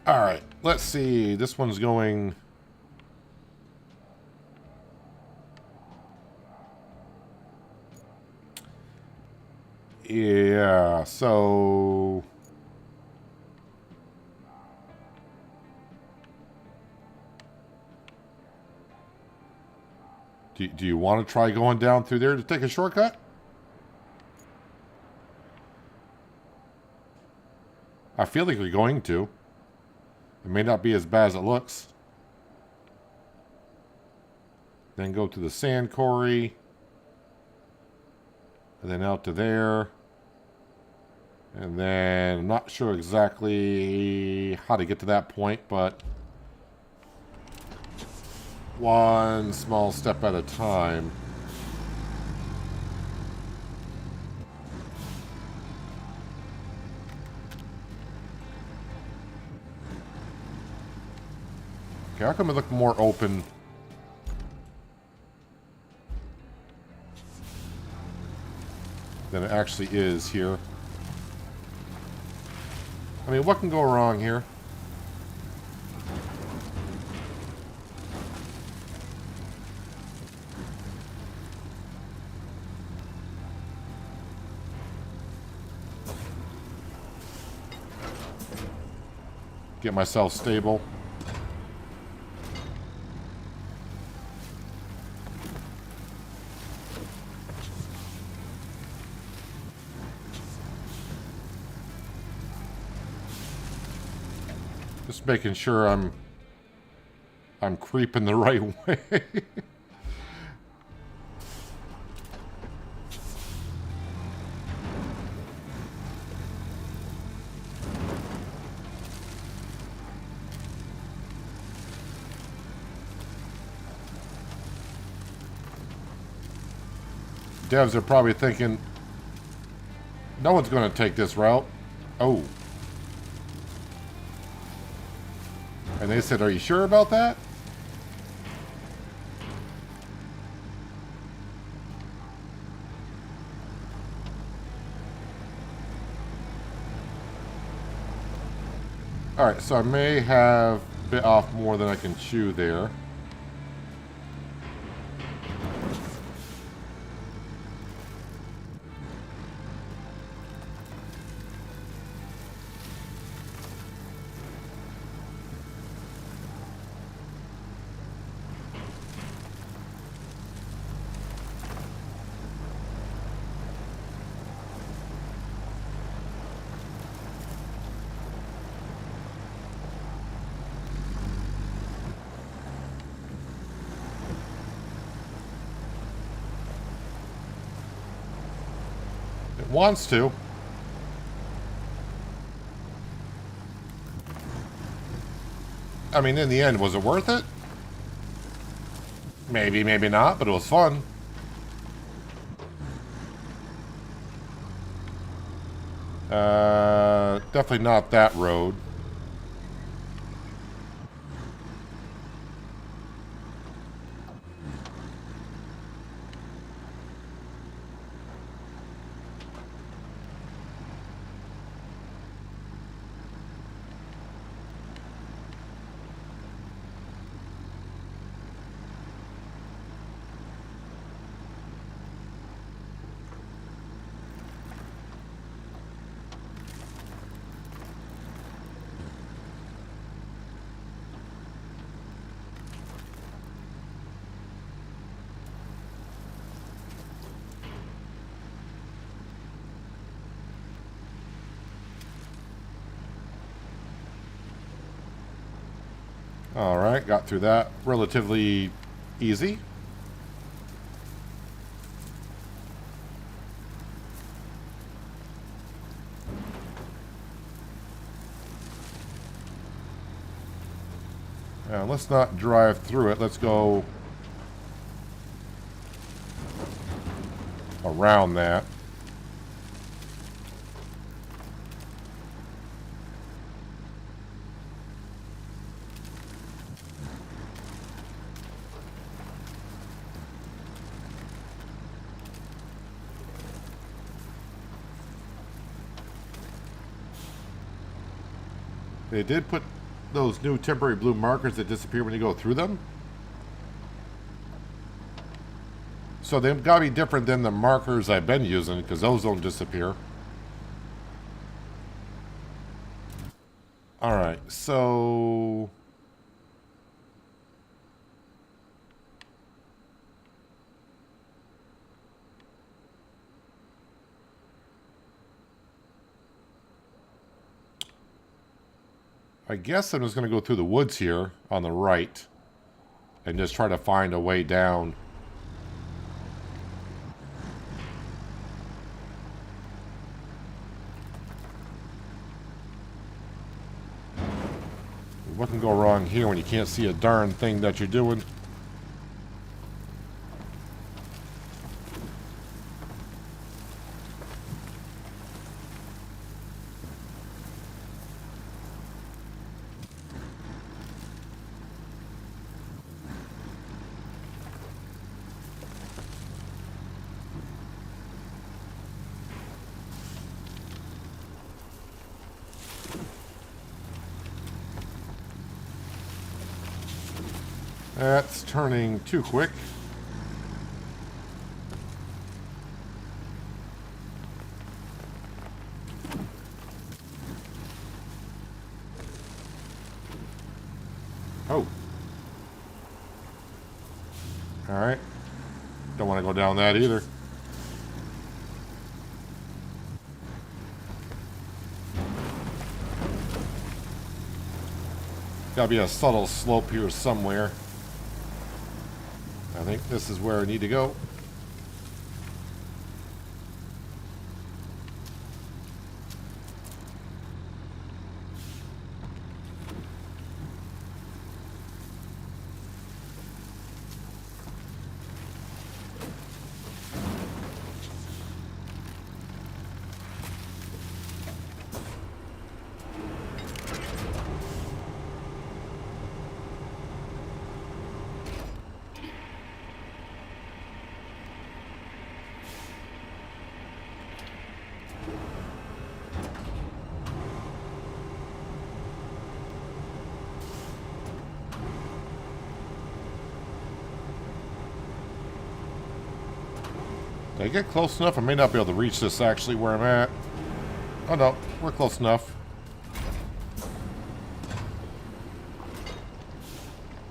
Alright, let's see. This one's going... Yeah, so... Do you want to try going down through there to take a shortcut? I feel like we're going to. It may not be as bad as it looks. Then go to the sand quarry. And then out to there. And then I'm not sure exactly how to get to that point, but one small step at a time. Okay, how come it look more open? Than it actually is here. I mean, what can go wrong here? Get myself stable. Just making sure I'm creeping the right way. Devs are probably thinking, no one's going to take this route. Oh. And they said, are you sure about that? Alright, so I may have bit off more than I can chew there. It wants to. I mean, in the end, was it worth it? Maybe, maybe not, but it was fun. Definitely not that road. Alright, got through that relatively easy. Now, let's not drive through it. Let's go around that. They did put those new temporary blue markers that disappear when you go through them. So they've got to be different than the markers I've been using, because those don't disappear. Alright, so... I guess I'm just going to go through the woods here on the right and just try to find a way down. what can go wrong here when you can't see a darn thing that you're doing? That's turning too quick. Oh. Alright. Don't want to go down that either. Gotta be a subtle slope here somewhere. I think this is where I need to go. Did I get close enough? I may not be able to reach this actually where I'm at. Oh no, we're close enough.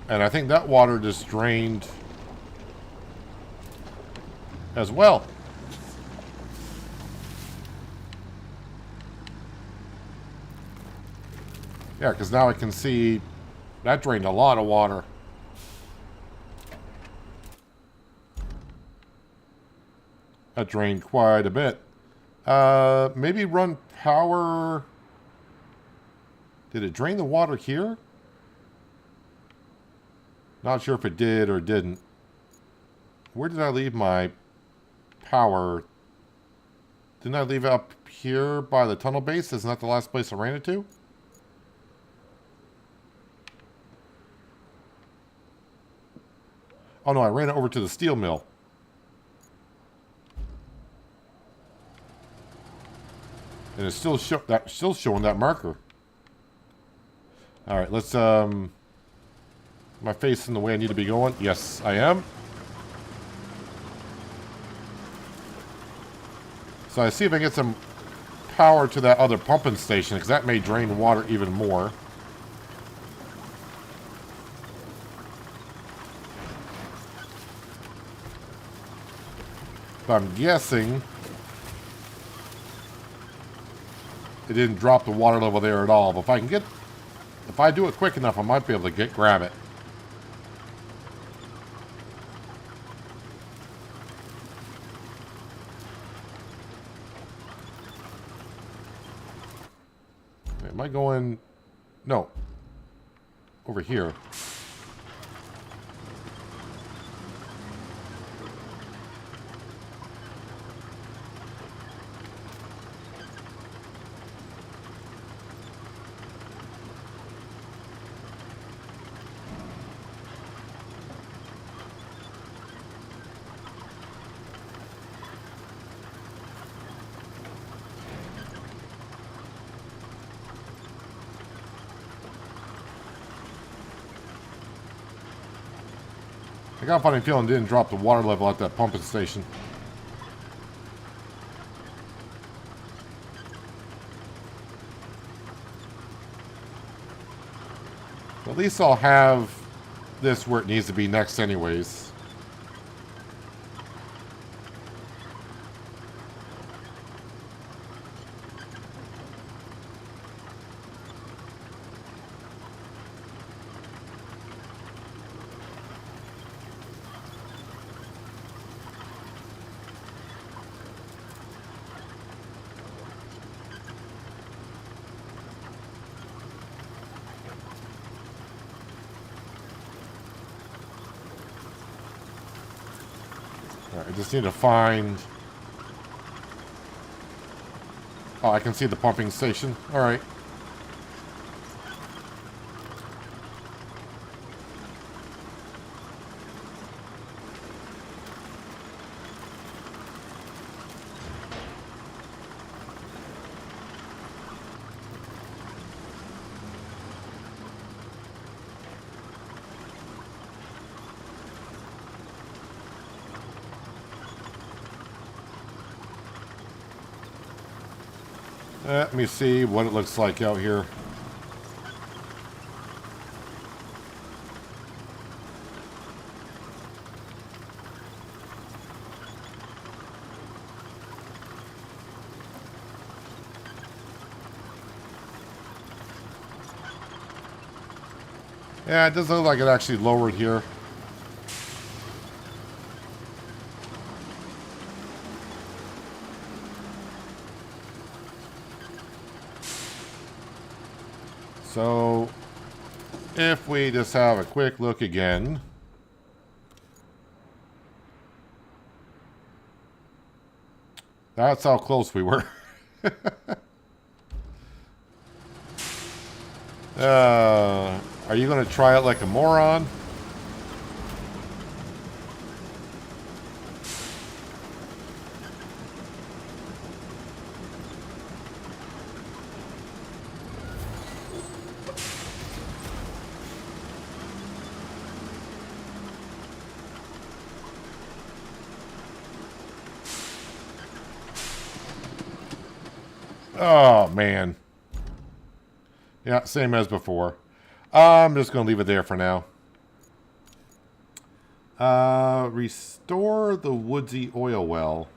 And I think that water just drained as well. Yeah, because now I can see that drained a lot of water. That drained quite a bit. Maybe run power. Did it drain the water here? Not sure if it did or didn't. Where did I leave my power? Didn't I leave it up here by the tunnel base? Isn't that the last place I ran it to? Oh no, I ran it over to the steel mill. And it's still showing that marker. All right, let's am I facing the way I need to be going? Yes, I am. So I see if I can get some power to that other pumping station, because that may drain water even more. But I'm guessing it didn't drop the water level there at all. But if I do it quick enough, I might be able to grab it. Am I going? No. Over here. I got a funny feeling it didn't drop the water level at that pumping station. At least I'll have this where it needs to be next anyways. just need to find... Oh, I can see the pumping station. Alright. Let me see what it looks like out here. Yeah, it doesn't look like it actually lowered here. So, if we just have a quick look again. That's how close we were. Are you going to try it like a moron? Oh, man. Yeah, same as before. I'm just going to leave it there for now. Restore the woodsy oil well.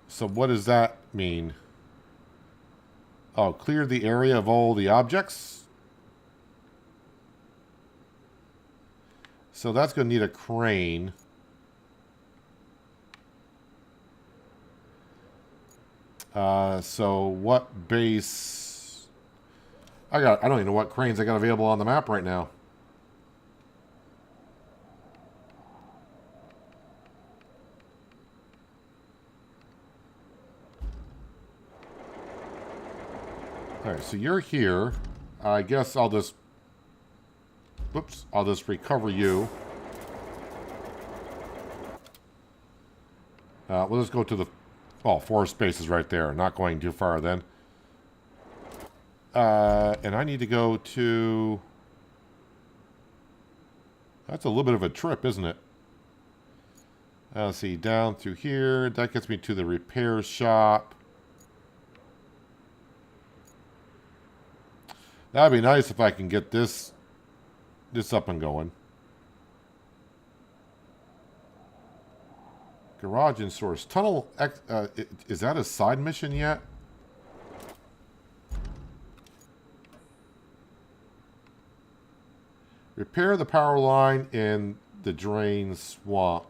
So what does that mean? Oh, clear the area of all the objects. So that's going to need a crane. So what base... I don't even know what cranes I got available on the map right now. Alright, so you're here. I guess I'll just... Whoops, I'll just recover you. We'll just go to the... Oh, 4 spaces right there. Not going too far then. And I need to go to... That's a little bit of a trip, isn't it? Let's see, down through here. That gets me to the repair shop. That'd be nice if I can get this up and going. Garage and source. Tunnel... is that a side mission yet? Repair the power line in the drain swamp.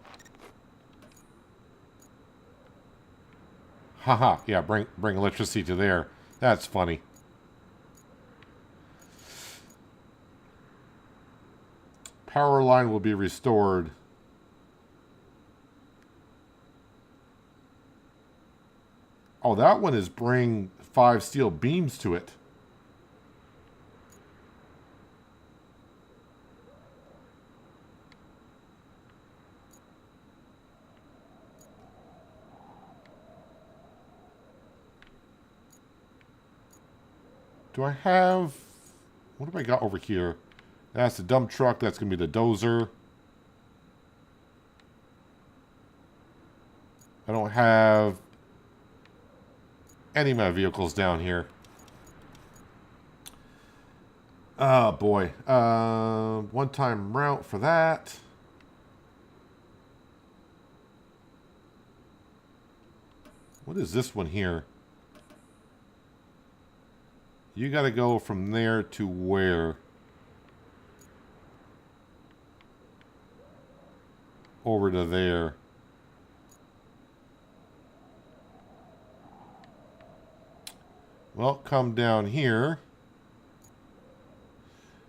Haha, yeah, bring electricity to there. That's funny. Power line will be restored. Oh, that one is bring 5 steel beams to it. Do I have... What have I got over here? That's the dump truck. That's going to be the dozer. I don't have any of my vehicles down here. Oh, boy. One-time route for that. What is this one here? You got to go from there to where? Over to there. Well, come down here.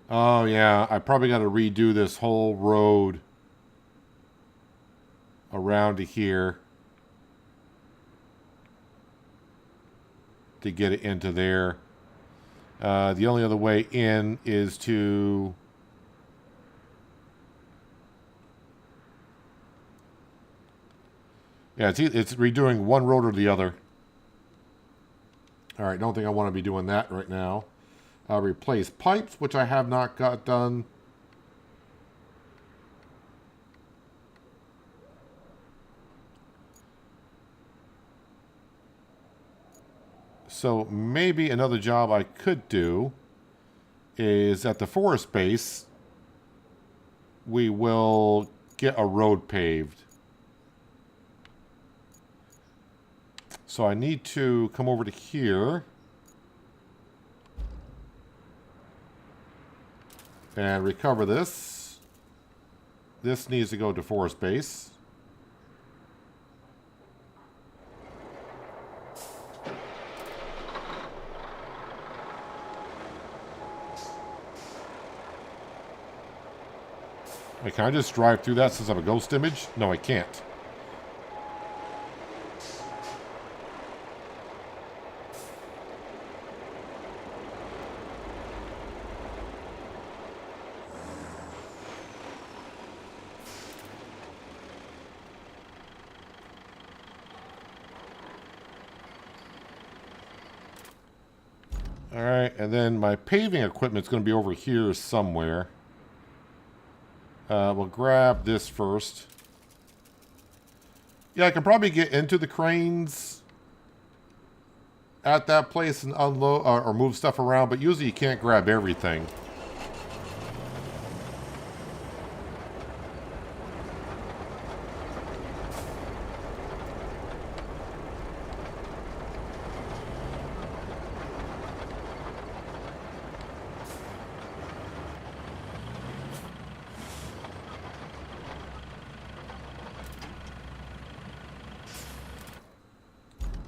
Oh, yeah. I probably got to redo this whole road. around to here to get it into there. The only other way in is to it's redoing one road or the other. All right, don't think I want to be doing that right now. Replace pipes, which I have not got done. So maybe another job I could do is at the forest base, we will get a road paved. So I need to come over to here and recover this. This needs to go to forest base. Wait, can I just drive through that since I'm a ghost image? No, I can't. All right, and then my paving equipment is going to be over here somewhere. We'll grab this first. Yeah, I can probably get into the cranes at that place and unload or move stuff around, but usually you can't grab everything.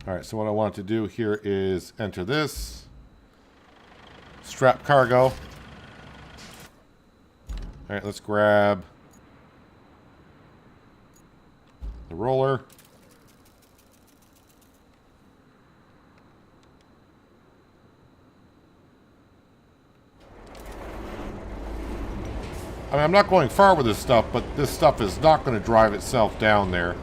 All right, so what I want to do here is enter this. Strap cargo. All right, let's grab the roller. I mean, I'm not going far with this stuff, but this stuff is not going to drive itself down there.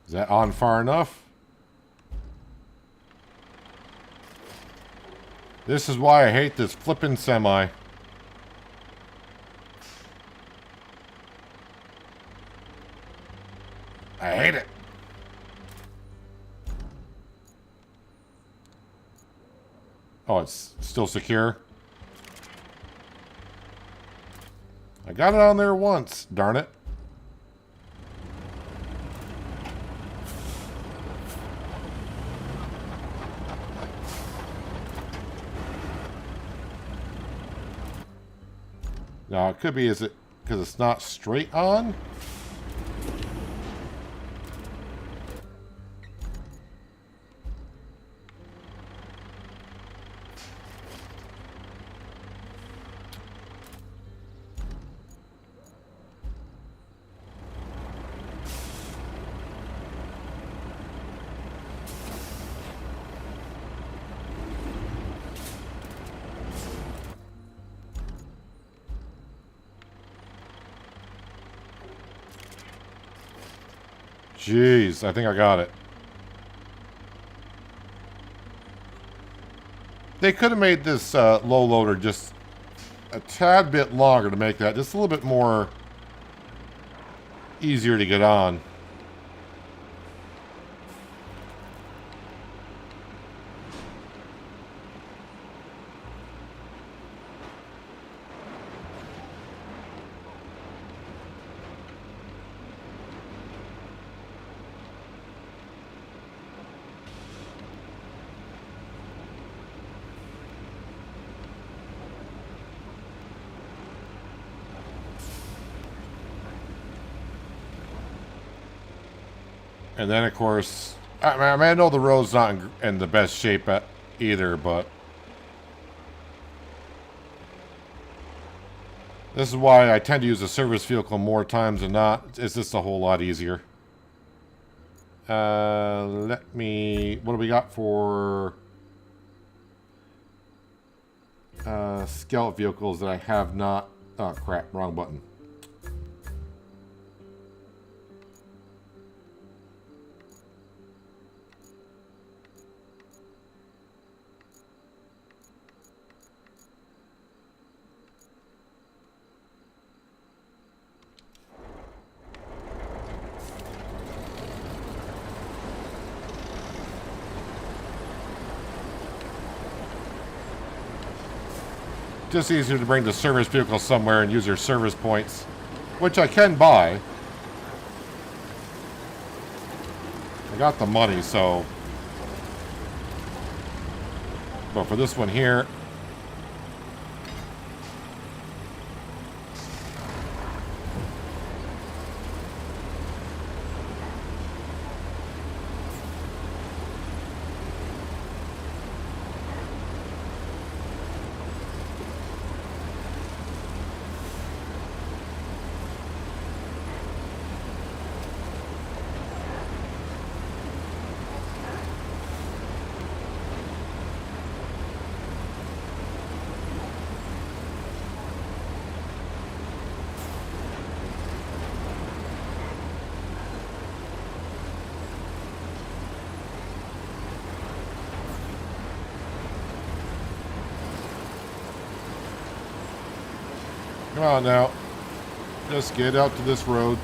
Is that on far enough? This is why I hate this flippin' semi. I hate it. Oh, it's still secure. I got it on there once, darn it. Now, it could be, is it because it's not straight on? Jeez, I think I got it. They could have made this low loader just a tad bit longer to make that just a little bit more easier to get on. And then, of course, I know the road's not in the best shape either, but this is why I tend to use a service vehicle more times than not. It's just a whole lot easier. What do we got for scout vehicles that I have not? Oh crap, wrong button. Just easier to bring the service vehicle somewhere and use your service points, which I can buy. I got the money, so. But for this one here, come on now. Just get out to this road.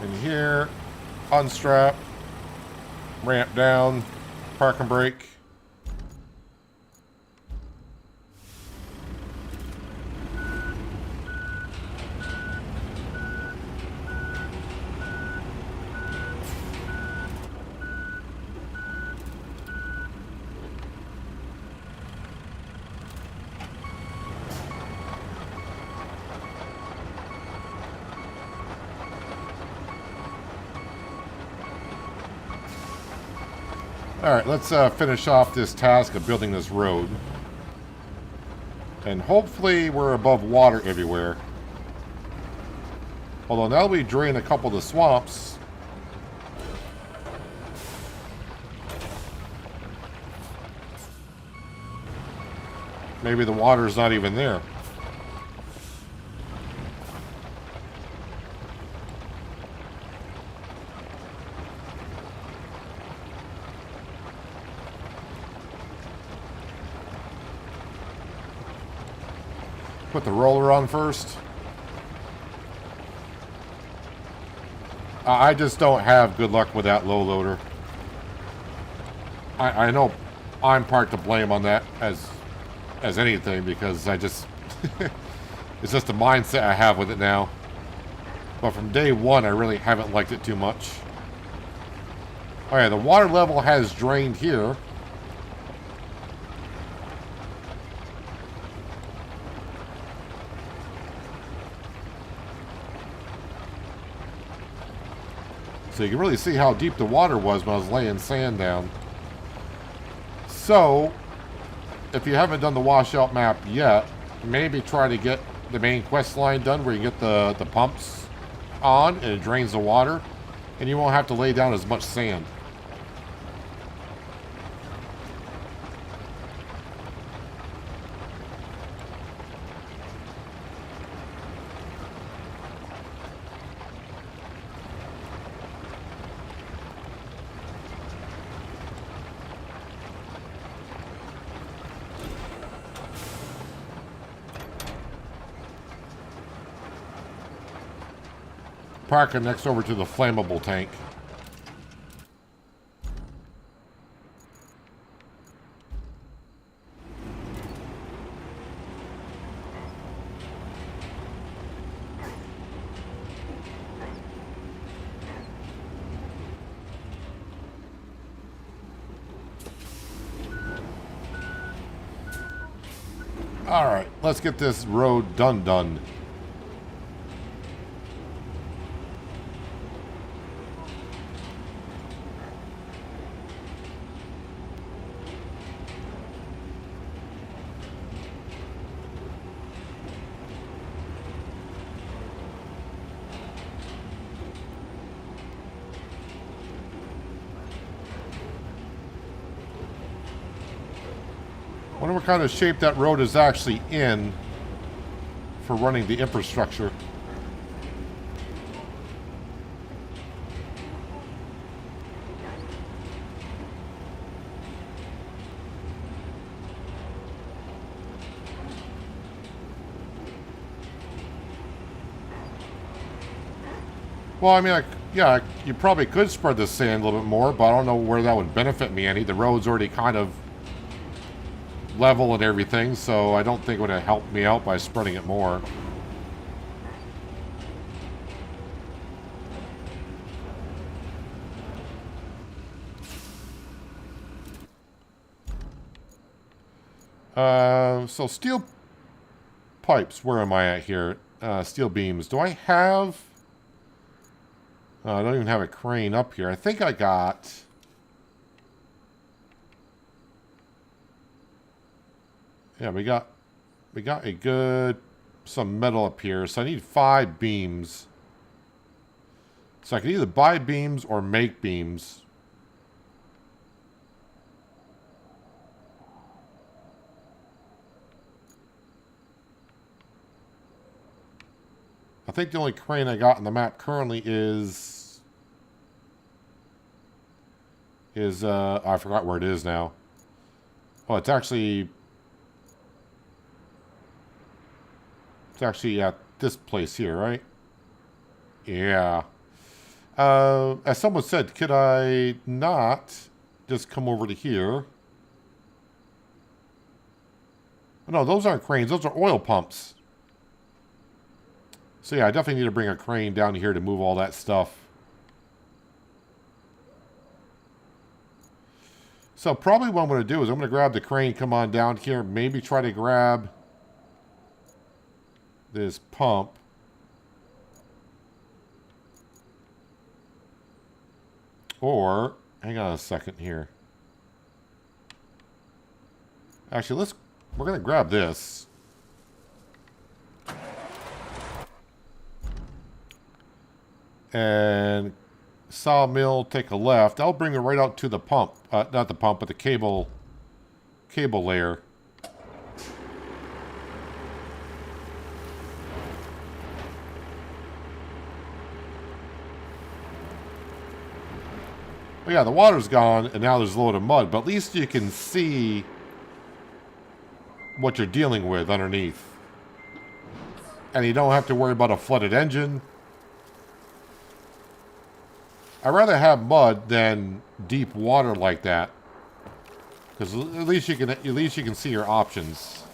In here, unstrap, ramp down, park and brake. Alright, let's finish off this task of building this road. And hopefully we're above water everywhere. Although now we drain a couple of the swamps. Maybe the water's not even there. Put the roller on first. I just don't have good luck with that low loader. I know I'm part to blame on that as anything, because I just it's just the mindset I have with it now. But from day one, I really haven't liked it too much. Oh yeah, the water level has drained here. So you can really see how deep the water was when I was laying sand down. So, if you haven't done the washout map yet, maybe try to get the main quest line done where you get the pumps on and it drains the water, and you won't have to lay down as much sand. Parking next over to the flammable tank. Alright, let's get this road done. Wonder what kind of shape that road is actually in for running the infrastructure. Well, I mean, yeah, you probably could spread the sand a little bit more, but I don't know where that would benefit me any. The road's already kind of level and everything, so I don't think it would have helped me out by spreading it more. So steel pipes, where am I at here? Steel beams. Do I have... I don't even have a crane up here. I think I got... Yeah, we got a good... some metal up here. So I need 5 beams. So I can either buy beams or make beams. I think the only crane I got on the map currently is I forgot where it is now. Oh, it's actually at this place here, right? Yeah. As someone said, could I not just come over to here? No, those aren't cranes. Those are oil pumps. So yeah, I definitely need to bring a crane down here to move all that stuff. So probably what I'm going to do is I'm going to grab the crane, come on down here, maybe try to grab this pump. Or, hang on a second here. Actually, we're going to grab this. And sawmill, take a left. I'll bring it right out to the pump. Not the pump, but the cable layer. Well, yeah, the water's gone, and now there's a load of mud, but at least you can see what you're dealing with underneath. And you don't have to worry about a flooded engine. I'd rather have mud than deep water like that, because at least you can see your options.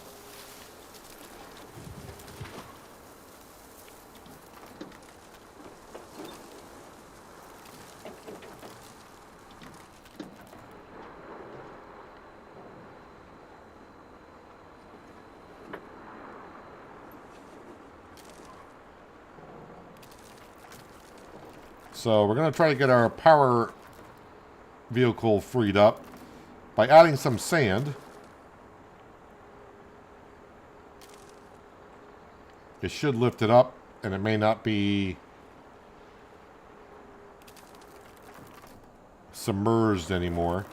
So we're going to try to get our power vehicle freed up by adding some sand. It should lift it up, and it may not be submerged anymore.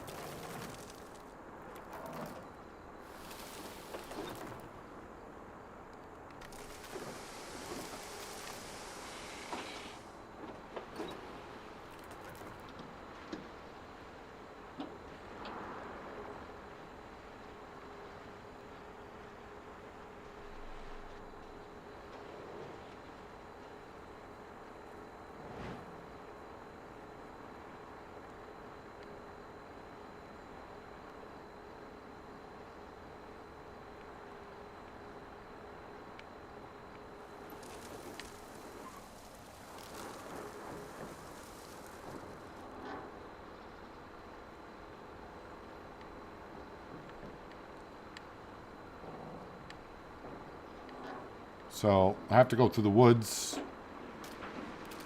So I have to go through the woods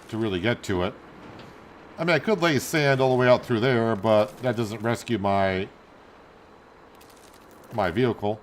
to really get to it. I mean, I could lay sand all the way out through there, but that doesn't rescue my vehicle.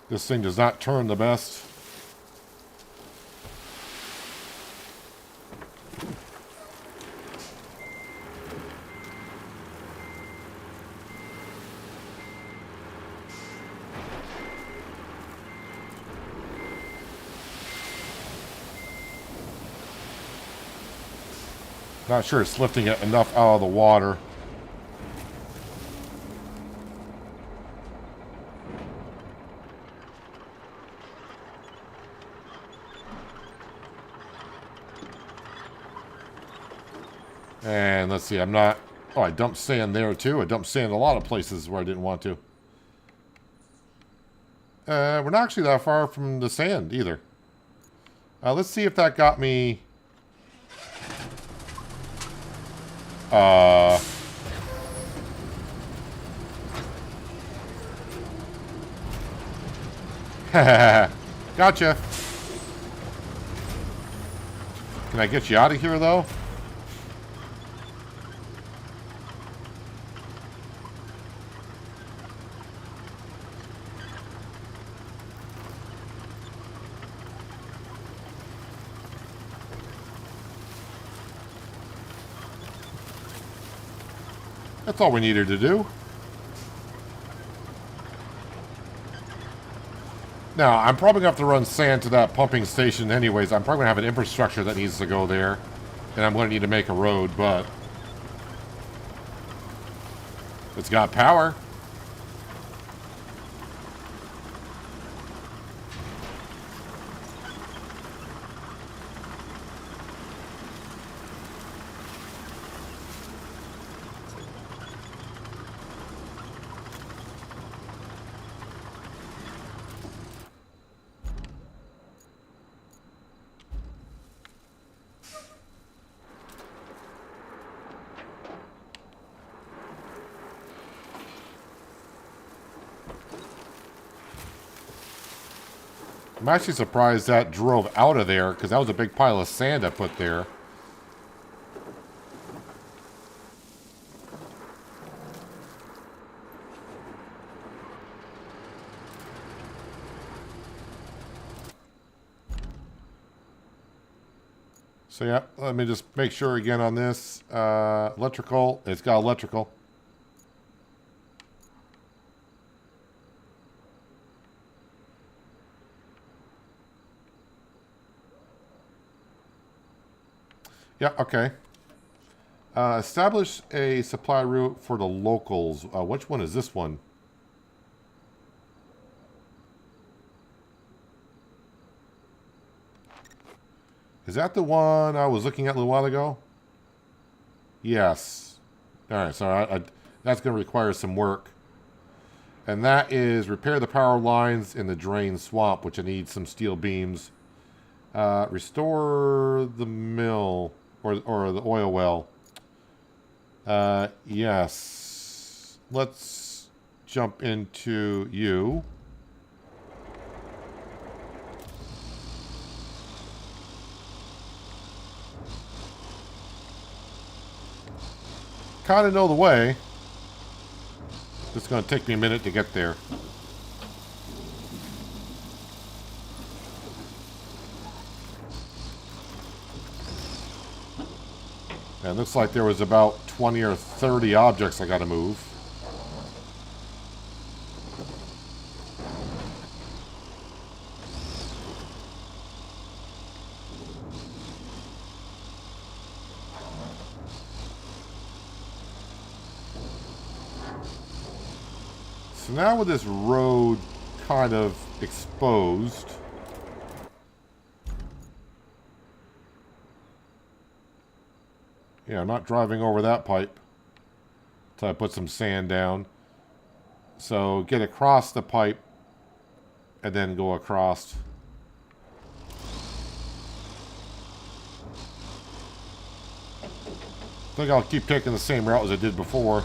This thing does not turn the best. Not sure it's lifting it enough out of the water. And let's see, I'm not... Oh, I dumped sand there too. I dumped sand a lot of places where I didn't want to. We're not actually that far from the sand either. Let's see if that got me... Gotcha. Can I get you out of here, though? That's all we needed to do. Now, I'm probably going to have to run sand to that pumping station anyways. I'm probably going to have an infrastructure that needs to go there. And I'm going to need to make a road, but... it's got power. I'm actually surprised that drove out of there, because that was a big pile of sand I put there. So yeah, let me just make sure again on this. Electrical, it's got electrical. Yeah, okay. Establish a supply route for the locals. Which one is this one? Is that the one I was looking at a little while ago? Yes. All right, so that's going to require some work. And that is repair the power lines in the drain swamp, which I need some steel beams. Restore the mill. Or the oil well. Yes. Let's jump into you. Kind of know the way. It's going to take me a minute to get there. And it looks like there was about 20 or 30 objects I got to move. So now with this road kind of exposed, yeah, I'm not driving over that pipe until I put some sand down. So get across the pipe and then go across. I think I'll keep taking the same route as I did before.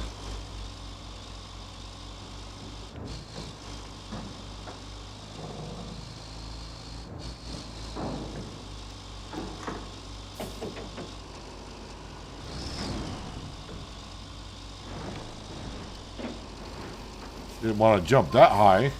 Didn't want to jump that high.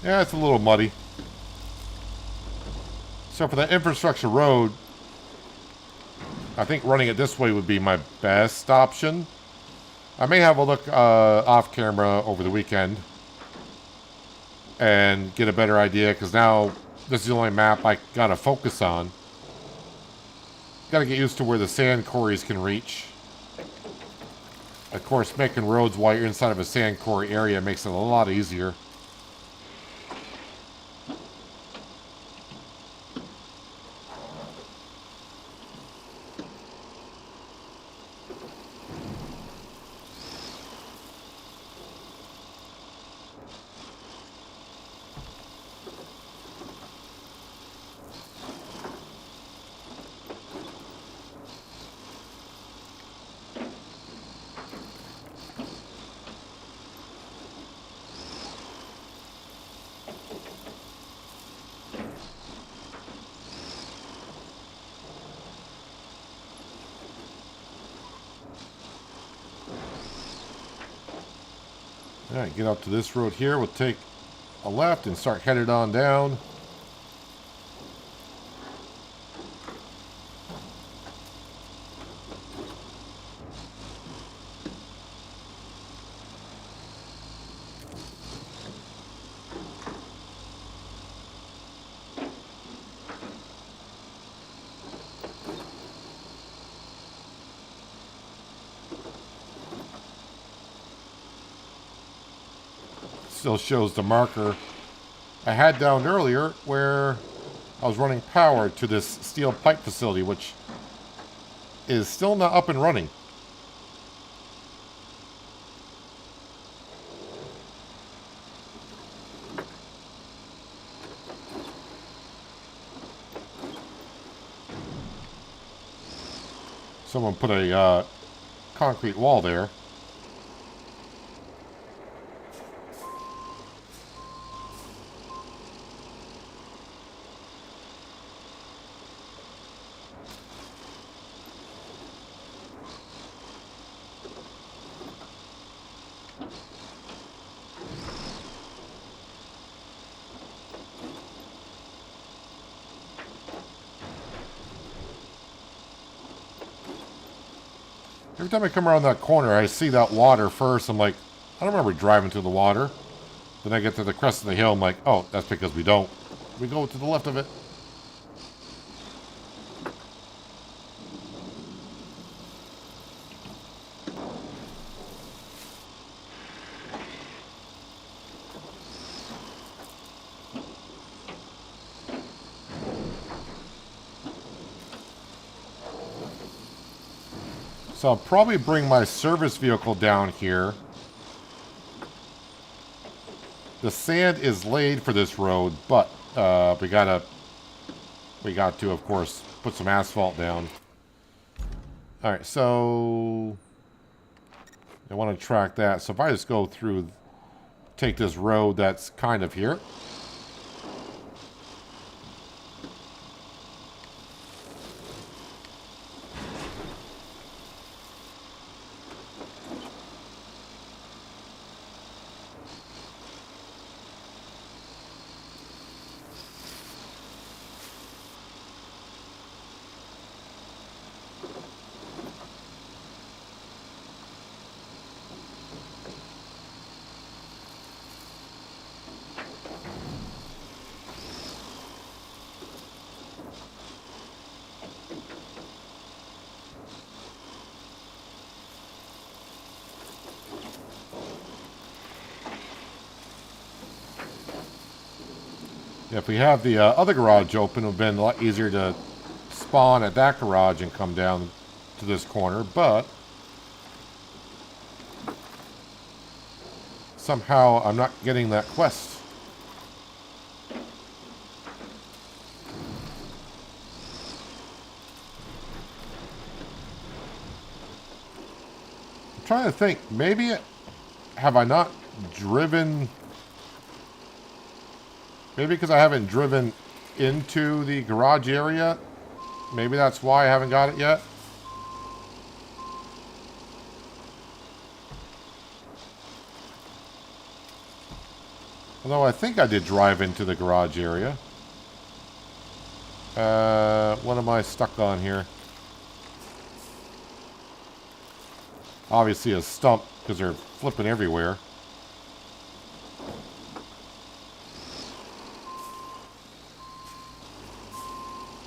Yeah, it's a little muddy. So for the infrastructure road, I think running it this way would be my best option. I may have a look off camera over the weekend and get a better idea, because now this is the only map I gotta focus on. Gotta get used to where the sand quarries can reach. Of course, making roads while you're inside of a sand quarry area makes it a lot easier. Alright, get up to this road here. We'll take a left and start headed on down. Still shows the marker I had down earlier where I was running power to this steel pipe facility, which is still not up and running. Someone put a concrete wall there. Every time I come around that corner, I see that water first. I'm like, I don't remember driving through the water. Then I get to the crest of the hill. I'm like, oh, that's because we don't. We go to the left of it. So I'll probably bring my service vehicle down here. The sand is laid for this road, but we got to, of course, put some asphalt down. All right, so I want to track that. So if I just go through, take this road that's kind of here. If we have the other garage open, it would have been a lot easier to spawn at that garage and come down to this corner, but somehow I'm not getting that quest. I'm trying to think, maybe have I not driven... Maybe because I haven't driven into the garage area. Maybe that's why I haven't got it yet. Although I think I did drive into the garage area. What am I stuck on here? Obviously a stump because they're flipping everywhere.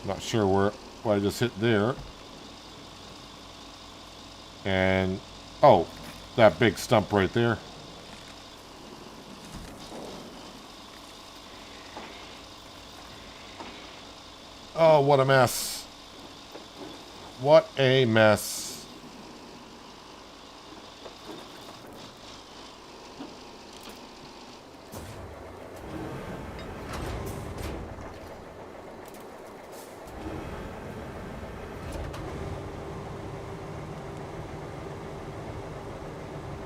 Not sure what I just hit there. And, oh, that big stump right there. Oh, what a mess. What a mess.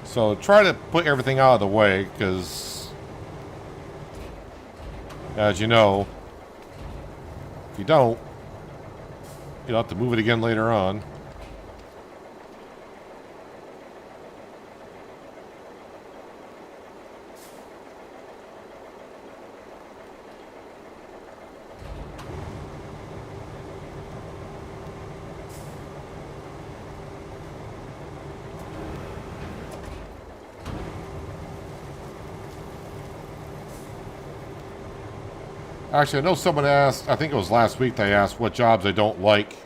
So try to put everything out of the way, because, as you know, if you don't, you'll have to move it again later on. Actually, I know someone asked, I think it was last week, they asked what jobs I don't like.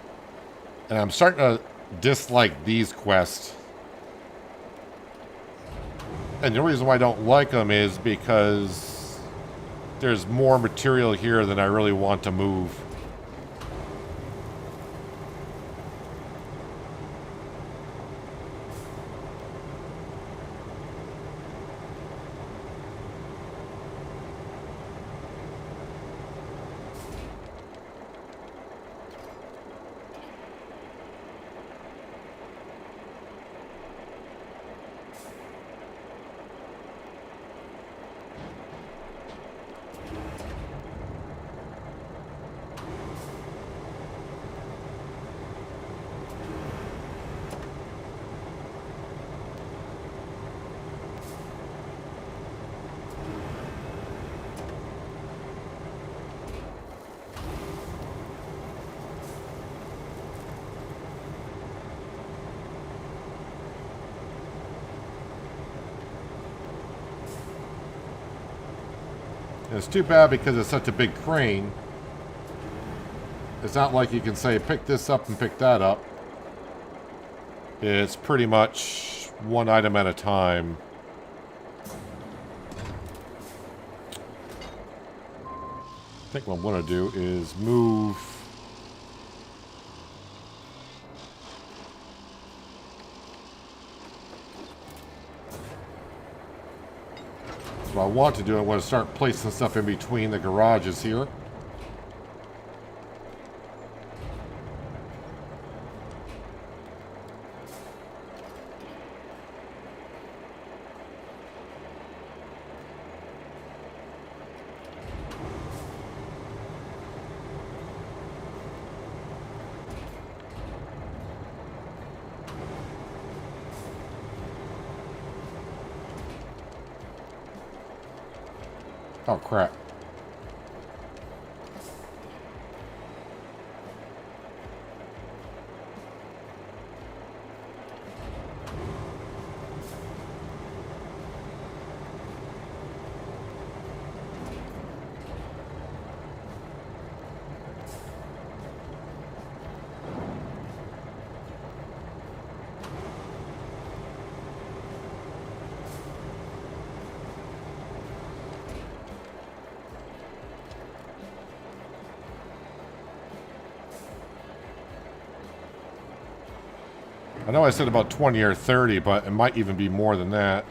And I'm starting to dislike these quests. And the reason why I don't like them is because there's more material here than I really want to move. And it's too bad because it's such a big crane. It's not like you can say pick this up and pick that up. It's pretty much one item at a time. I think what I want to do is move. What I want to do, I want to start placing stuff in between the garages here. Oh, crap. I know I said about 20 or 30, but it might even be more than that.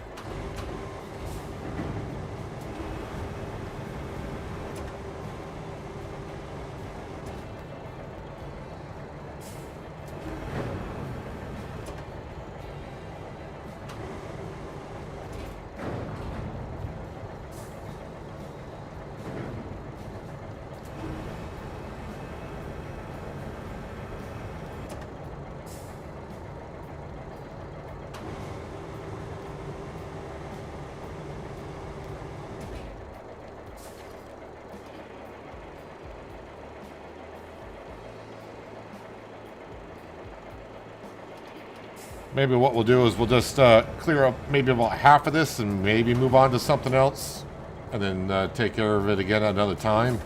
Maybe what we'll do is we'll just clear up maybe about half of this and maybe move on to something else. And then take care of it again another time.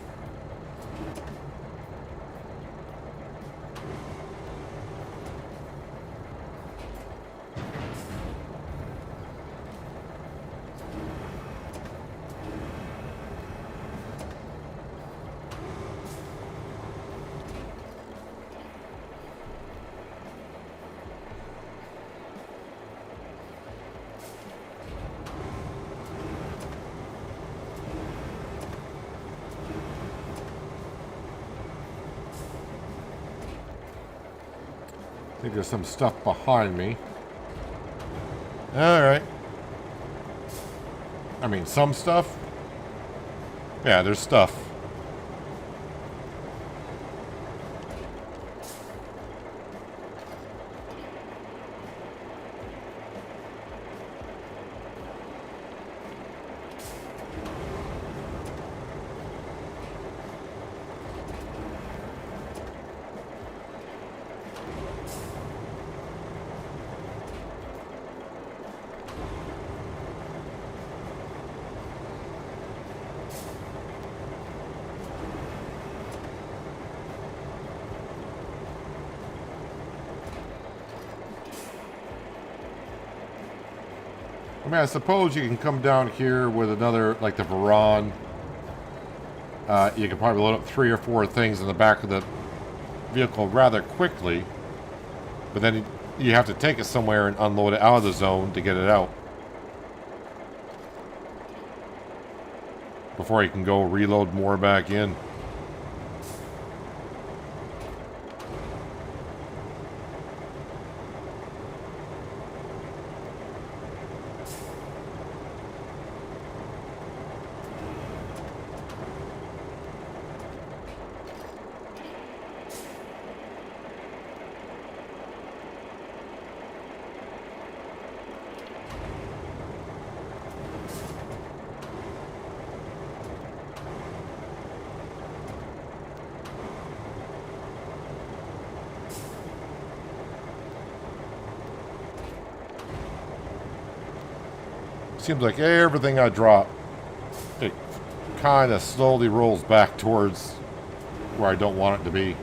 I think there's some stuff behind me. Alright. I mean, some stuff. Yeah, there's stuff. I mean, I suppose you can come down here with another, like the Varan. You can probably load up 3 or 4 things in the back of the vehicle rather quickly. But then you have to take it somewhere and unload it out of the zone to get it out. Before you can go reload more back in. Seems like everything I drop, it kind of slowly rolls back towards where I don't want it to be.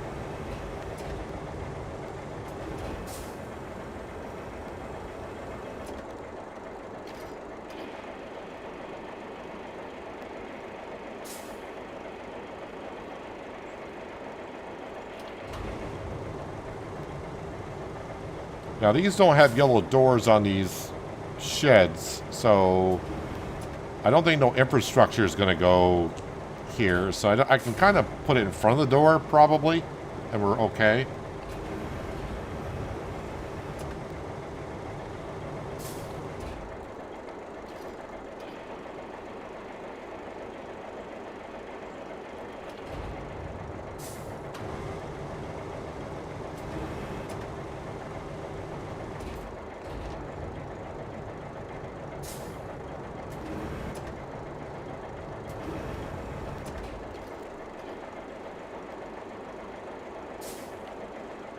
Now these don't have yellow doors on these sheds, so I don't think no infrastructure is going to go here. So I can kind of put it in front of the door, probably, and we're okay.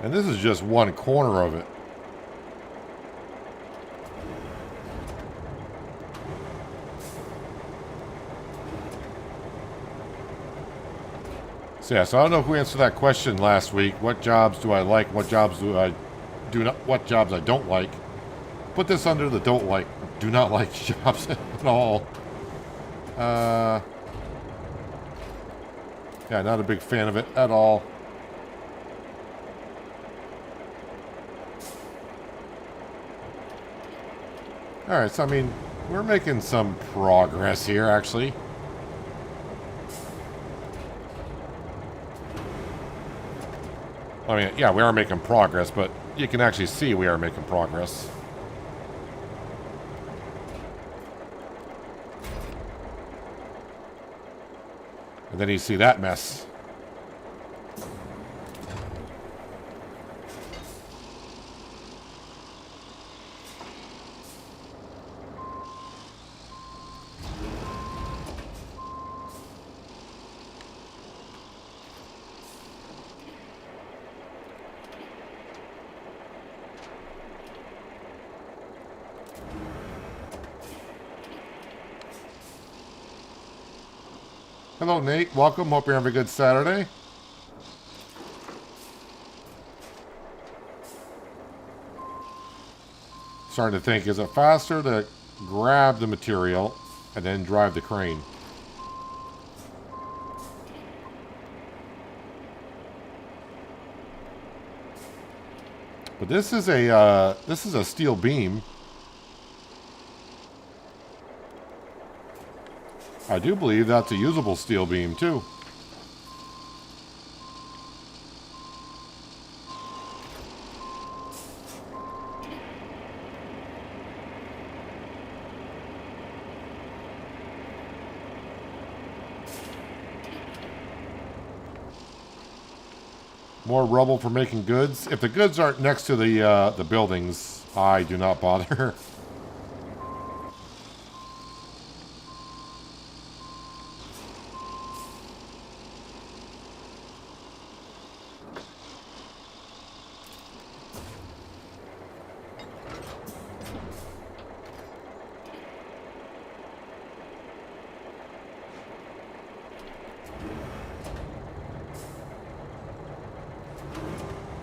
And this is just one corner of it. So yeah, so I don't know who answered that question last week. What jobs do I like? What jobs do I do not? What jobs I don't like? Put this under the don't like, do not like jobs at all. Yeah, not a big fan of it at all. Alright, so I mean, we're making some progress here, actually. I mean, yeah, we are making progress, but you can actually see we are making progress. And then you see that mess. Hello, Nate. Welcome. Hope you're having a good Saturday. Starting to think, is it faster to grab the material and then drive the crane? But this is a steel beam. I do believe that's a usable steel beam too. More rubble for making goods. If the goods aren't next to the buildings, I do not bother.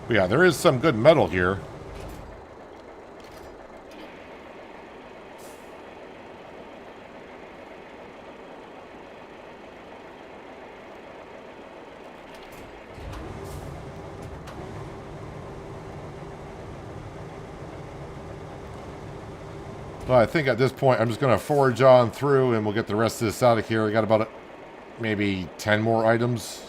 But yeah, there is some good metal here. But I think at this point, I'm just going to forge on through and we'll get the rest of this out of here. We got about maybe 10 more items.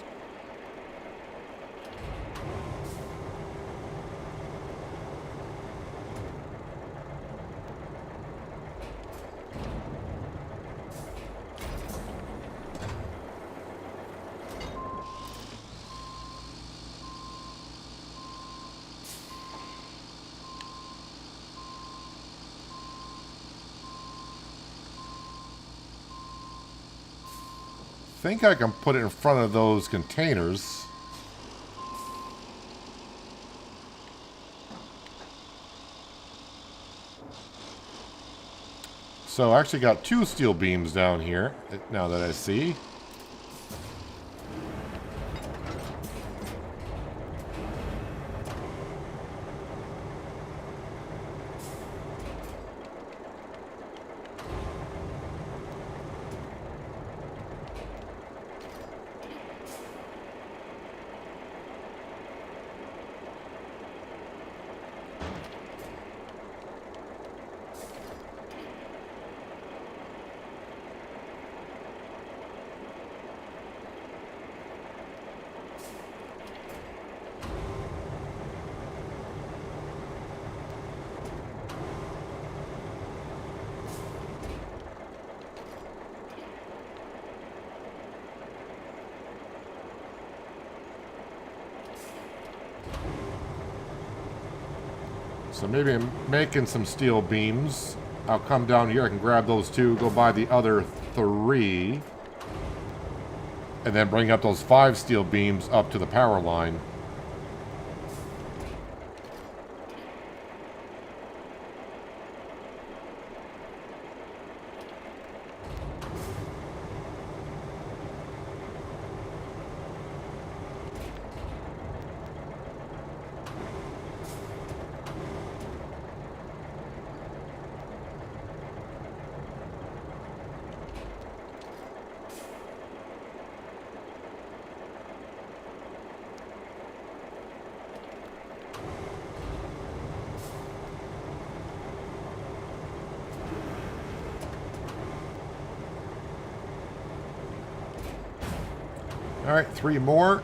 I think I can put it in front of those containers. So I actually got 2 steel beams down here, now that I see. So maybe I'm making some steel beams. I'll come down here, I can grab those 2, go buy the other 3. And then bring up those 5 steel beams up to the power line. All right, 3 more.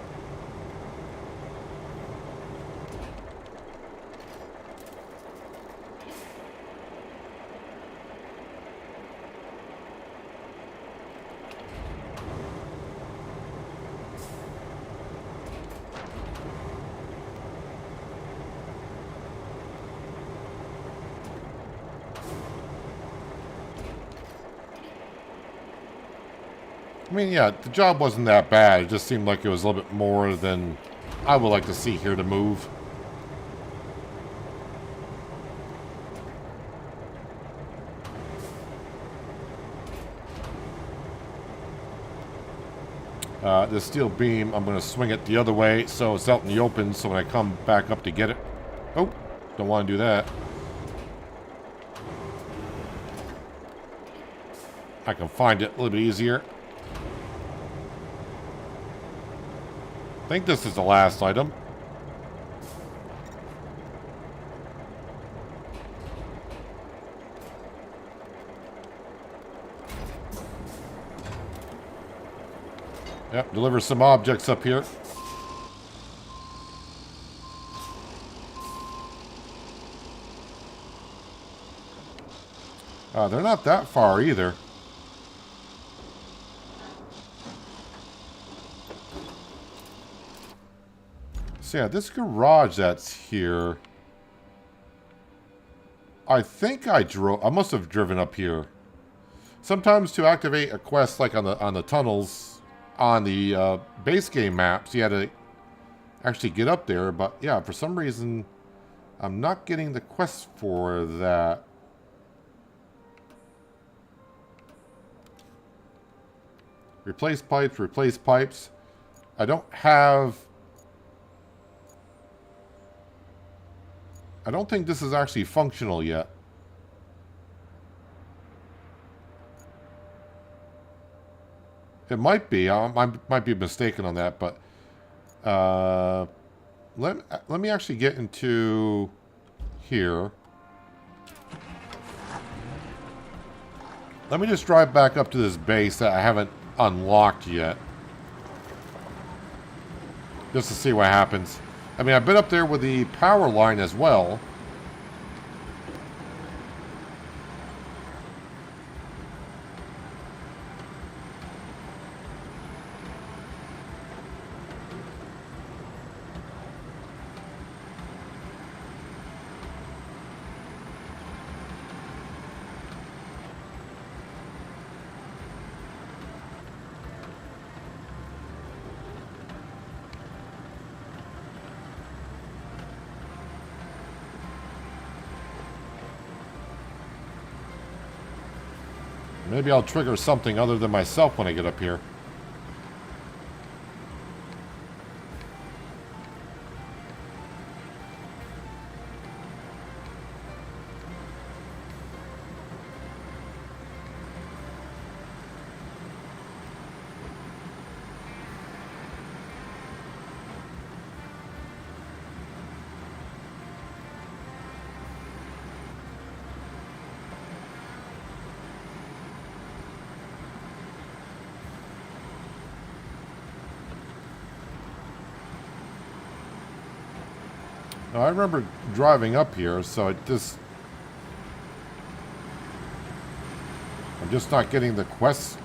I mean, yeah, the job wasn't that bad. It just seemed like it was a little bit more than I would like to see here to move. This steel beam, I'm going to swing it the other way so it's out in the open, so when I come back up to get it... Oh, don't want to do that. I can find it a little bit easier. I think this is the last item. Yep, deliver some objects up here. They're not that far either. So yeah, this garage that's here. I think I must have driven up here. Sometimes to activate a quest like on the tunnels on the base game maps, you had to actually get up there, but yeah, for some reason I'm not getting the quest for that. Replace pipes, replace pipes. I don't think this is actually functional yet. It might be. I might be mistaken on that, but let me actually get into here. Let me just drive back up to this base that I haven't unlocked yet, just to see what happens. I mean, I've been up there with the power line as well. Maybe I'll trigger something other than myself when I get up here. Now, I remember driving up here, so I'm just not getting the quests.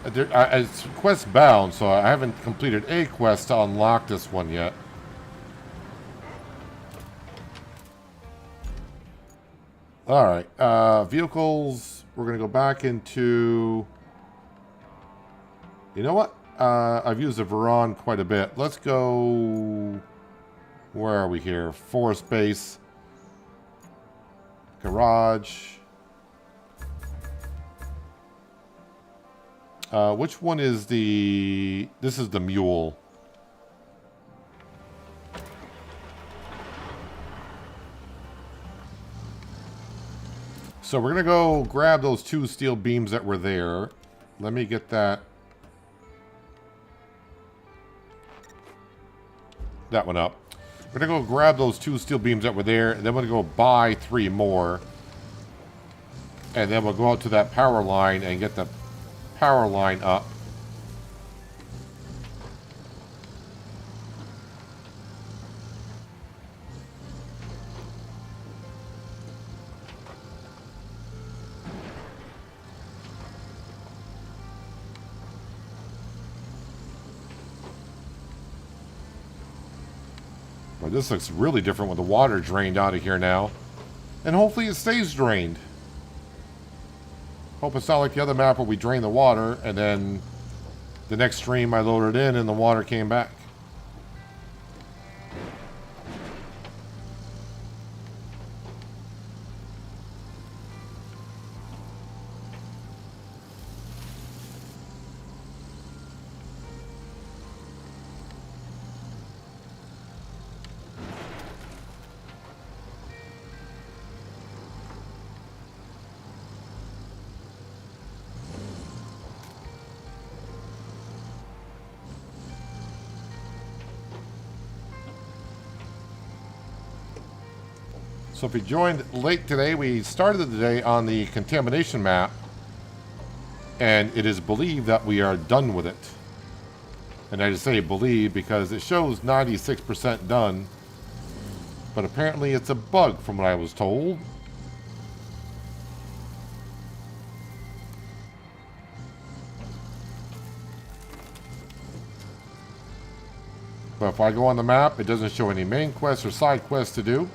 It's quest bound, so I haven't completed a quest to unlock this one yet. Alright, vehicles, we're going to go back into... You know what? I've used the Veron quite a bit. Let's go... Where are we here? Forest base. Garage. Which one is the... This is the mule. So we're going to go grab those 2 steel beams that were there. Let me get that one up. We're going to go grab those 2 steel beams that were there, and then we're going to go buy 3 more. And then we'll go out to that power line and get the power line up. But this looks really different with the water drained out of here now. And hopefully it stays drained. Hope it's not like the other map where we drain the water and then the next stream I loaded in and the water came back. So if you joined late today, we started the day on the contamination map, and it is believed that we are done with it. And I just say believe because it shows 96% done, but apparently it's a bug from what I was told. But if I go on the map, it doesn't show any main quests or side quests to do.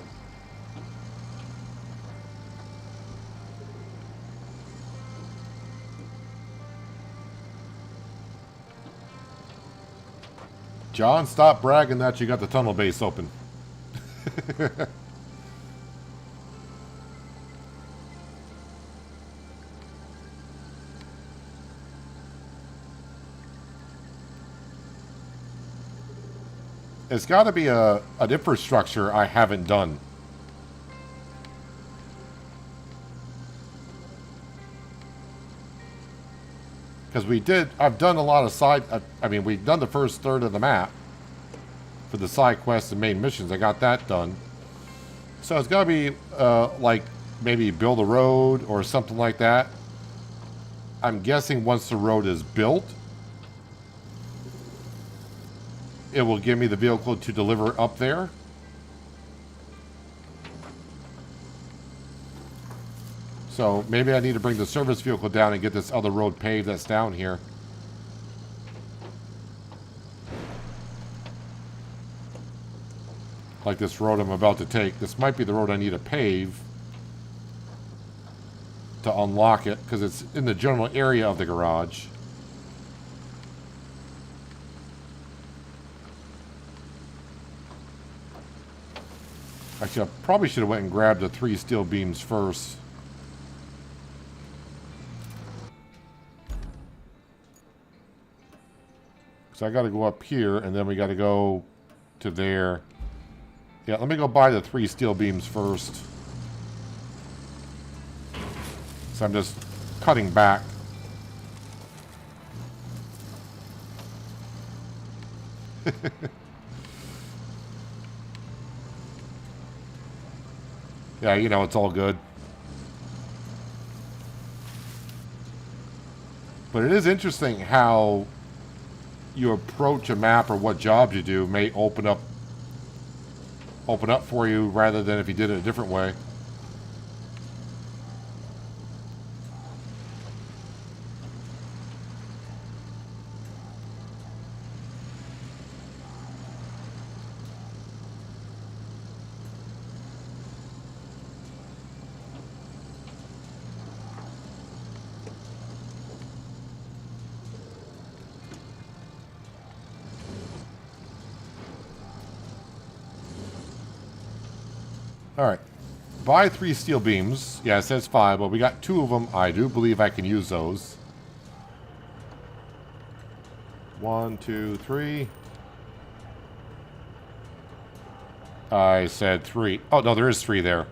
John, stop bragging that you got the tunnel base open. It's got to be an infrastructure I haven't done. Because I've done a lot of side, I mean, we've done the first third of the map for the side quests and main missions. I got that done. So it's got to be, like, maybe build a road or something like that. I'm guessing once the road is built, it will give me the vehicle to deliver up there. So maybe I need to bring the service vehicle down and get this other road paved that's down here. Like this road I'm about to take. This might be the road I need to pave to unlock it, because it's in the general area of the garage. Actually, I probably should have went and grabbed the 3 steel beams first. So I got to go up here, and then we got to go to there. Yeah, let me go buy the 3 steel beams first. So I'm just cutting back. Yeah, you know, it's all good. But it is interesting how you approach a map or what jobs you do may open up for you rather than if you did it a different way. Alright. Buy 3 steel beams. Yeah, it says 5, but we got 2 of them. I do believe I can use those. 1, 2, 3. I said 3. Oh, no, there is 3 there.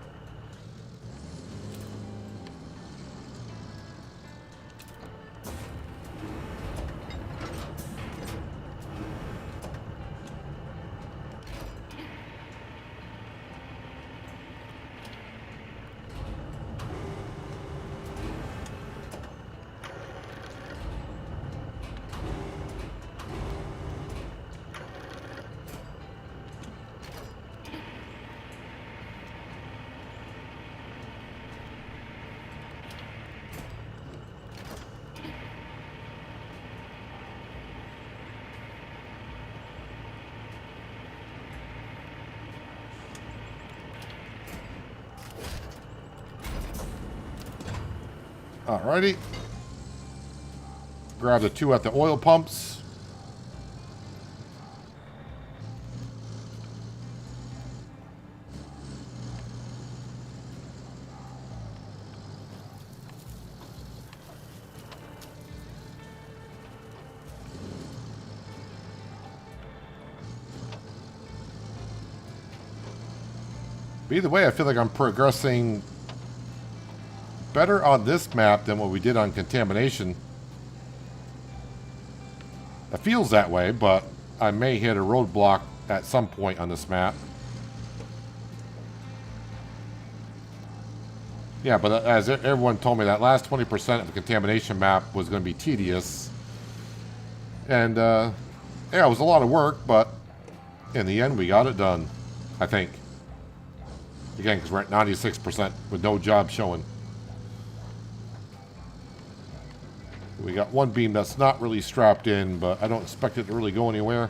Alrighty. Grab the 2 at the oil pumps. But either way, I feel like I'm progressing better on this map than what we did on Contamination. It feels that way, but I may hit a roadblock at some point on this map. Yeah, but as everyone told me, that last 20% of the Contamination map was going to be tedious. And, yeah, it was a lot of work, but in the end, we got it done, I think. Again, because we're at 96% with no job showing. We got one beam that's not really strapped in, but I don't expect it to really go anywhere.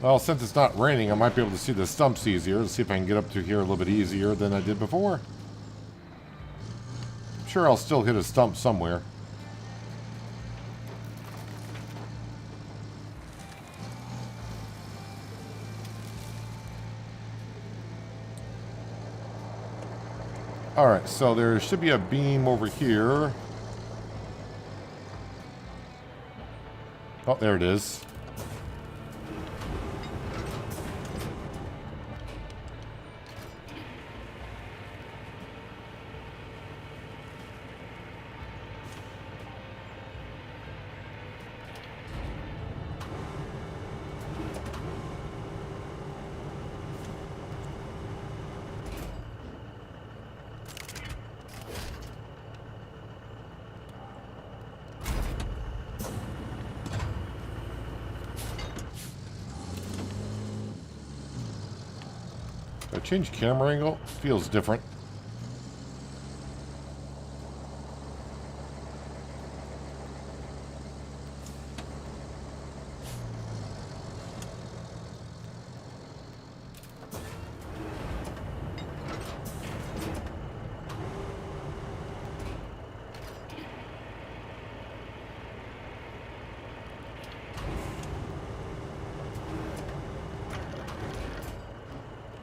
Well, since it's not raining, I might be able to see the stumps easier. Let's see if I can get up to here a little bit easier than I did before. I'm sure I'll still hit a stump somewhere. Alright, so there should be a beam over here. Oh, there it is. Did I change camera angle? Feels different.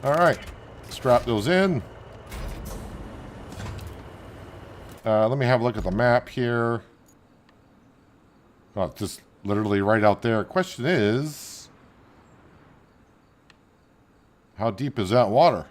Alright, strap those in. Let me have a look at the map here. Oh, it's just literally right out there. Question is, how deep is that water?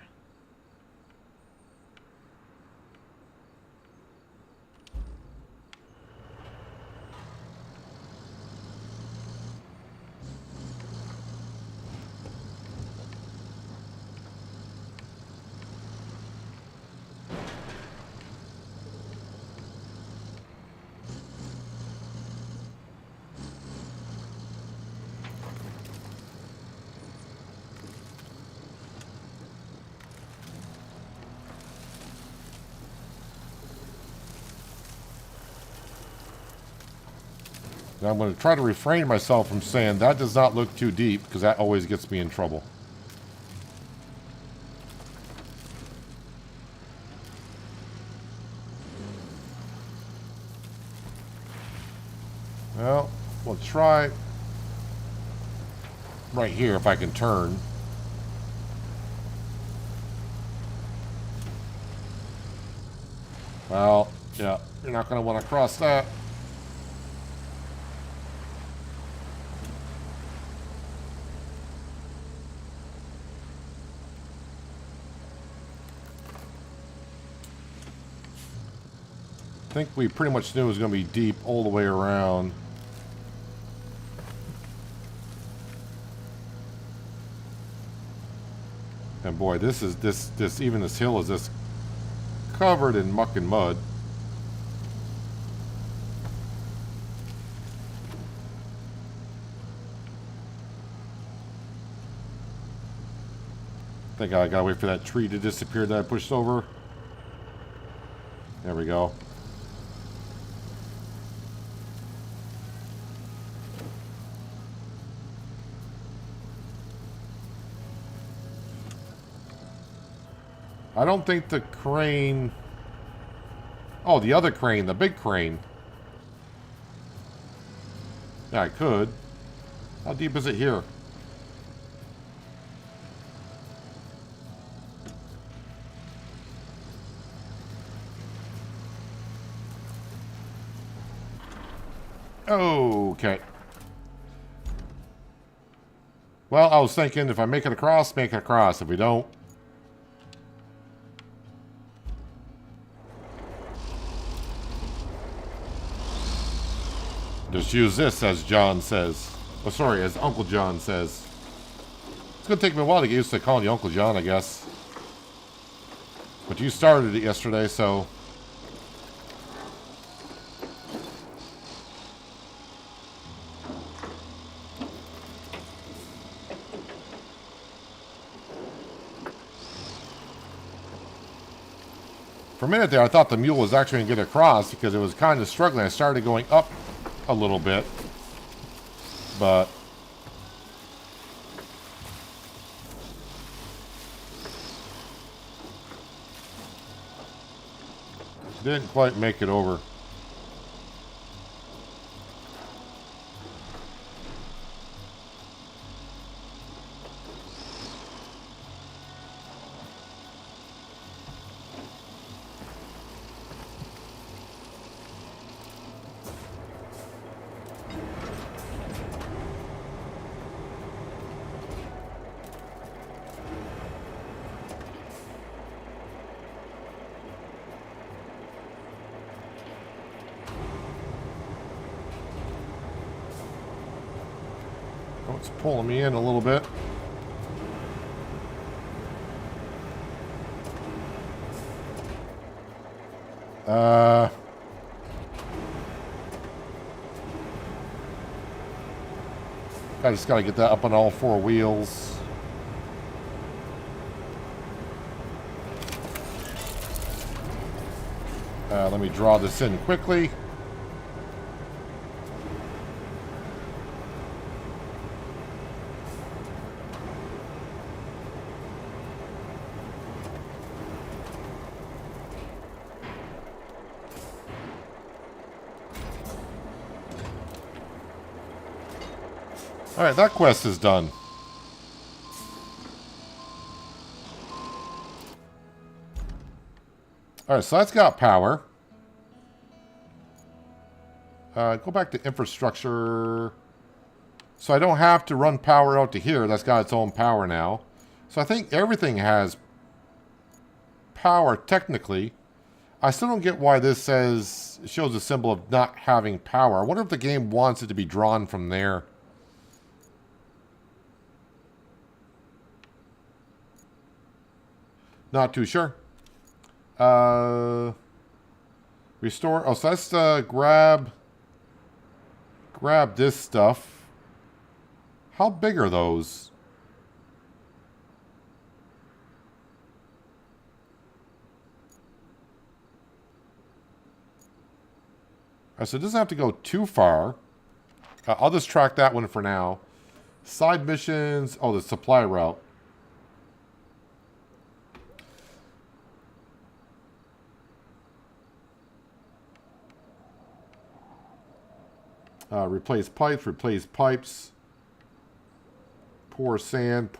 Now I'm going to try to refrain myself from saying that does not look too deep, because that always gets me in trouble. Well, we'll try right here if I can turn. Well, yeah, you're not going to want to cross that. I think we pretty much knew it was going to be deep all the way around. And boy, this even this hill is just covered in muck and mud. I think I gotta wait for that tree to disappear that I pushed over. There we go. I don't think the crane... Oh, the other crane, the big crane. Yeah, I could. How deep is it here? Okay. Well, I was thinking if I make it across, make it across. If we don't... just use this, as John says. Oh, sorry, as Uncle John says. It's going to take me a while to get used to calling you Uncle John, I guess. But you started it yesterday, so... For a minute there, I thought the mule was actually going to get across because it was kind of struggling. I started going up a little bit, but didn't quite make it over. It's pulling me in a little bit. I just gotta get that up on all four wheels. Let me draw this in quickly. Alright, that quest is done. Alright, so that's got power. Go back to infrastructure. So I don't have to run power out to here. That's got its own power now. So I think everything has power technically. I still don't get why this shows a symbol of not having power. I wonder if the game wants it to be drawn from there. Not too sure. Restore. Oh, so let's grab this stuff. How big are those? So it doesn't have to go too far. I'll just track that one for now. Side missions. Oh, the supply route. Replace pipes. Pour sand.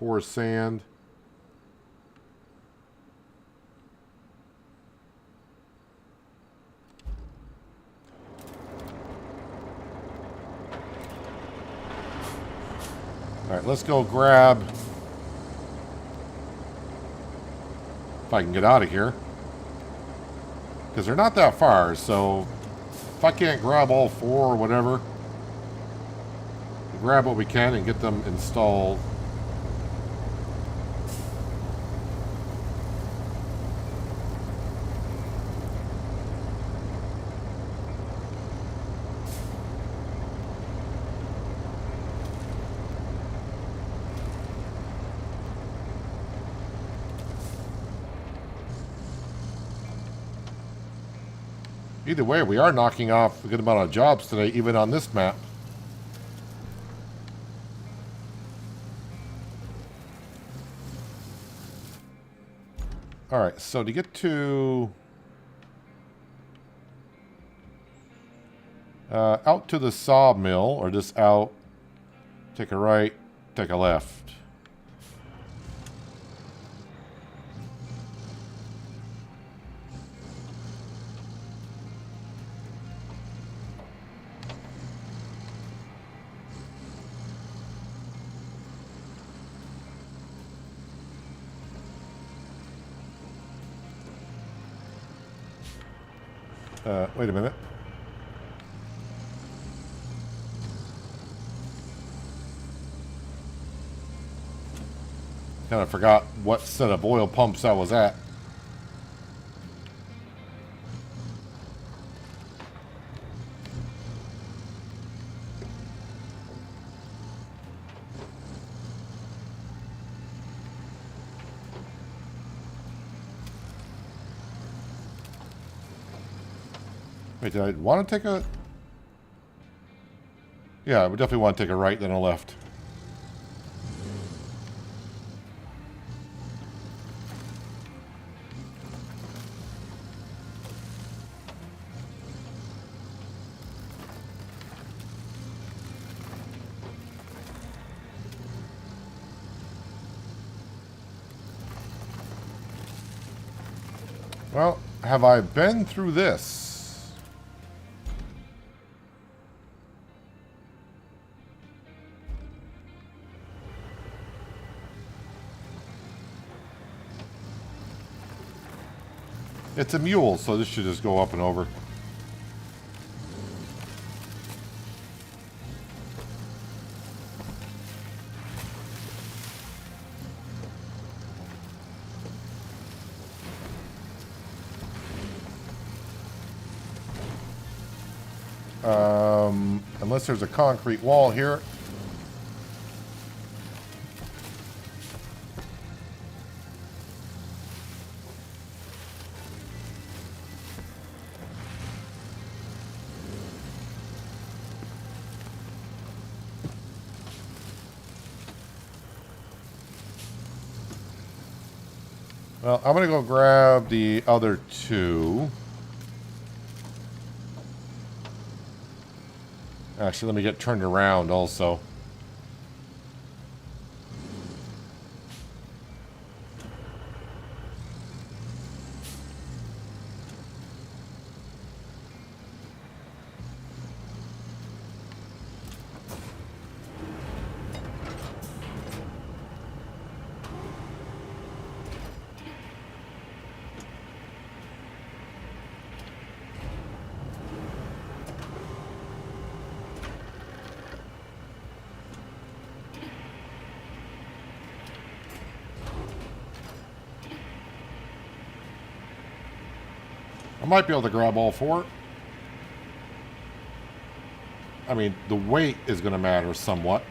Alright, let's go grab... if I can get out of here. Because they're not that far, so... if I can't grab all four or whatever... grab what we can and get them installed. Either way, we are knocking off a good amount of jobs today, even on this map. Alright, so to get to... out to the sawmill, or just out, take a right, take a left. Wait a minute. Kind of forgot what set of oil pumps I was at. Wait, did I want to take a... Yeah, I would definitely want to take a right, then a left. Well, have I been through this? It's a mule, so this should just go up and over. Unless there's a concrete wall here. Well, I'm going to go grab the other two. Actually, let me get turned around also. I might be able to grab all four. I mean, the weight is going to matter somewhat.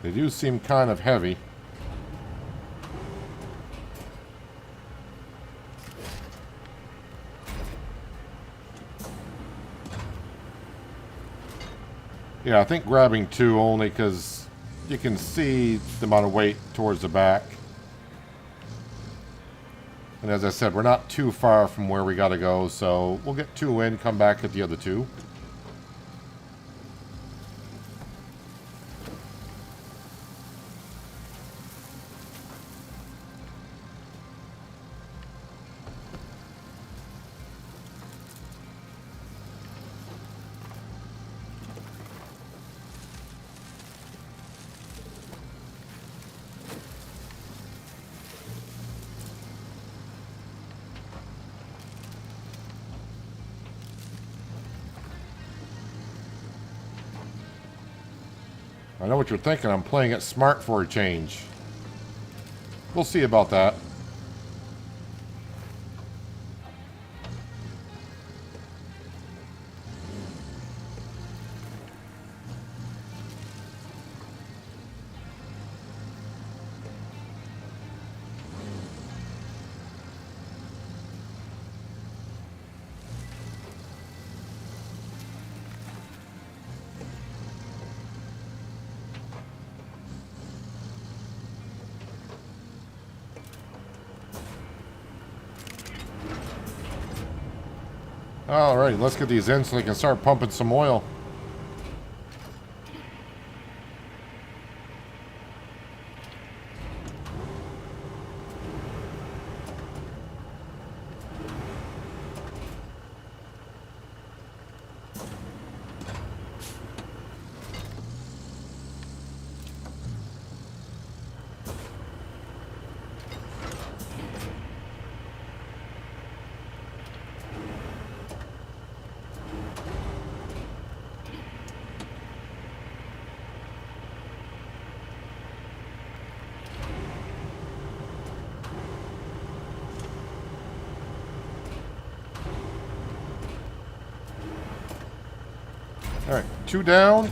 They do seem kind of heavy. Yeah, I think grabbing two only because you can see the amount of weight towards the back. And as I said, we're not too far from where we got to go, so we'll get two in, come back at the other two. I know what you're thinking. I'm playing it smart for a change. We'll see about that. Alright, let's get these in so they can start pumping some oil. Alright, 2 down.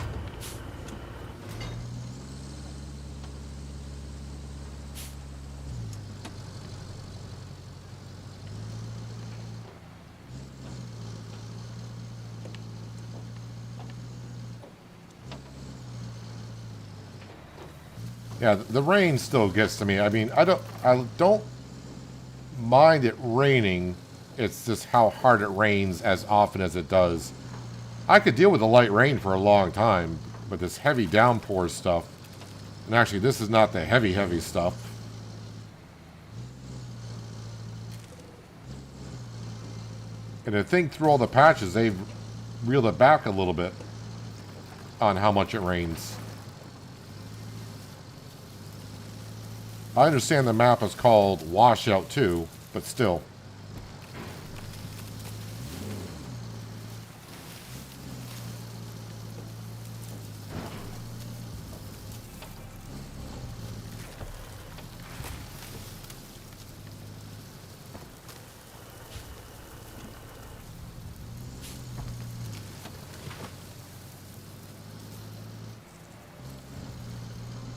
Yeah, the rain still gets to me. I mean, I don't mind it raining. It's just how hard it rains as often as it does. I could deal with the light rain for a long time, but this heavy downpour stuff, and actually this is not the heavy stuff. And I think through all the patches, they've reeled it back a little bit on how much it rains. I understand the map is called Washout too, but still.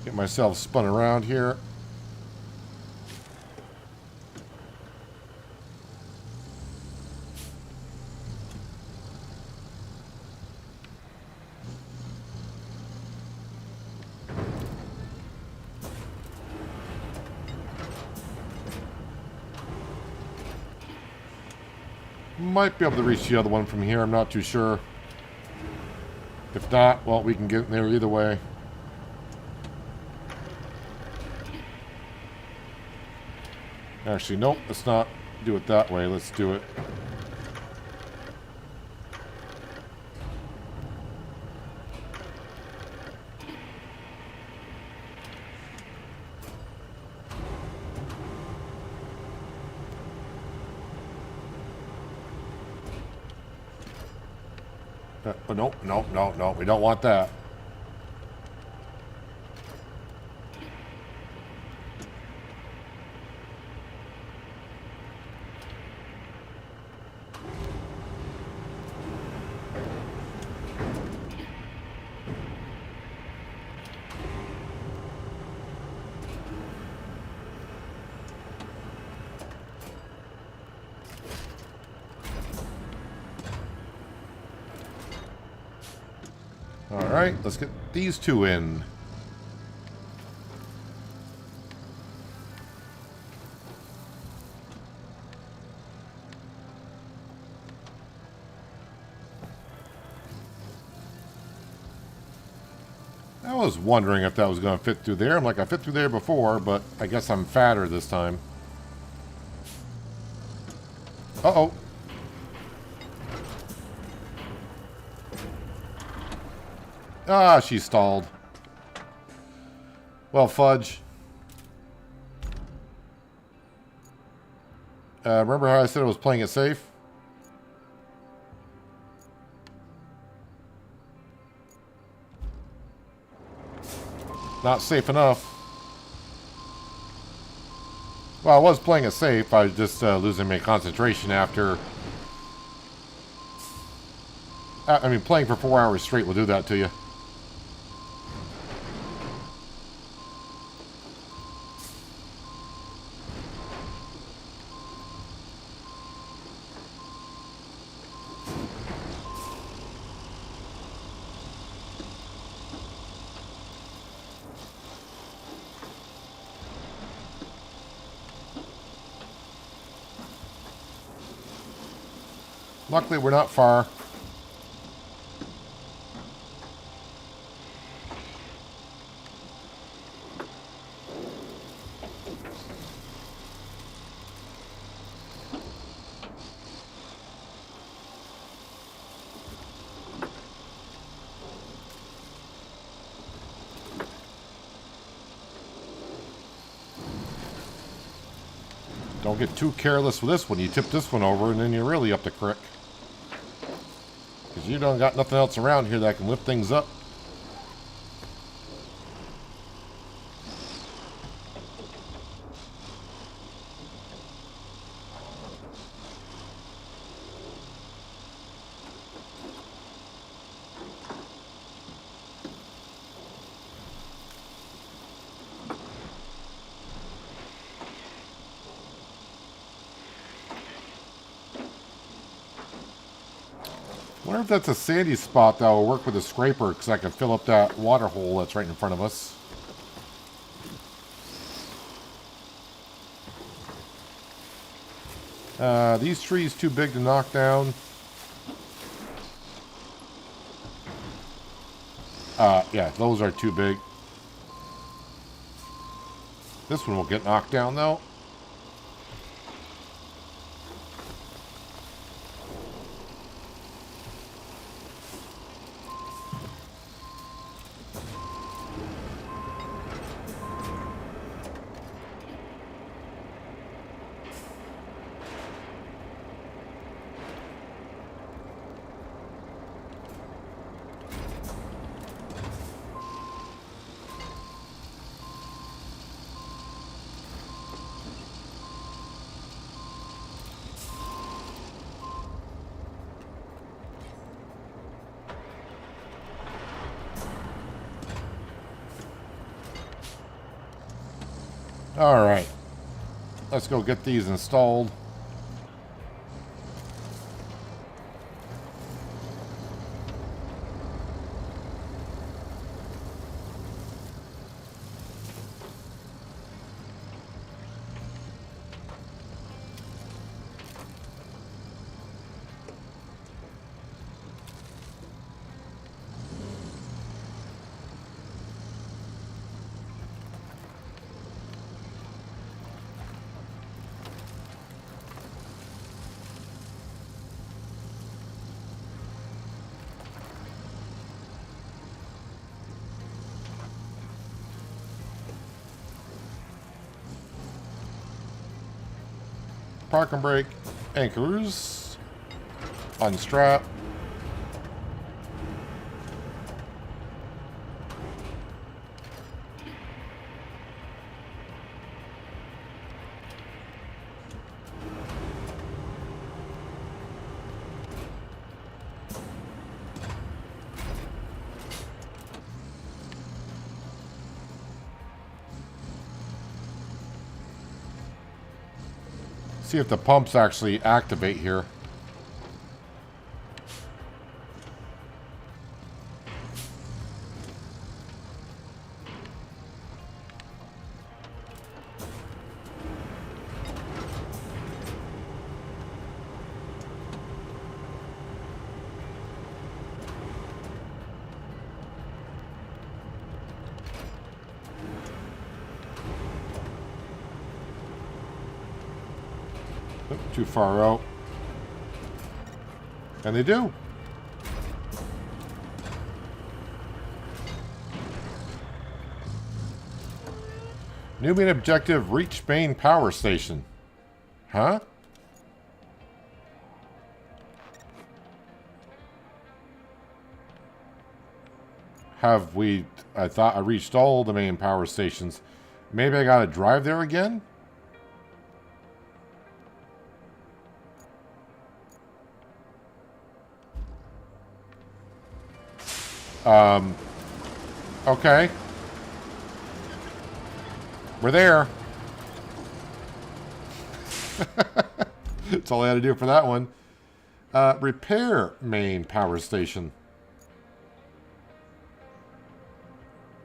Get myself spun around here. Might be able to reach the other one from here. I'm not too sure. If not, well, we can get in there either way. Actually, nope. Let's not do it that way. Let's do it. Nope, nope, no, no. We don't want that. Alright, let's get these 2 in. I was wondering if that was going to fit through there. I'm like, I fit through there before, but I guess I'm fatter this time. Uh-oh. Ah, she stalled. Well, fudge. Remember how I said I was playing it safe? Not safe enough. Well, I was playing it safe. I was just losing my concentration after... I mean, playing for 4 hours straight will do that to you. Luckily, we're not far. Don't get too careless with this one. You tip this one over and then you're really up the creek. Because you don't got nothing else around here that can lift things up. I wonder if that's a sandy spot that will work with a scraper, because I can fill up that water hole that's right in front of us. These trees too big to knock down. Yeah, those are too big. This one will get knocked down though. Alright. Let's go get these installed. Park and brake. Anchors. Unstrap. See if the pumps actually activate here. Too far out. And they do. New main objective, reach main power station. Huh? Have we... I thought I reached all the main power stations. Maybe I gotta drive there again? Okay. We're there. That's all I had to do for that one. Repair main power station.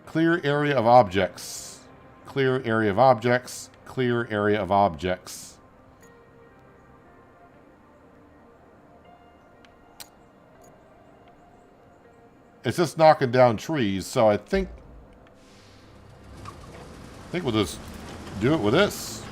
Clear area of objects. Clear area of objects. Clear area of objects. it's just knocking down trees. So I think we'll just do it with this.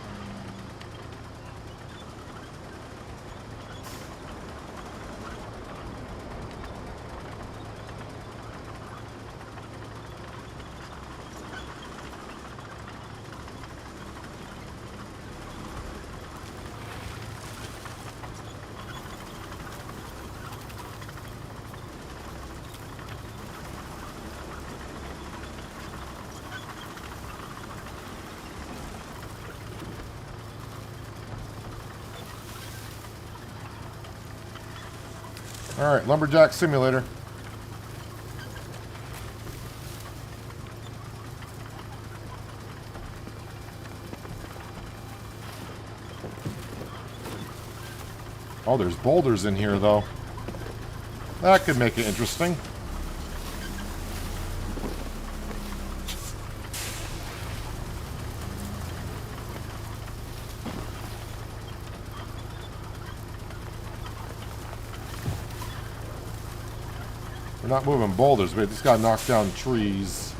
All right, Lumberjack Simulator. Oh, there's boulders in here, though. That could make it interesting. We're not moving boulders, we just gotta knock down trees.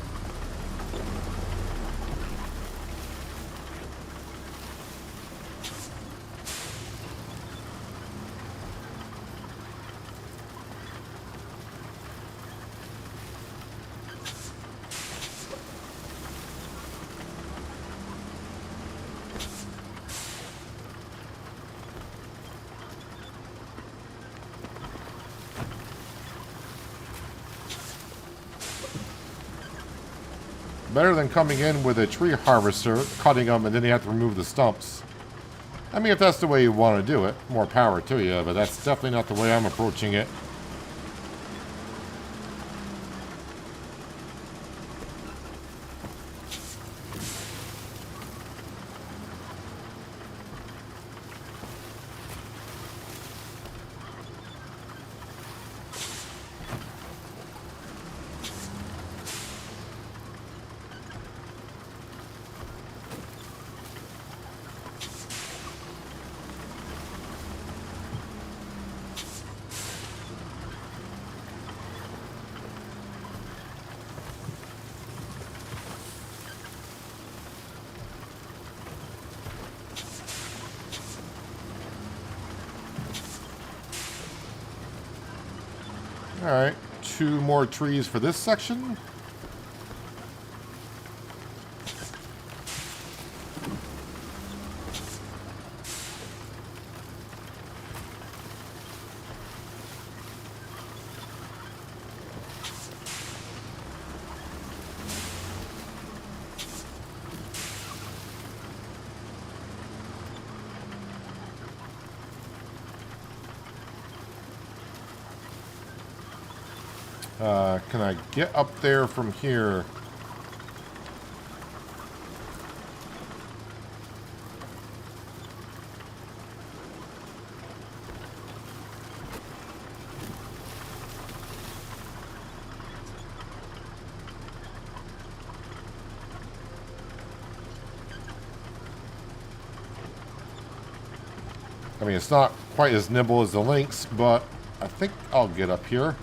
Better than coming in with a tree harvester, cutting them, and then you have to remove the stumps. I mean, if that's the way you want to do it, more power to you, but that's definitely not the way I'm approaching it. Alright, 2 more trees for this section. Can I get up there from here? I mean, it's not quite as nimble as the Lynx, but I think I'll get up here.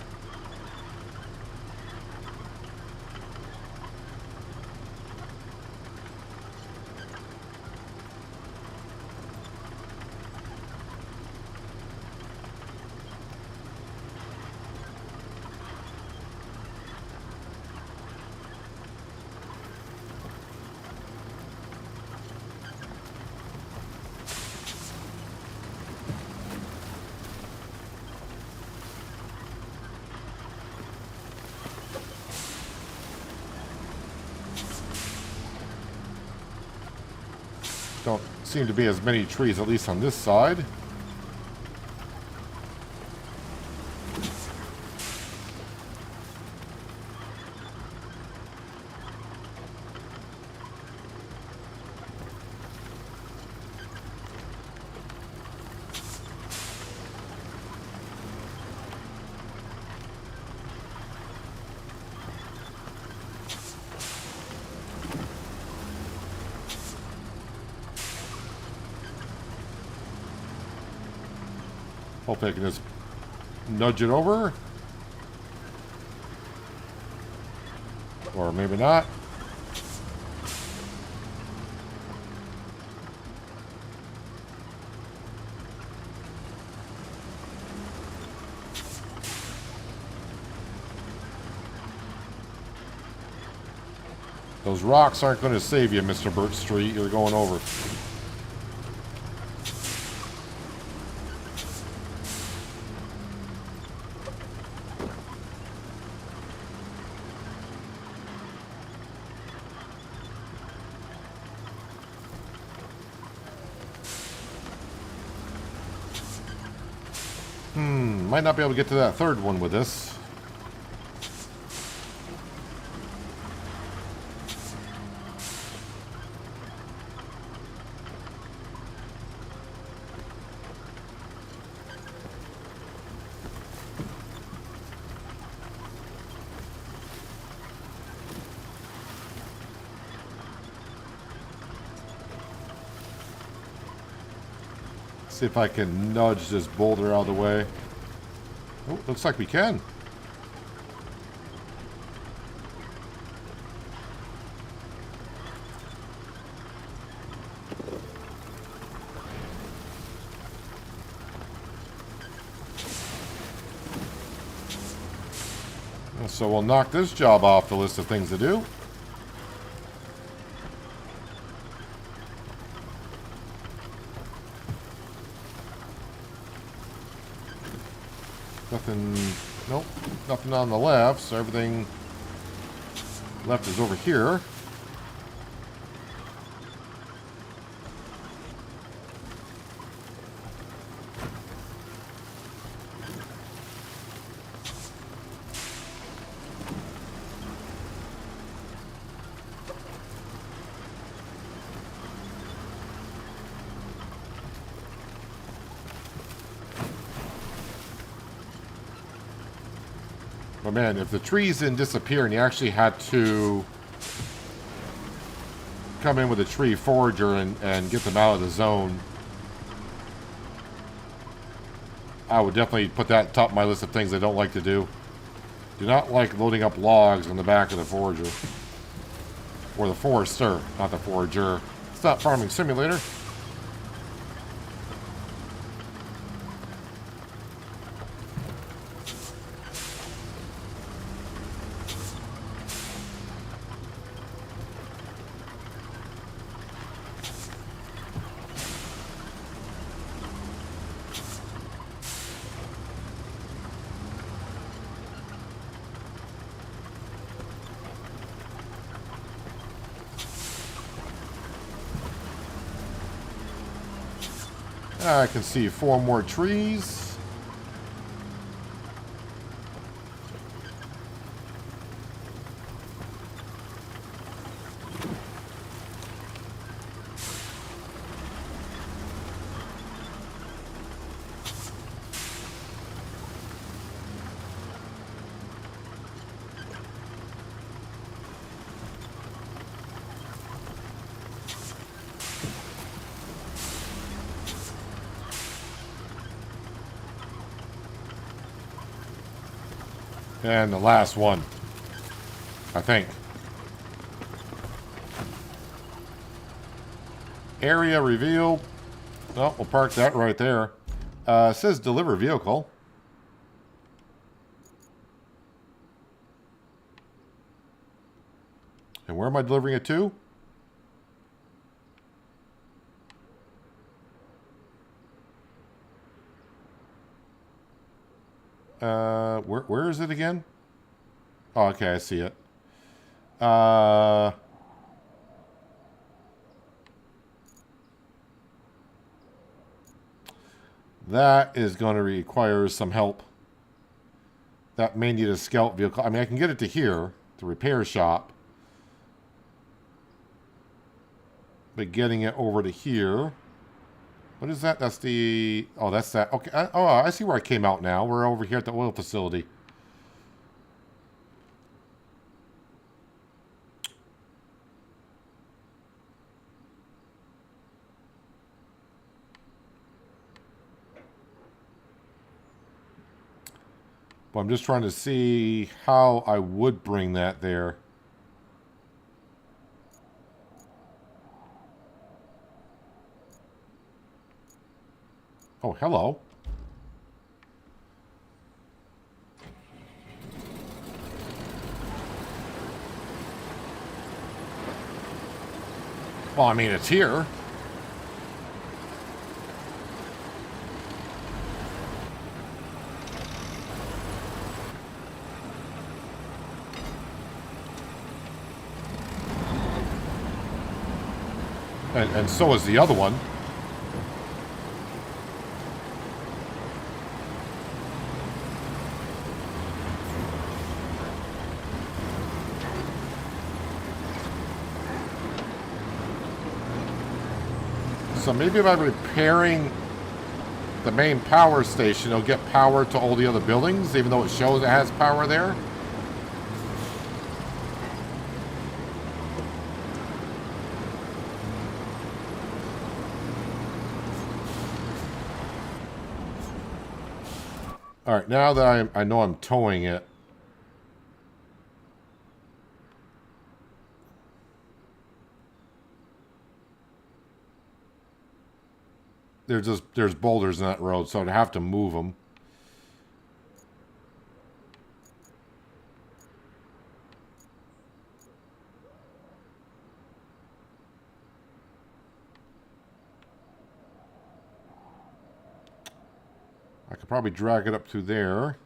Don't seem to be as many trees, at least on this side. Hope I can just nudge it over. Or maybe not. Those rocks aren't going to save you, Mr. Burt Street. You're going over. Might not be able to get to that third one with this. See if I can nudge this boulder out of the way. Oh, looks like we can. So we'll knock this job off the list of things to do. Nothing, nope, nothing on the left, so everything left is over here. But man, if the trees didn't disappear and you actually had to come in with a tree forager and get them out of the zone, I would definitely put that at top of my list of things I don't like to do. Do not like loading up logs on the back of the forager. Or the forester, not the forager. It's not Farming Simulator. I can see 4 more trees. And the last one, I think. Area revealed. Oh, we'll park that right there. It says deliver vehicle. And where am I delivering it to? Where is it again? Oh, okay, I see it. That is going to require some help. That may need a scout vehicle. I mean, I can get it to here, the repair shop. But getting it over to here... What is that? That's the... Oh, that's that. Okay. I see where I came out now. We're over here at the oil facility. But I'm just trying to see how I would bring that there. Oh, hello. Well, I mean, it's here. And so is the other one. So maybe by repairing the main power station, it'll get power to all the other buildings, even though it shows it has power there. All right, now that I know I'm towing it, there's boulders in that road, so I'd have to move them. I could probably drag it up through there.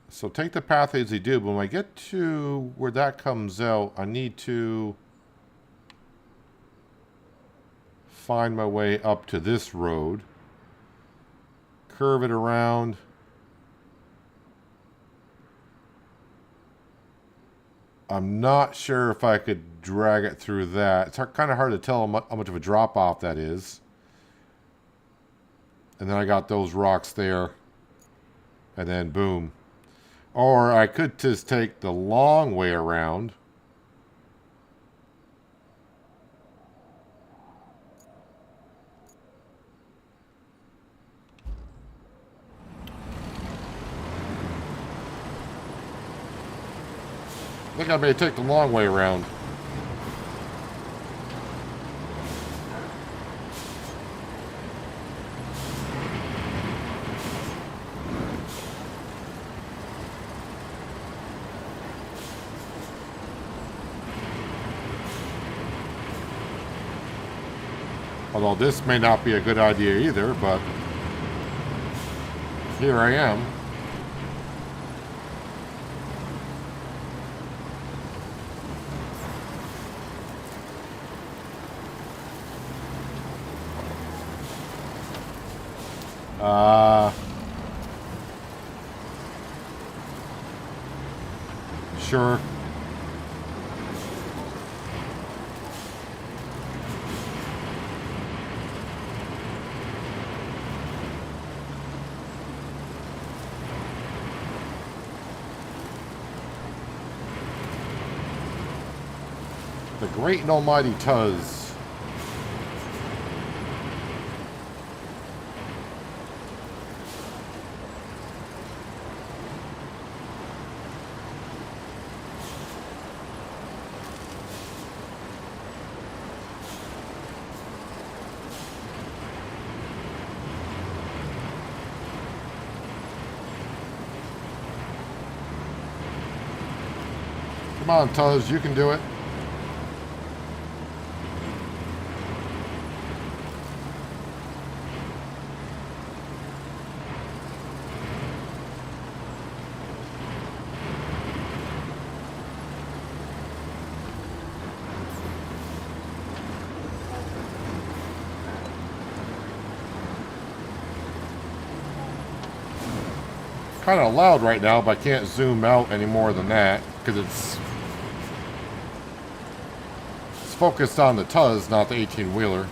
So take the path as you do, but when I get to where that comes out, I need to find my way up to this road. Curve it around. I'm not sure if I could drag it through that. It's kind of hard to tell how much of a drop off that is. And then I got those rocks there. And then boom. Or I could just take the long way around. I think I may take the long way around. Although this may not be a good idea either, but here I am. Sure. The great and almighty Tuz. Come on, Tuz, you can do it. Kind of loud right now, but I can't zoom out any more than that because it's focused on the Tuz, not the 18-wheeler.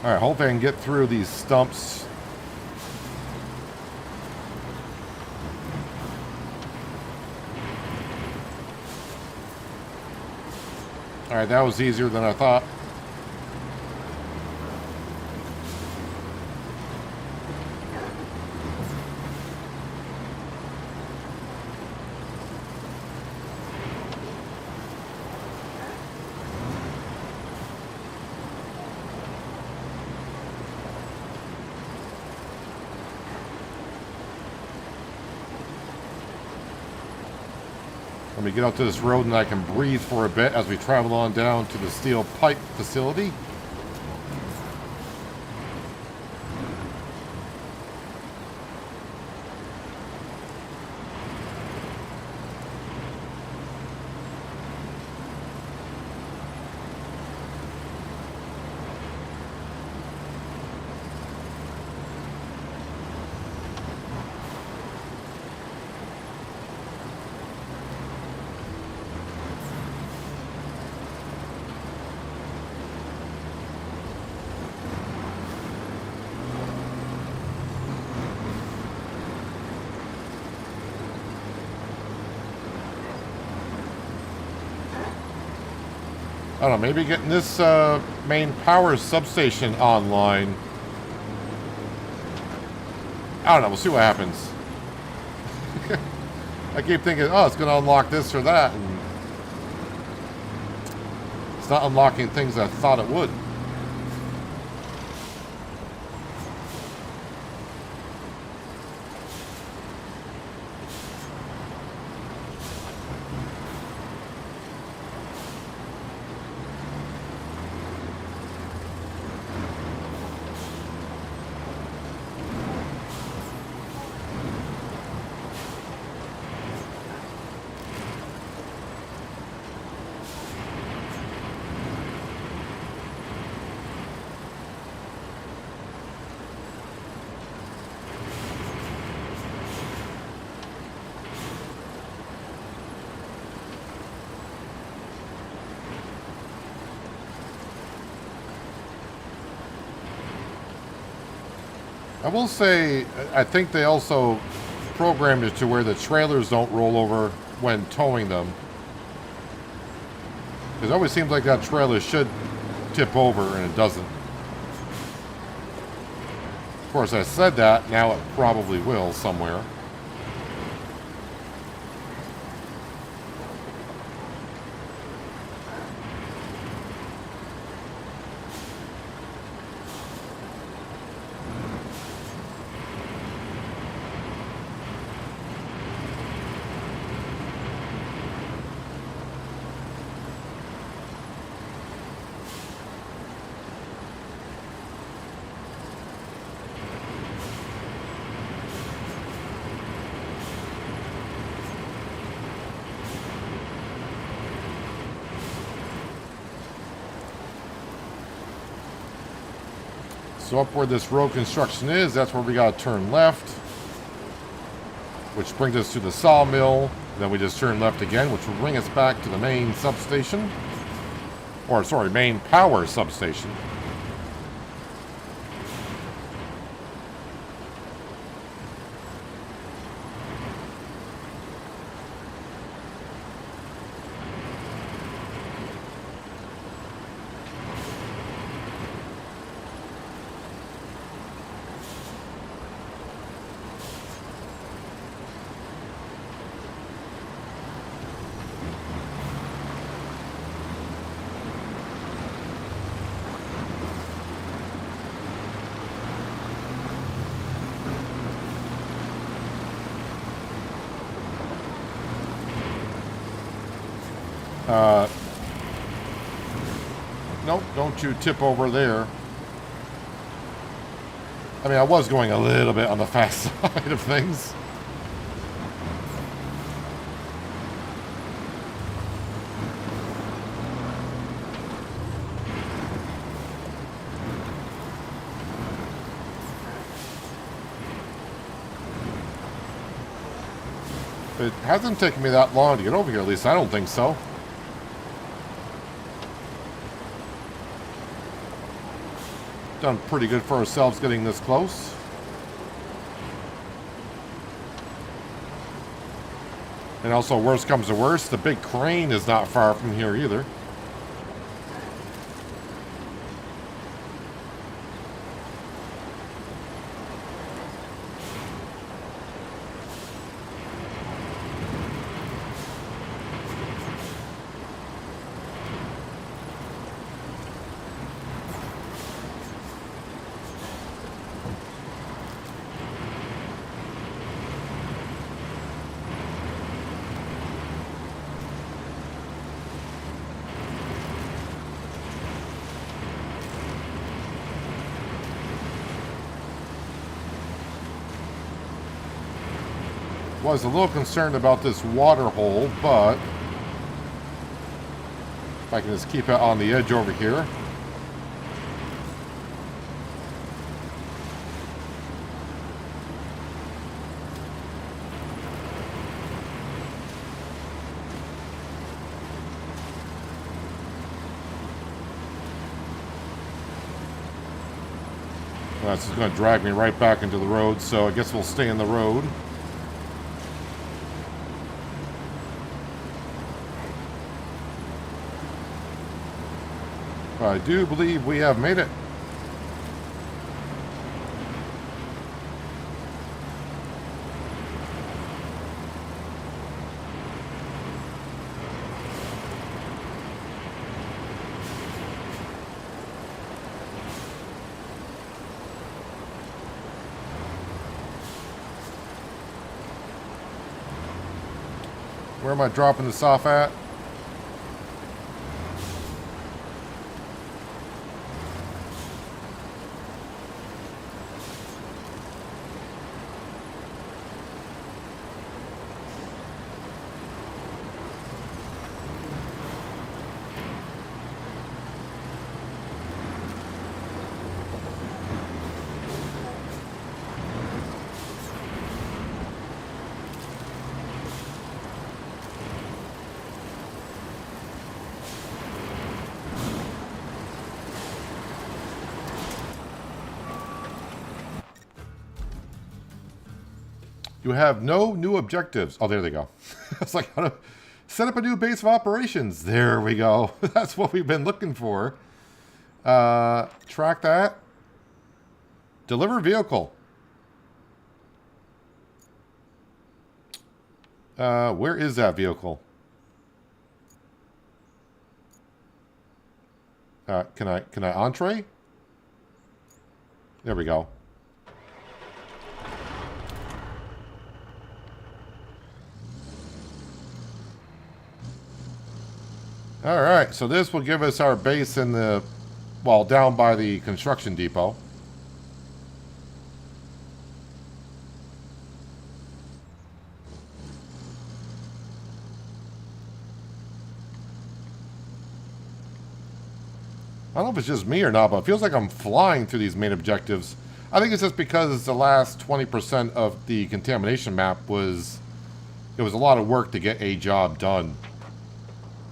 Alright, hopefully I can get through these stumps. Alright, that was easier than I thought. Let me get out to this road and I can breathe for a bit as we travel on down to the steel pipe facility. I don't know, maybe getting this main power substation online. I don't know, we'll see what happens. I keep thinking, oh, it's going to unlock this or that, and it's not unlocking things I thought it would. I will say, I think they also programmed it to where the trailers don't roll over when towing them. Because it always seems like that trailer should tip over and it doesn't. Of course, I said that, now it probably will somewhere. So up where this road construction is, that's where we gotta turn left. Which brings us to the sawmill. Then we just turn left again, which will bring us back to the main substation. Or, sorry, main power substation. Nope, don't you tip over there. I mean, I was going a little bit on the fast side of things. It hasn't taken me that long to get over here, at least I don't think so. Done pretty good for ourselves getting this close. And also, worst comes to worst, the big crane is not far from here either. Was a little concerned about this water hole, but if I can just keep it on the edge over here. That's just going to drag me right back into the road, so I guess we'll stay in the road. I do believe we have made it. Where am I dropping this off at? You have no new objectives. Oh, there they go. It's like, how to set up a new base of operations. There we go. That's what we've been looking for. Track that. Deliver vehicle. Where is that vehicle? Can I entree? There we go. All right, so this will give us our base in the, well, down by the construction depot. I don't know if it's just me or not, but it feels like I'm flying through these main objectives. I think it's just because the last 20% of the contamination map was, it was a lot of work to get a job done.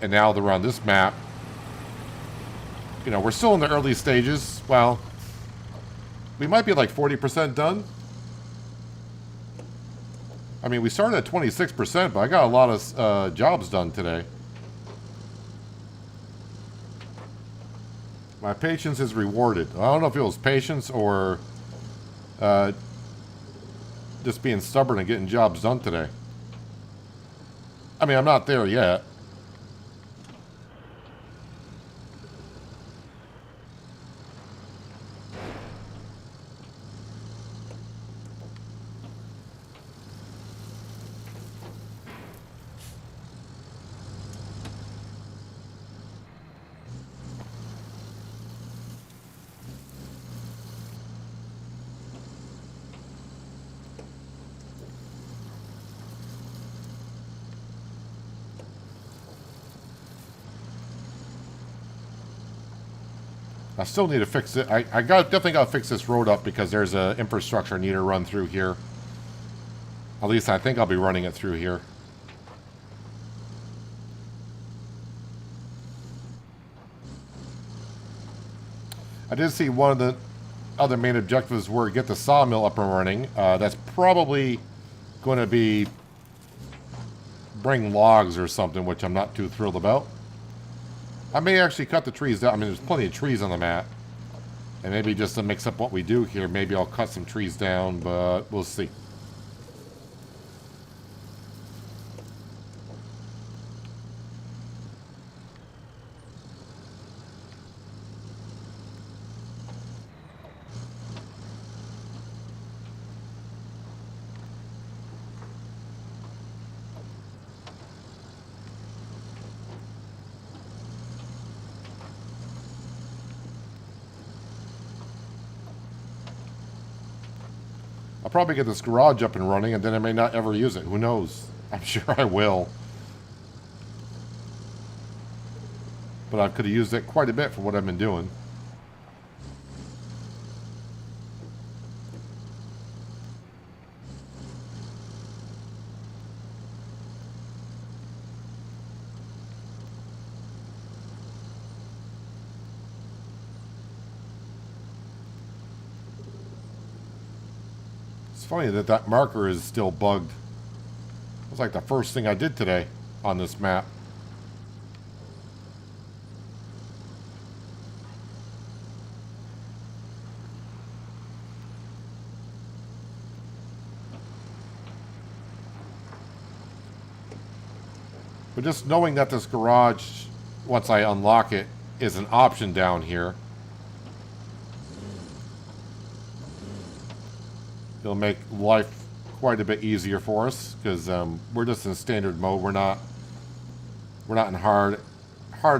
And now that we're on this map, you know, we're still in the early stages. Well, we might be like 40% done. I mean, we started at 26%, but I got a lot of jobs done today. My patience is rewarded. I don't know if it was patience or just being stubborn and getting jobs done today. I mean, I'm not there yet. I still need to fix it. I definitely got to fix this road up because there's a infrastructure I need to run through here. At least I think I'll be running it through here. I did see one of the other main objectives were get the sawmill up and running. That's probably going to be bring logs or something, which I'm not too thrilled about. I may actually cut the trees down. I mean, there's plenty of trees on the map. And maybe just to mix up what we do here, maybe I'll cut some trees down, but we'll see. I'll probably get this garage up and running, and then I may not ever use it. Who knows? I'm sure I will. But I could have used it quite a bit for what I've been doing. It's funny that that marker is still bugged. It was like the first thing I did today on this map. But just knowing that this garage, once I unlock it, is an option down here, it'll make life quite a bit easier for us, because we're just in standard mode. We're not in hard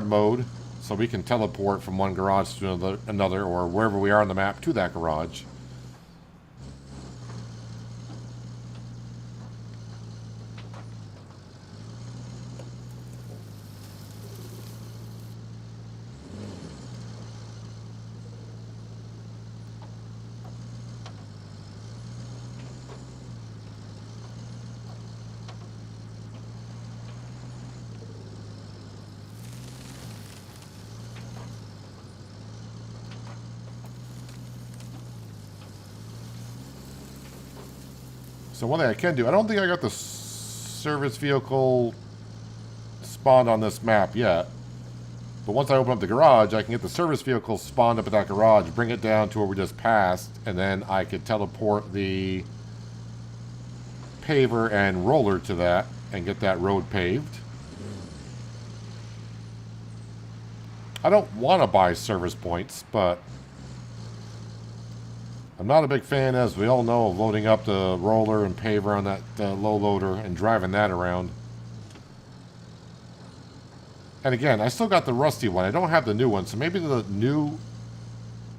mode, so we can teleport from one garage to another, or wherever we are on the map to that garage. So one thing I can do, I don't think I got the service vehicle spawned on this map yet. But once I open up the garage, I can get the service vehicle spawned up at that garage, bring it down to where we just passed, and then I could teleport the paver and roller to that and get that road paved. I don't want to buy service points, but I'm not a big fan, as we all know, of loading up the roller and paver on that low loader and driving that around. And again, I still got the rusty one. I don't have the new one, so maybe the new,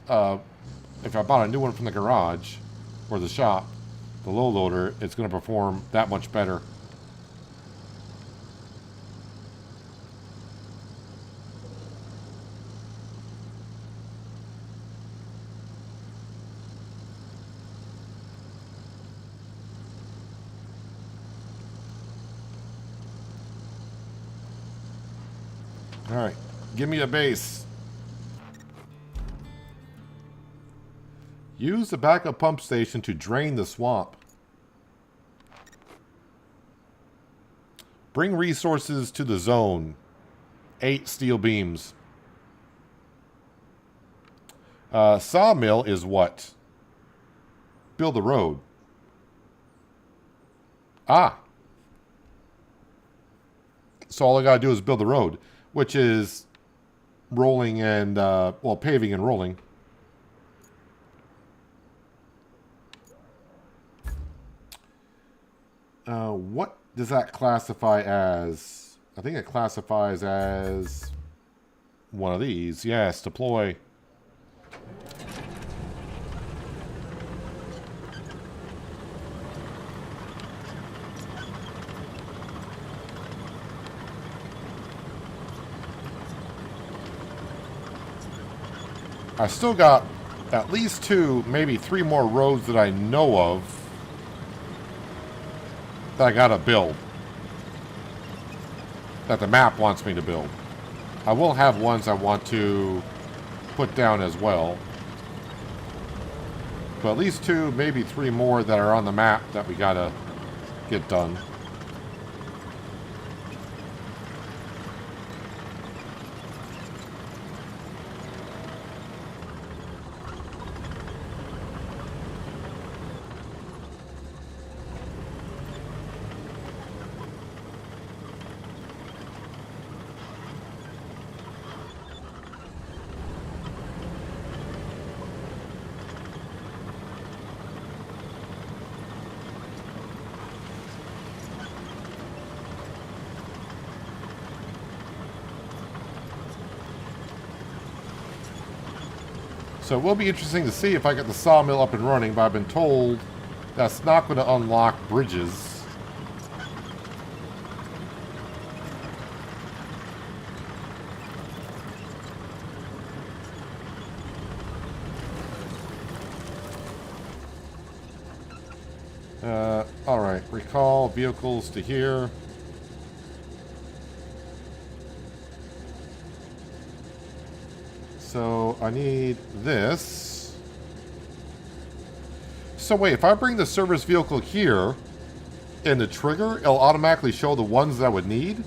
if I bought a new one from the garage or the shop, the low loader, it's going to perform that much better. Alright, give me a base. Use the backup pump station to drain the swamp. Bring resources to the zone. 8 steel beams. Sawmill is what? Build the road. Ah. So all I gotta do is build the road, which is rolling and, well, paving and rolling. What does that classify as? I think it classifies as one of these. Yes, deploy. I still got at least 2, maybe 3 more roads that I know of that I gotta build, that the map wants me to build. I will have ones I want to put down as well. But at least 2, maybe 3 more that are on the map that we gotta get done. So it will be interesting to see if I get the sawmill up and running, but I've been told that's not going to unlock bridges. Alright, recall vehicles to here. So I need this. So wait, if I bring the service vehicle here and the trigger, it'll automatically show the ones that I would need?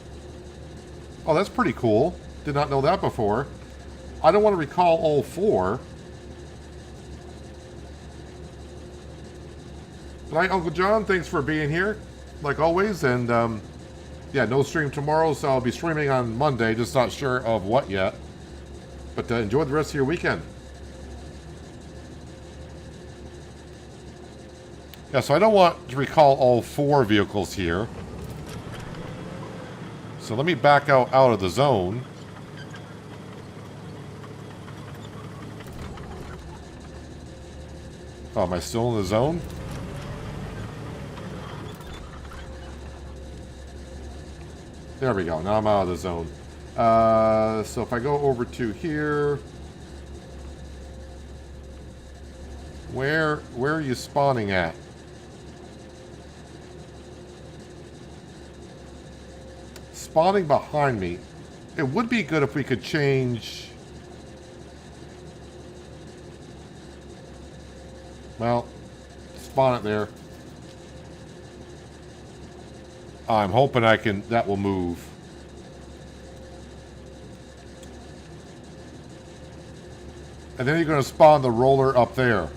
Oh, that's pretty cool. Did not know that before. I don't want to recall all 4. Good night, Uncle John. Thanks for being here, like always. And yeah, no stream tomorrow, so I'll be streaming on Monday. Just not sure of what yet. But enjoy the rest of your weekend. Yeah, so I don't want to recall all 4 vehicles here. So let me back out of the zone. Oh, am I still in the zone? There we go. Now I'm out of the zone. So if I go over to here, where are you spawning at? Spawning behind me. It would be good if we could change. Well, spawn it there. I'm hoping that will move. And then you're going to spawn the roller up there.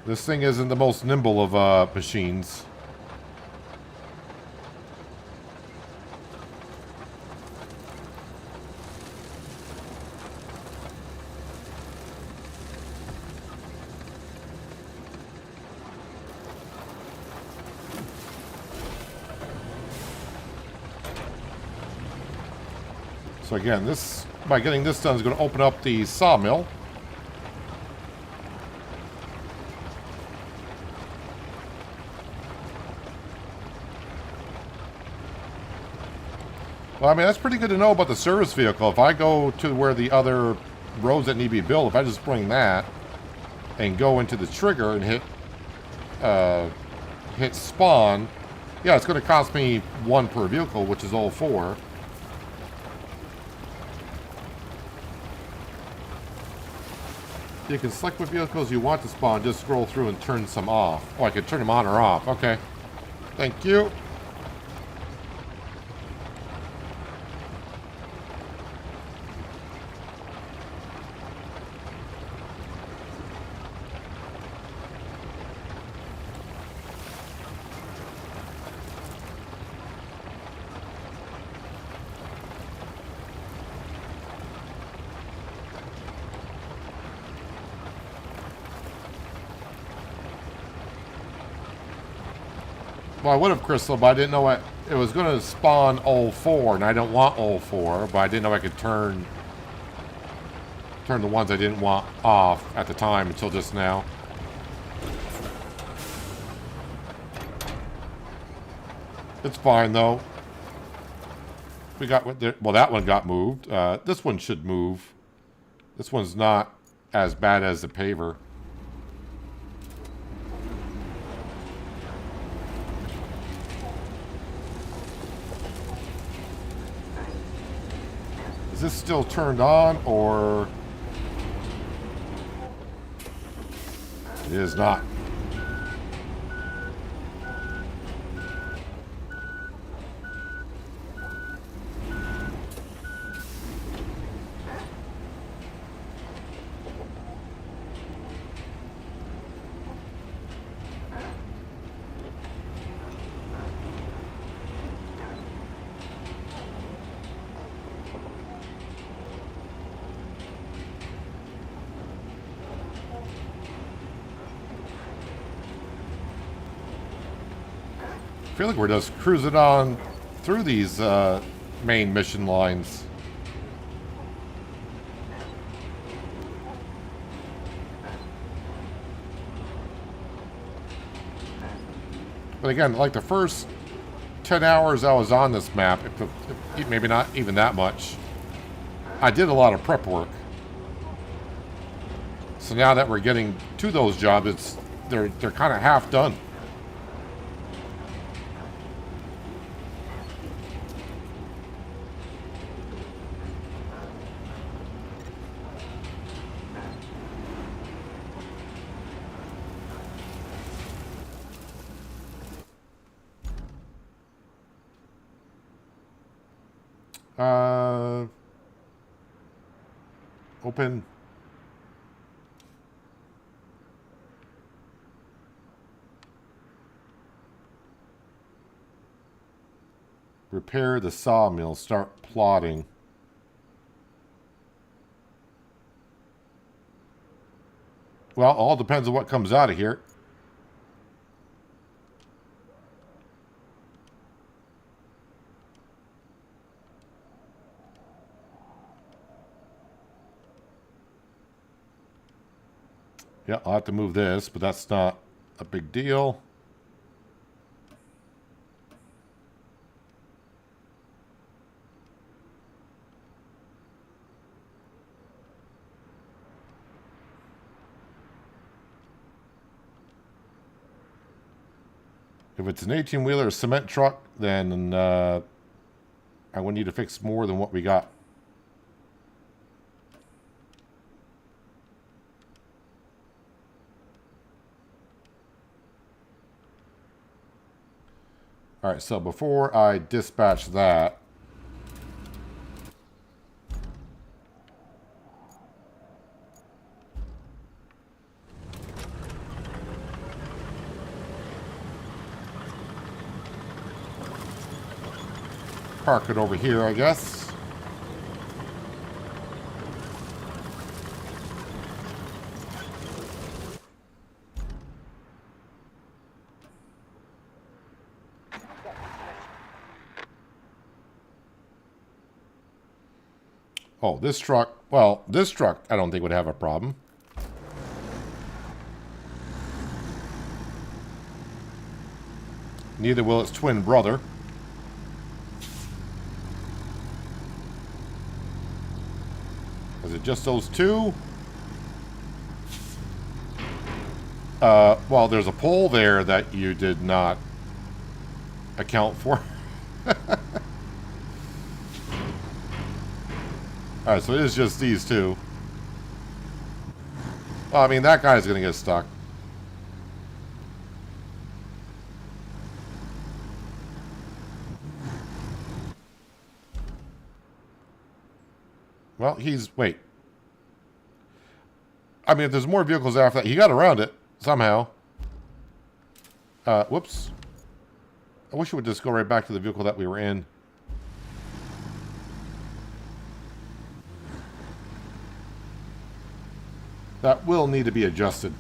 This thing isn't the most nimble of machines. So again, by getting this done is going to open up the sawmill. Well, I mean, that's pretty good to know about the service vehicle. If I go to where the other roads that need to be built, if I just bring that and go into the trigger and hit spawn, yeah, it's going to cost me 1 per vehicle, which is all 4. You can select what vehicles you want to spawn, just scroll through and turn some off. Oh, I can turn them on or off. Okay. Thank you. Well, I would have, Crystal, but I didn't know it was going to spawn all 4, and I don't want all 4, but I didn't know I could turn the ones I didn't want off at the time until just now. It's fine, though. We got, well, that one got moved. This one should move. This one's not as bad as the paver. Is this still turned on, or... It is not. I feel like we're just cruising on through these main mission lines. But again, like the first 10 hours I was on this map, maybe not even that much, I did a lot of prep work. So now that we're getting to those jobs, they're kind of half done. Open. Repair the sawmill. Start plotting. Well, all depends on what comes out of here. Yeah, I'll have to move this, but that's not a big deal. If it's an 18-wheeler cement truck, then I would need to fix more than what we got. All right, so before I dispatch that, park it over here, I guess. Oh, this truck, well, this truck I don't think would have a problem. Neither will its twin brother. Is it just those two? Well, there's a pole there that you did not account for. Alright, so it is just these two. Well, I mean, that guy's gonna get stuck. Well, wait. I mean, if there's more vehicles after that, he got around it somehow. Whoops. I wish it would just go right back to the vehicle that we were in. That will need to be adjusted.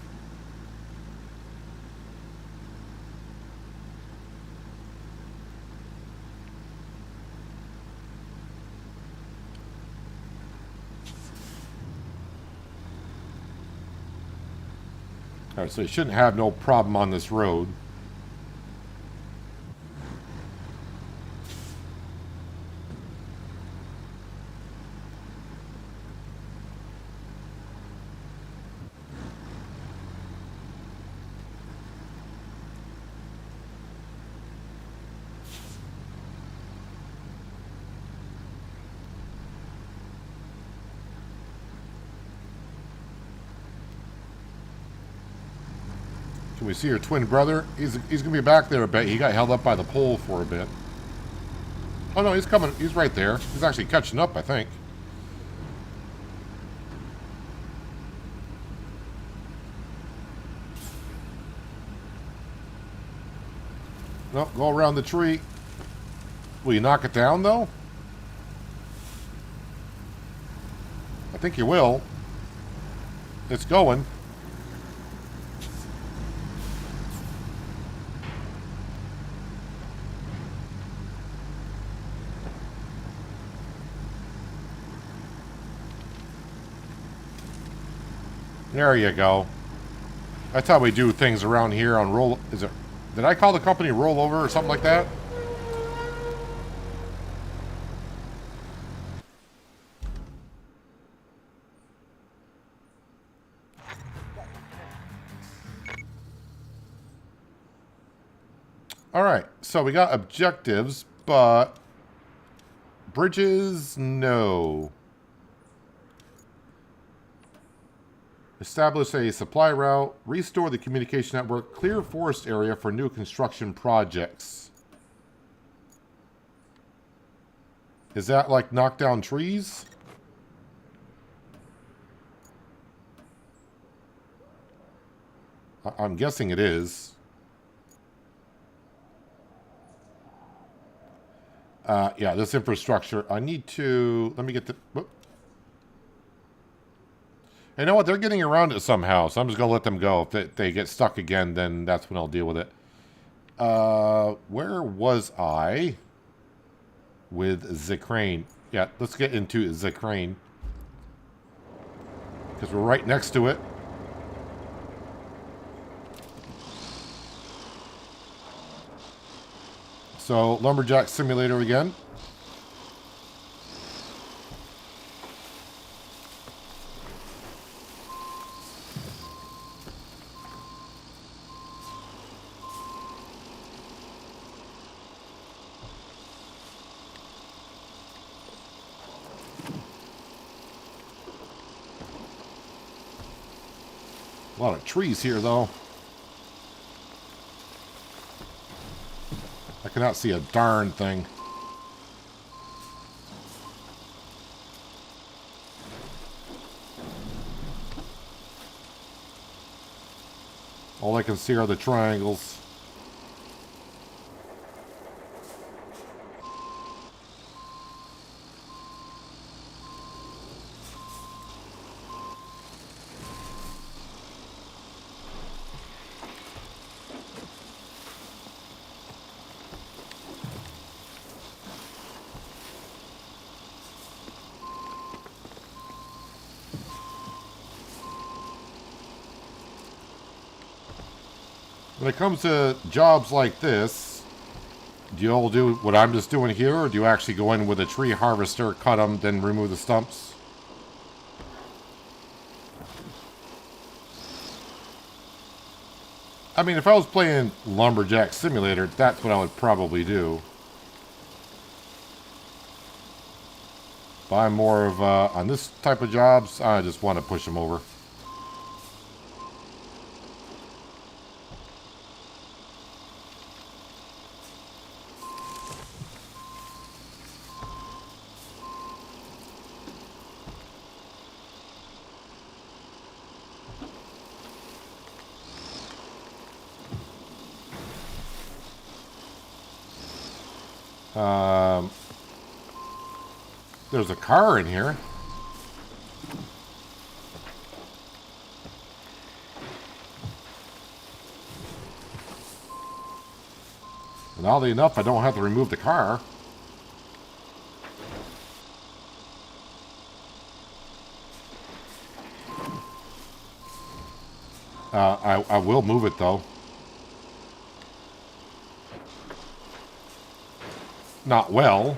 Alright, so you shouldn't have no problem on this road. We see your twin brother. He's gonna be back there a bit. He got held up by the pole for a bit. Oh no, he's coming. He's right there. He's actually catching up, I think. No, go around the tree. Will you knock it down though? I think you will. It's going. There you go. That's how we do things around here on roll. Is it? Did I call the company Rollover or something like that? All right. So we got objectives, but bridges, no. Establish a supply route, restore the communication network, clear forest area for new construction projects. Is that like knock down trees? I'm guessing it is. Yeah, this infrastructure. I need to... Let me get the... Whoop. You know what? They're getting around it somehow, so I'm just going to let them go. If they get stuck again, then that's when I'll deal with it. Where was I with the crane? Yeah, let's get into the crane. Because we're right next to it. So, Lumberjack Simulator again. A lot of trees here, though. I cannot see a darn thing. All I can see are the triangles. When it comes to jobs like this, do you all do what I'm just doing here, or do you actually go in with a tree harvester, cut them, then remove the stumps? I mean, if I was playing Lumberjack Simulator, that's what I would probably do. But I'm more of, on this type of jobs, I just want to push them over. There's a car in here. And oddly enough, I don't have to remove the car. I will move it, though. Not well.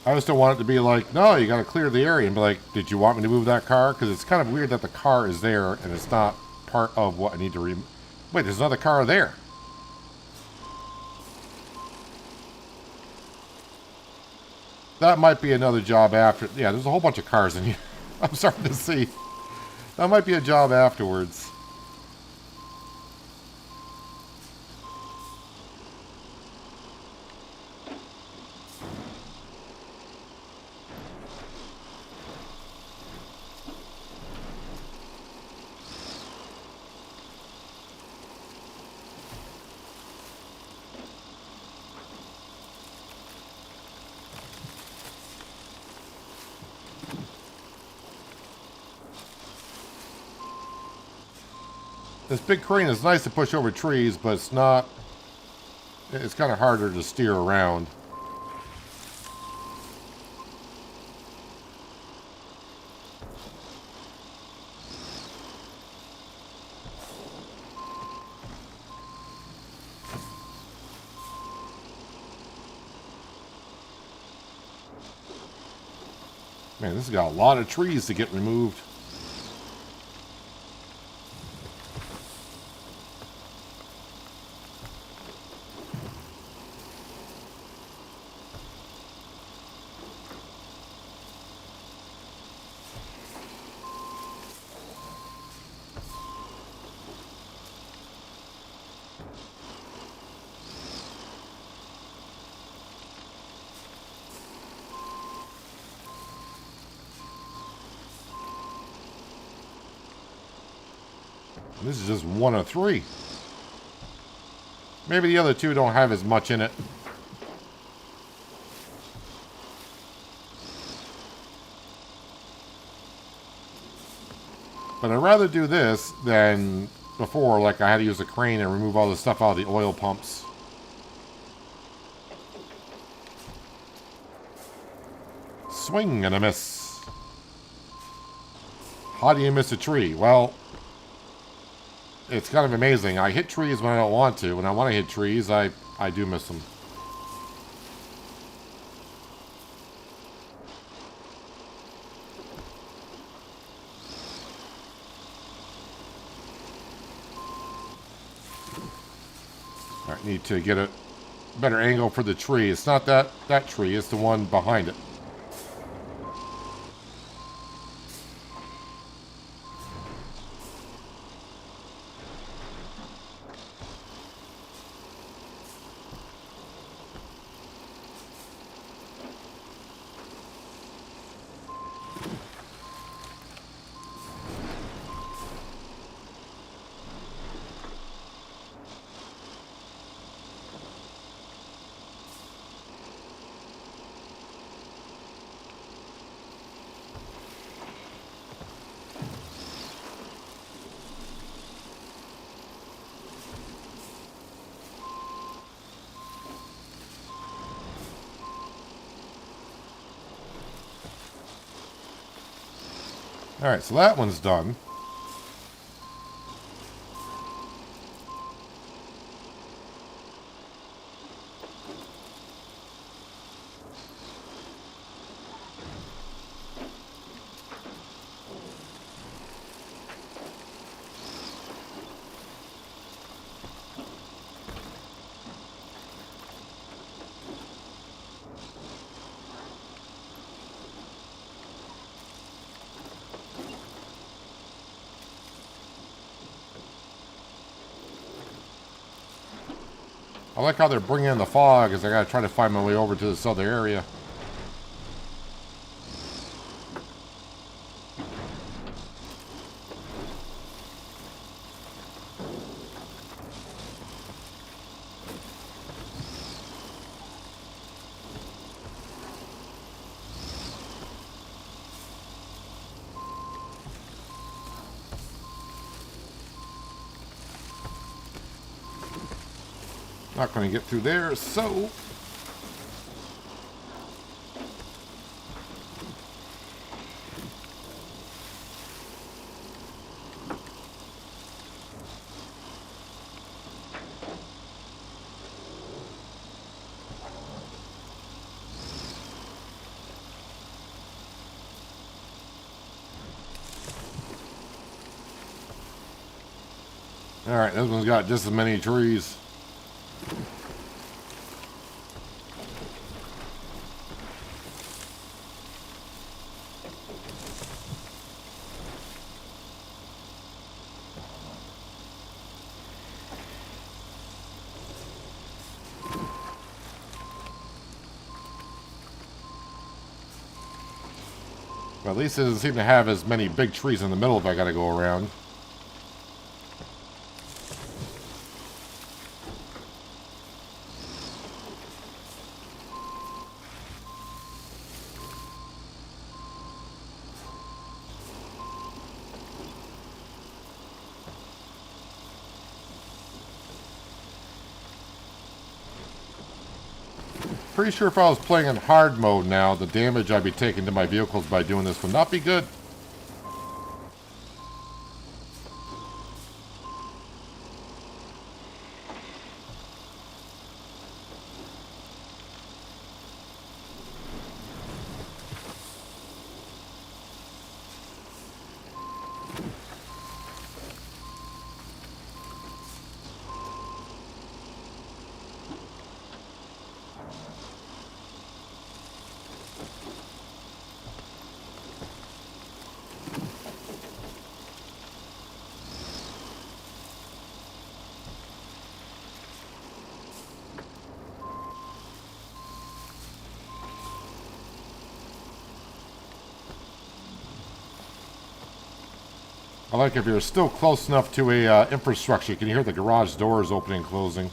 I just don't want it to be like, no, you got to clear the area, and be like, did you want me to move that car? Because it's kind of weird that the car is there and it's not part of what I need to remove. Wait, there's another car there. that might be another job after. Yeah, there's a whole bunch of cars in here. I'm starting to see. That might be a job afterwards. This big crane is nice to push over trees, but it's not... It's kind of harder to steer around. Man, this has got a lot of trees to get removed. This is just one of three. Maybe the other two don't have as much in it. But I'd rather do this than before, like I had to use a crane and remove all the stuff out of the oil pumps. Swing and a miss. How do you miss a tree? Well, it's kind of amazing. I hit trees when I don't want to. When I want to hit trees, I do miss them. I need to get a better angle for the tree. It's not that tree, it's the one behind it. Alright, so that one's done. I like how they're bringing in the fog as I gotta try to find my way over to this other area. Not going to get through there, so... Alright, this one's got just as many trees. But at least it doesn't seem to have as many big trees in the middle if I gotta go around. Pretty sure if I was playing in hard mode now, the damage I'd be taking to my vehicles by doing this would not be good. I like if you're still close enough to a infrastructure, you can hear the garage doors opening and closing.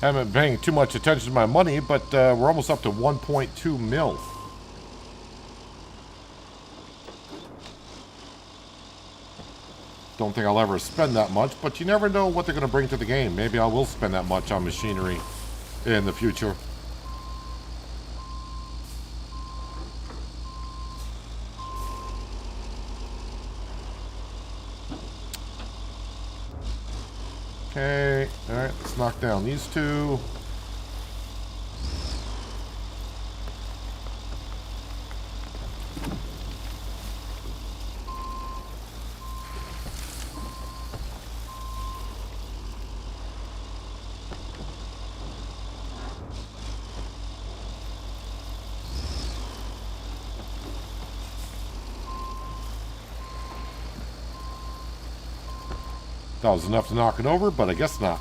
Haven't been paying too much attention to my money, but we're almost up to 1.2 mil. Don't think I'll ever spend that much, but you never know what they're going to bring to the game. Maybe I will spend that much on machinery in the future. Okay, alright, let's knock down these two. That was enough to knock it over, but I guess not.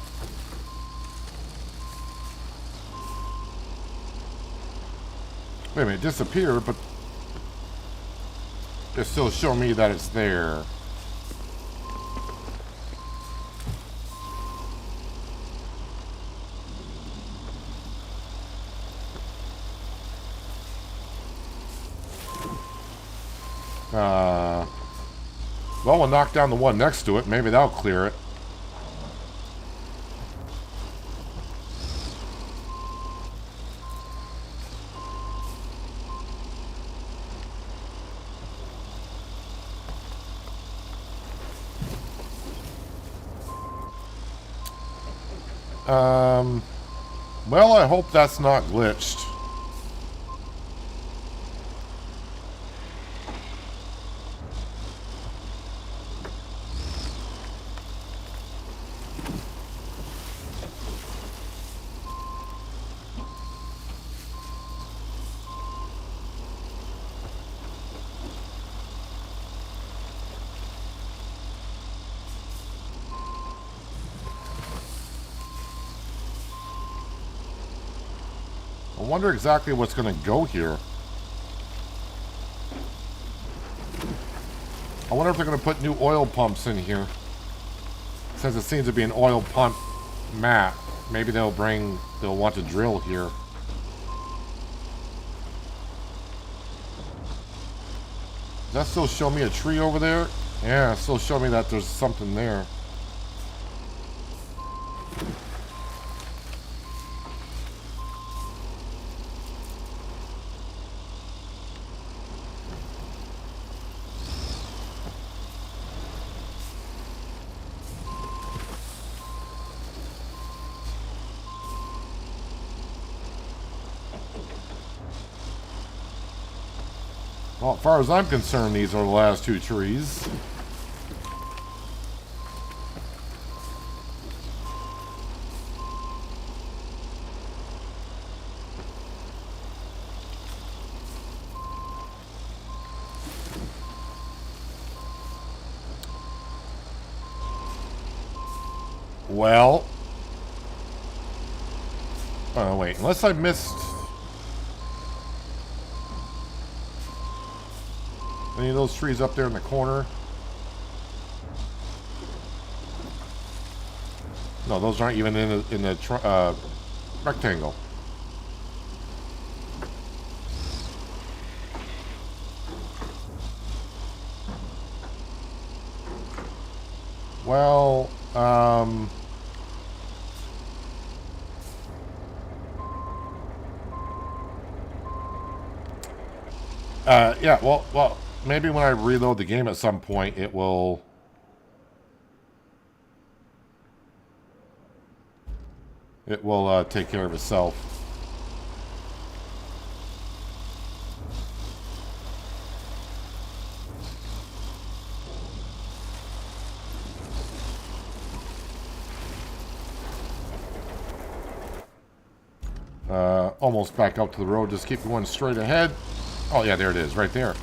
Wait a minute, it disappeared, but it's still showing me that it's there. Well, we'll knock down the one next to it. Maybe that'll clear it. Well, I hope that's not glitched. I wonder exactly what's going to go here. I wonder if they're going to put new oil pumps in here. Since it seems to be an oil pump map, maybe they'll want to drill here. Does that still show me a tree over there? Yeah, it still show me that there's something there. Well, as far as I'm concerned, these are the last two trees. Well, oh wait, unless I missed any of those trees up there in the corner. No, those aren't even in the rectangle. Well, yeah, well, maybe when I reload the game at some point, it will take care of itself. Almost back up to the road. Just keep going straight ahead. Oh yeah, there it is, right there.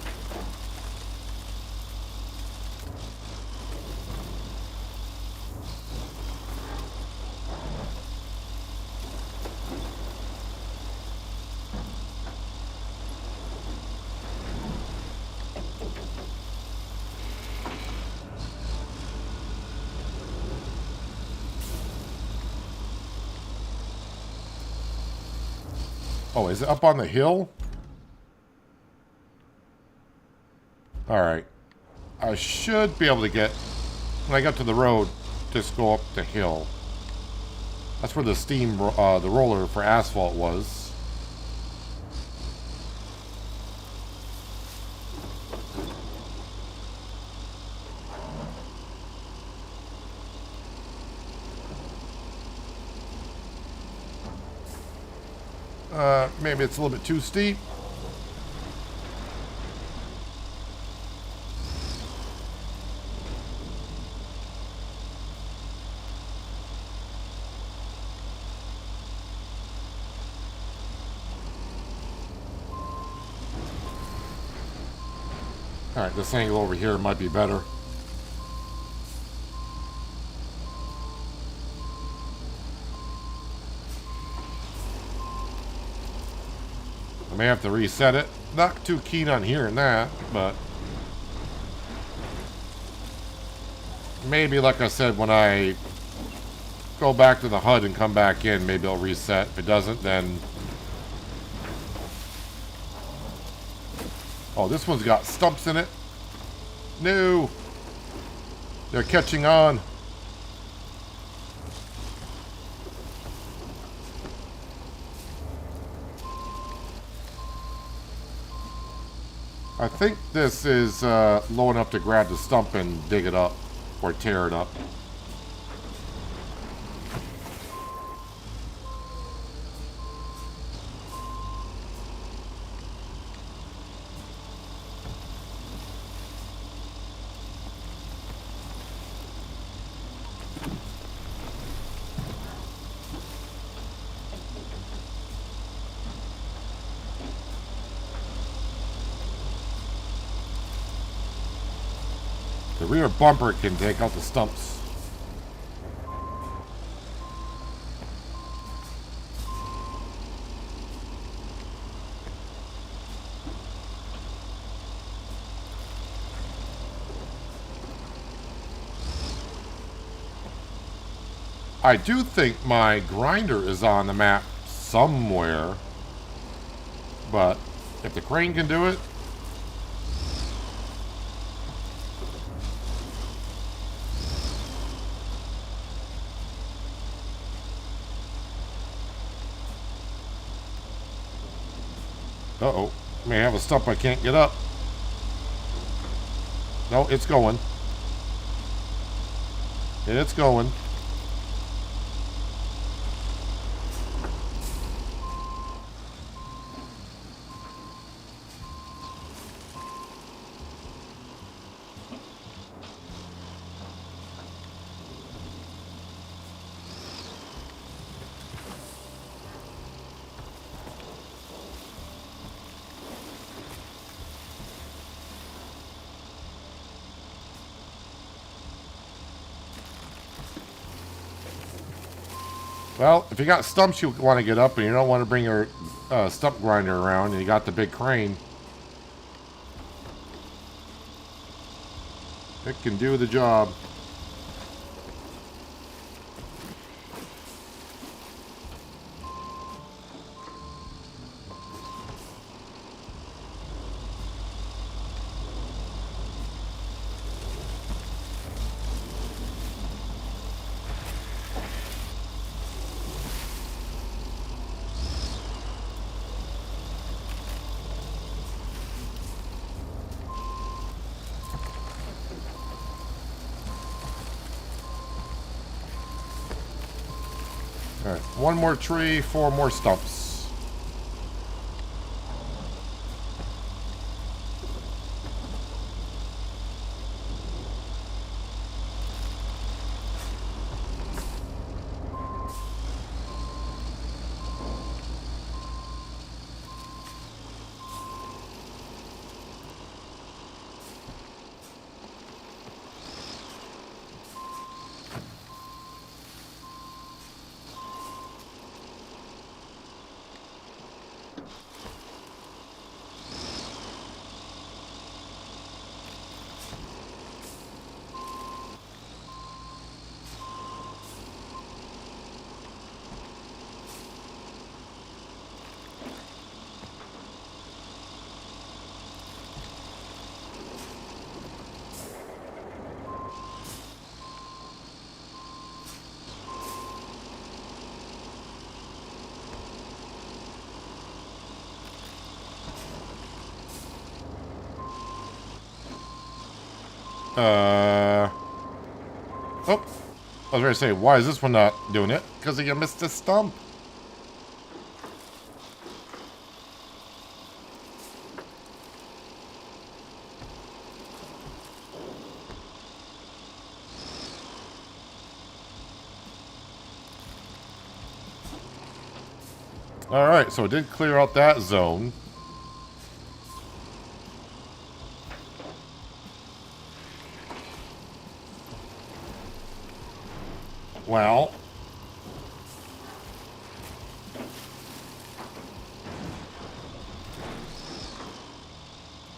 Oh, is it up on the hill? Alright. I should be able to get... When I get to the road, just go up the hill. That's where the the roller for asphalt was. Maybe it's a little bit too steep. Alright, this angle over here might be better. I may have to reset it. Not too keen on hearing that, but maybe, like I said, when I go back to the HUD and come back in, maybe it'll reset. If it doesn't, then... Oh, this one's got stumps in it. No! They're catching on. I think this is low enough to grab the stump and dig it up, or tear it up. The rear bumper can take out the stumps. I do think my grinder is on the map somewhere, but if the crane can do it, uh-oh. May have a stump I can't get up. No, it's going. It's going. Well, if you got stumps you want to get up and you don't want to bring your stump grinder around and you got the big crane, it can do the job. Alright, one more tree, 4 more stumps. Oh, I was going to say, why is this one not doing it? Because you missed a stump. Alright, so it did clear out that zone. Well,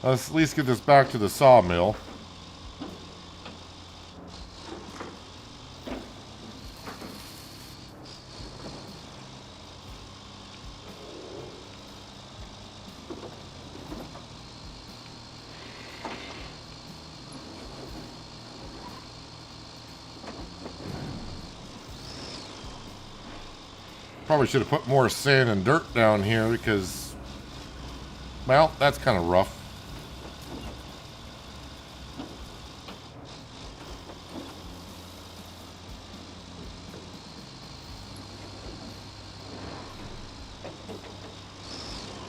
let's at least get this back to the sawmill. Probably should have put more sand and dirt down here because, well, that's kind of rough.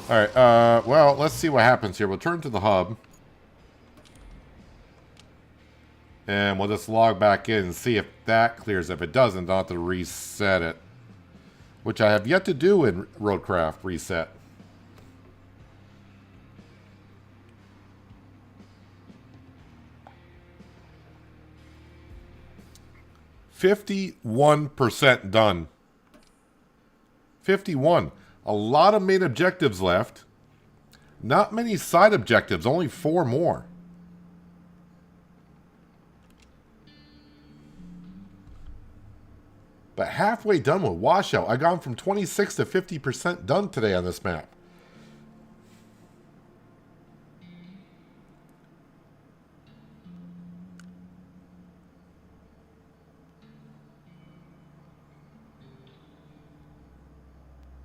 Alright, well, let's see what happens here. We'll turn to the hub. And we'll just log back in and see if that clears. If it doesn't, I'll have to reset it. Which I have yet to do in RoadCraft Reset. %51 done. 51. A lot of main objectives left. Not many side objectives, only 4 more. But halfway done with washout. I gone from 26 to 50% done today on this map.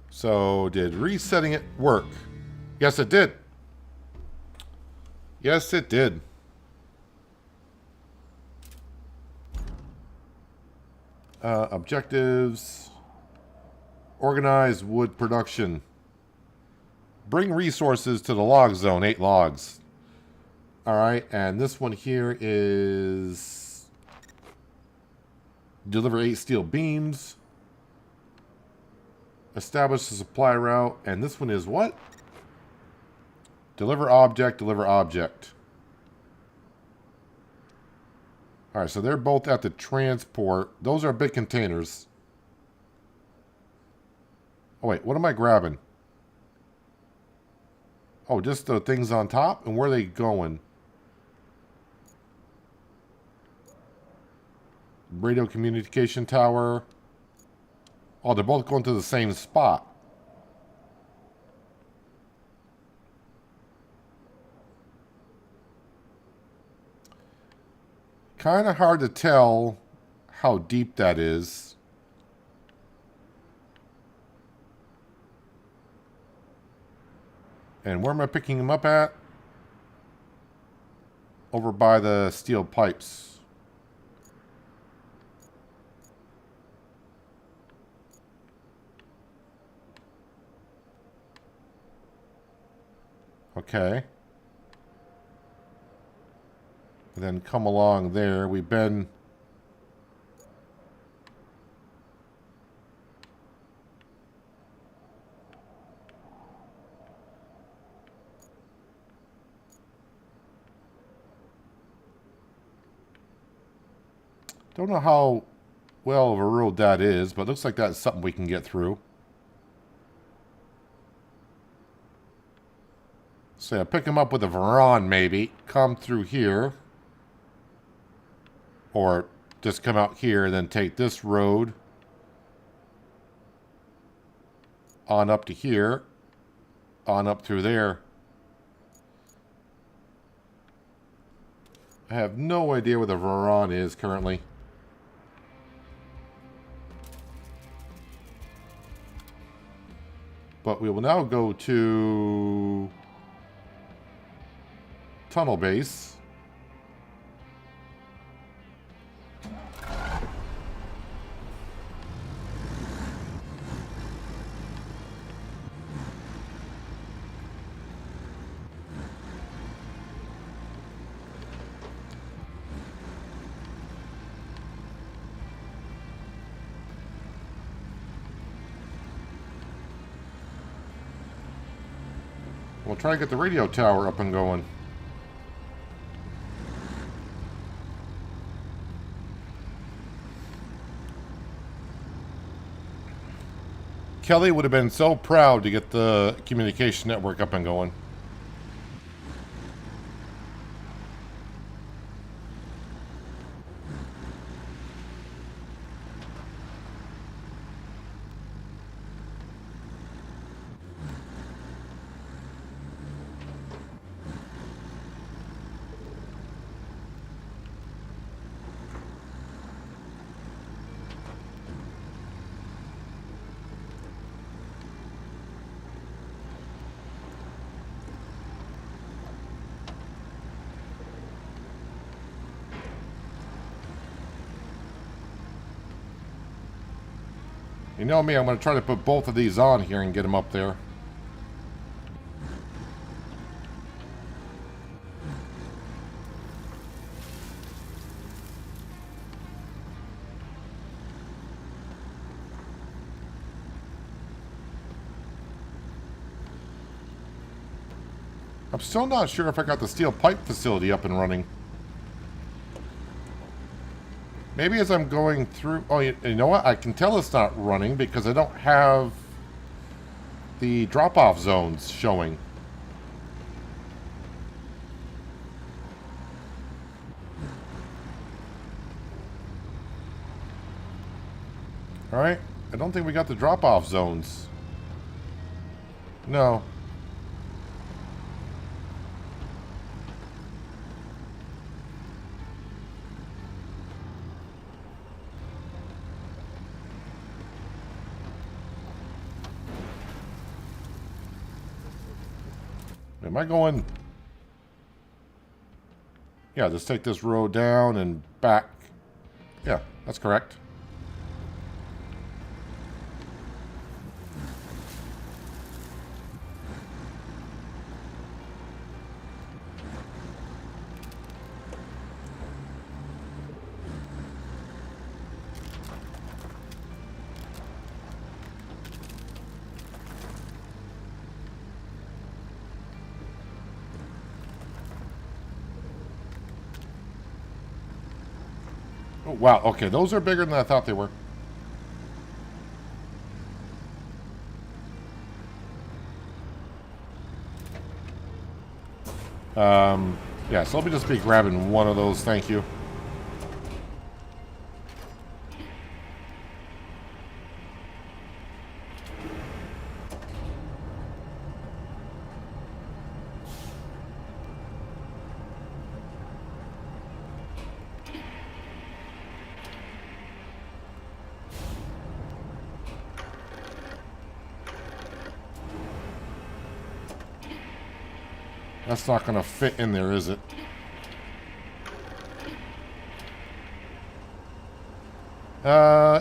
So, did resetting it work? Yes, it did. Yes, it did. Objectives. Organize wood production. Bring resources to the log zone. 8 logs. Alright, and this one here is... Deliver 8 steel beams. Establish the supply route. And this one is what? Deliver object, deliver object. Alright, so they're both at the transport. Those are big containers. Oh, wait. What am I grabbing? Oh, just the things on top? And where are they going? Radio communication tower. Oh, they're both going to the same spot. Kind of hard to tell how deep that is. And where am I picking them up at? Over by the steel pipes. Okay. And then come along there. We've been... Don't know how well of a road that is, but looks like that's something we can get through. So I pick him up with a Varan, maybe. Come through here. Or just come out here and then take this road on up to here. On up through there. I have no idea where the Varan is currently. But we will now go to tunnel base. We'll try to get the radio tower up and going. Kelly would have been so proud to get the communication network up and going. You know me, I'm going to try to put both of these on here and get them up there. I'm still not sure if I got the steel pipe facility up and running. Maybe as I'm going through... Oh, you know what? I can tell it's not running because I don't have the drop-off zones showing. Alright. I don't think we got the drop-off zones. No. Am I going... Yeah, just take this road down and back. Yeah, that's correct. Oh, wow, okay, those are bigger than I thought they were. Yeah, so let me just be grabbing one of those, thank you. That's not going to fit in there, is it?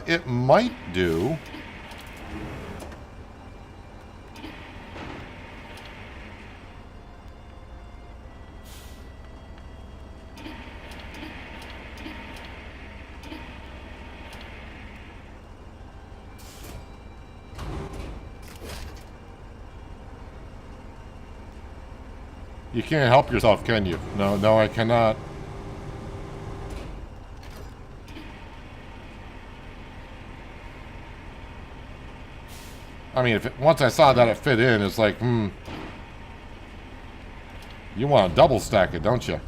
It might do. You can't help yourself, can you? No, no, I cannot. I mean, if it, once I saw that it fit in, it's like, you want to double stack it, don't you?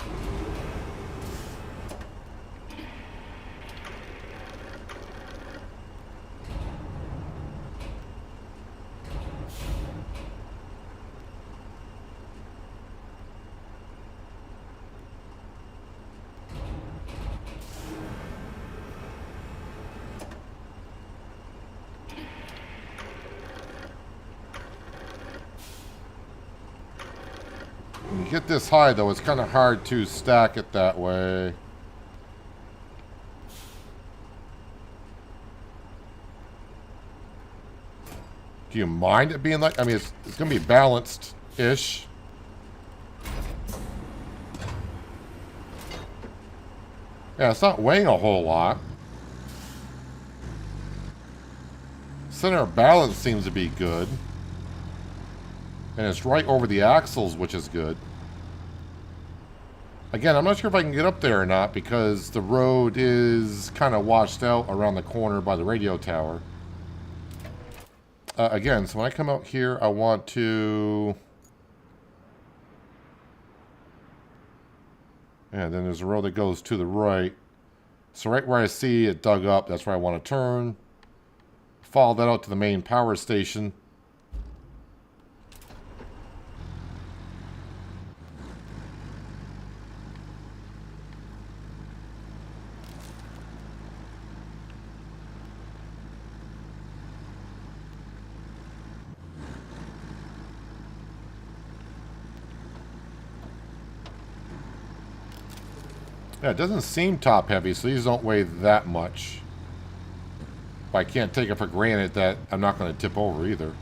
When you get this high, though, it's kind of hard to stack it that way. Do you mind it being like... I mean, it's going to be balanced-ish. Yeah, it's not weighing a whole lot. Center of balance seems to be good. And it's right over the axles, which is good. Again, I'm not sure if I can get up there or not because the road is kind of washed out around the corner by the radio tower. Again, so when I come out here, I want to... And then there's a road that goes to the right. So right where I see it dug up, that's where I want to turn. Follow that out to the main power station. Yeah, it doesn't seem top heavy, so these don't weigh that much. But I can't take it for granted that I'm not going to tip over either.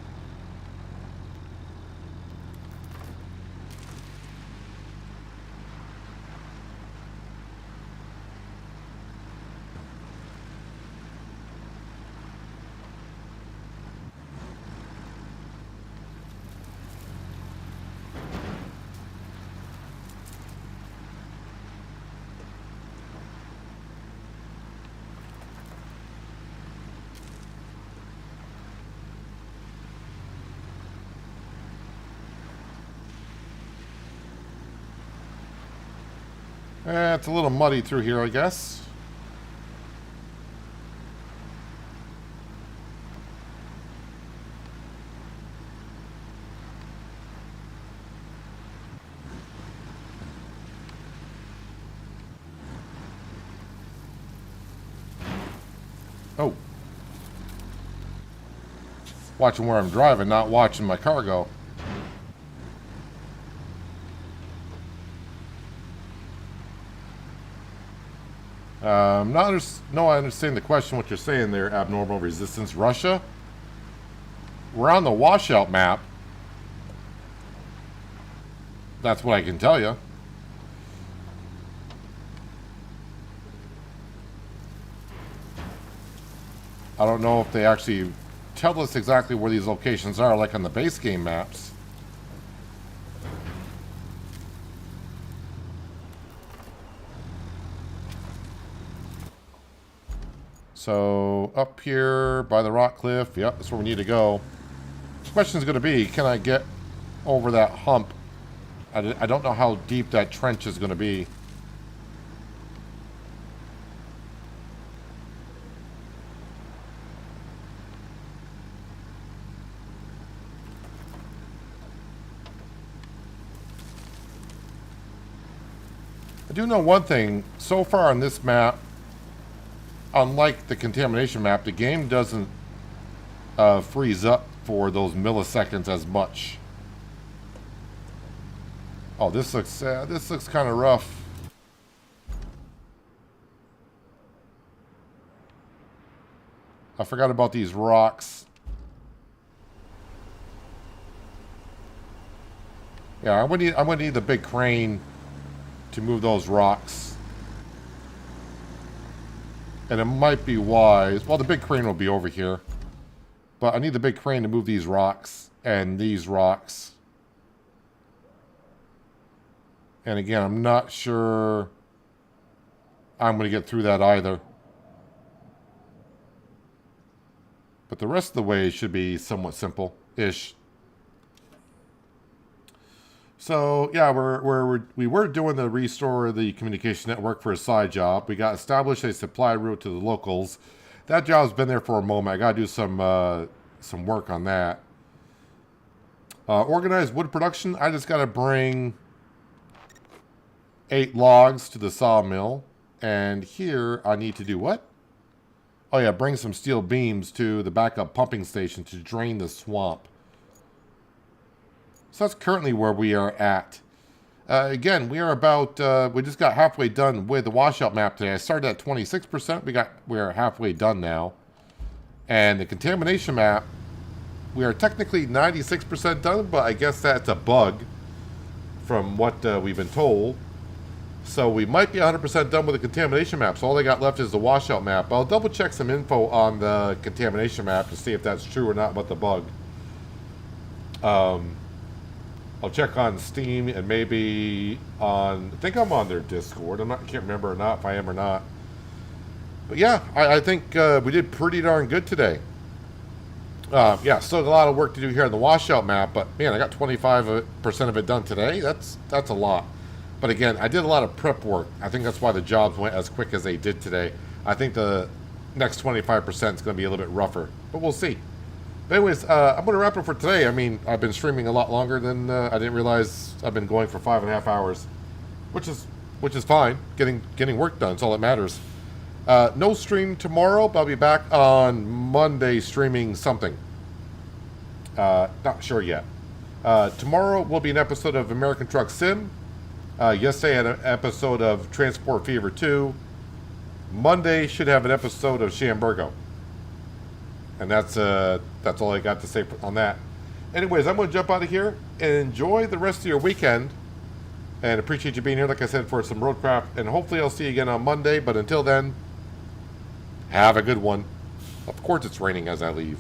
It's a little muddy through here, I guess. Oh. Watching where I'm driving, not watching my cargo. No, I understand the question, what you're saying there, abnormal resistance. Russia? We're on the washout map. That's what I can tell you. I don't know if they actually tell us exactly where these locations are, like on the base game maps. So, up here by the rock cliff, yep, that's where we need to go. The question is going to be, can I get over that hump I don't know how deep that trench is going to be. I do know one thing. So far on this map, unlike the contamination map, the game doesn't freeze up for those milliseconds as much. Oh, this looks kind of rough. I forgot about these rocks. Yeah, I'm gonna need the big crane to move those rocks. And it might be wise. Well, the big crane will be over here. But I need the big crane to move these rocks and these rocks. And again, I'm not sure I'm going to get through that either. But the rest of the way should be somewhat simple-ish. So, yeah, we were doing the restore the communication network for a side job. We got established a supply route to the locals. That job's been there for a moment. I got to do some work on that. Organized wood production. I just got to bring 8 logs to the sawmill. And here I need to do what? Oh, yeah, bring some steel beams to the backup pumping station to drain the swamp. So that's currently where we are at. Again, we are about, we just got halfway done with the washout map today. I started at 26%. We're halfway done now. And the contamination map, we are technically 96% done, but I guess that's a bug from what we've been told. So we might be 100% done with the contamination map. So all they got left is the washout map. I'll double check some info on the contamination map to see if that's true or not about the bug. I'll check on Steam and maybe on, I think I'm on their Discord. I can't remember or not if I am or not. But yeah, I think we did pretty darn good today. Yeah, still a lot of work to do here on the washout map, but man, I got 25% of it done today. That's a lot. But again, I did a lot of prep work. I think that's why the jobs went as quick as they did today. I think the next 25% is going to be a little bit rougher, but we'll see. But anyways, I'm going to wrap it for today. I mean, I've been streaming a lot longer than I didn't realize. I've been going for 5.5 hours, which is fine. Getting work done is all that matters. No stream tomorrow, but I'll be back on Monday streaming something. Not sure yet. Tomorrow will be an episode of American Truck Sim. Yesterday I had an episode of Transport Fever 2. Monday should have an episode of Shamburgo. And that's all I got to say on that. Anyways, I'm going to jump out of here and enjoy the rest of your weekend. And appreciate you being here, like I said, for some RoadCraft. And hopefully I'll see you again on Monday. But until then, have a good one. Of course it's raining as I leave.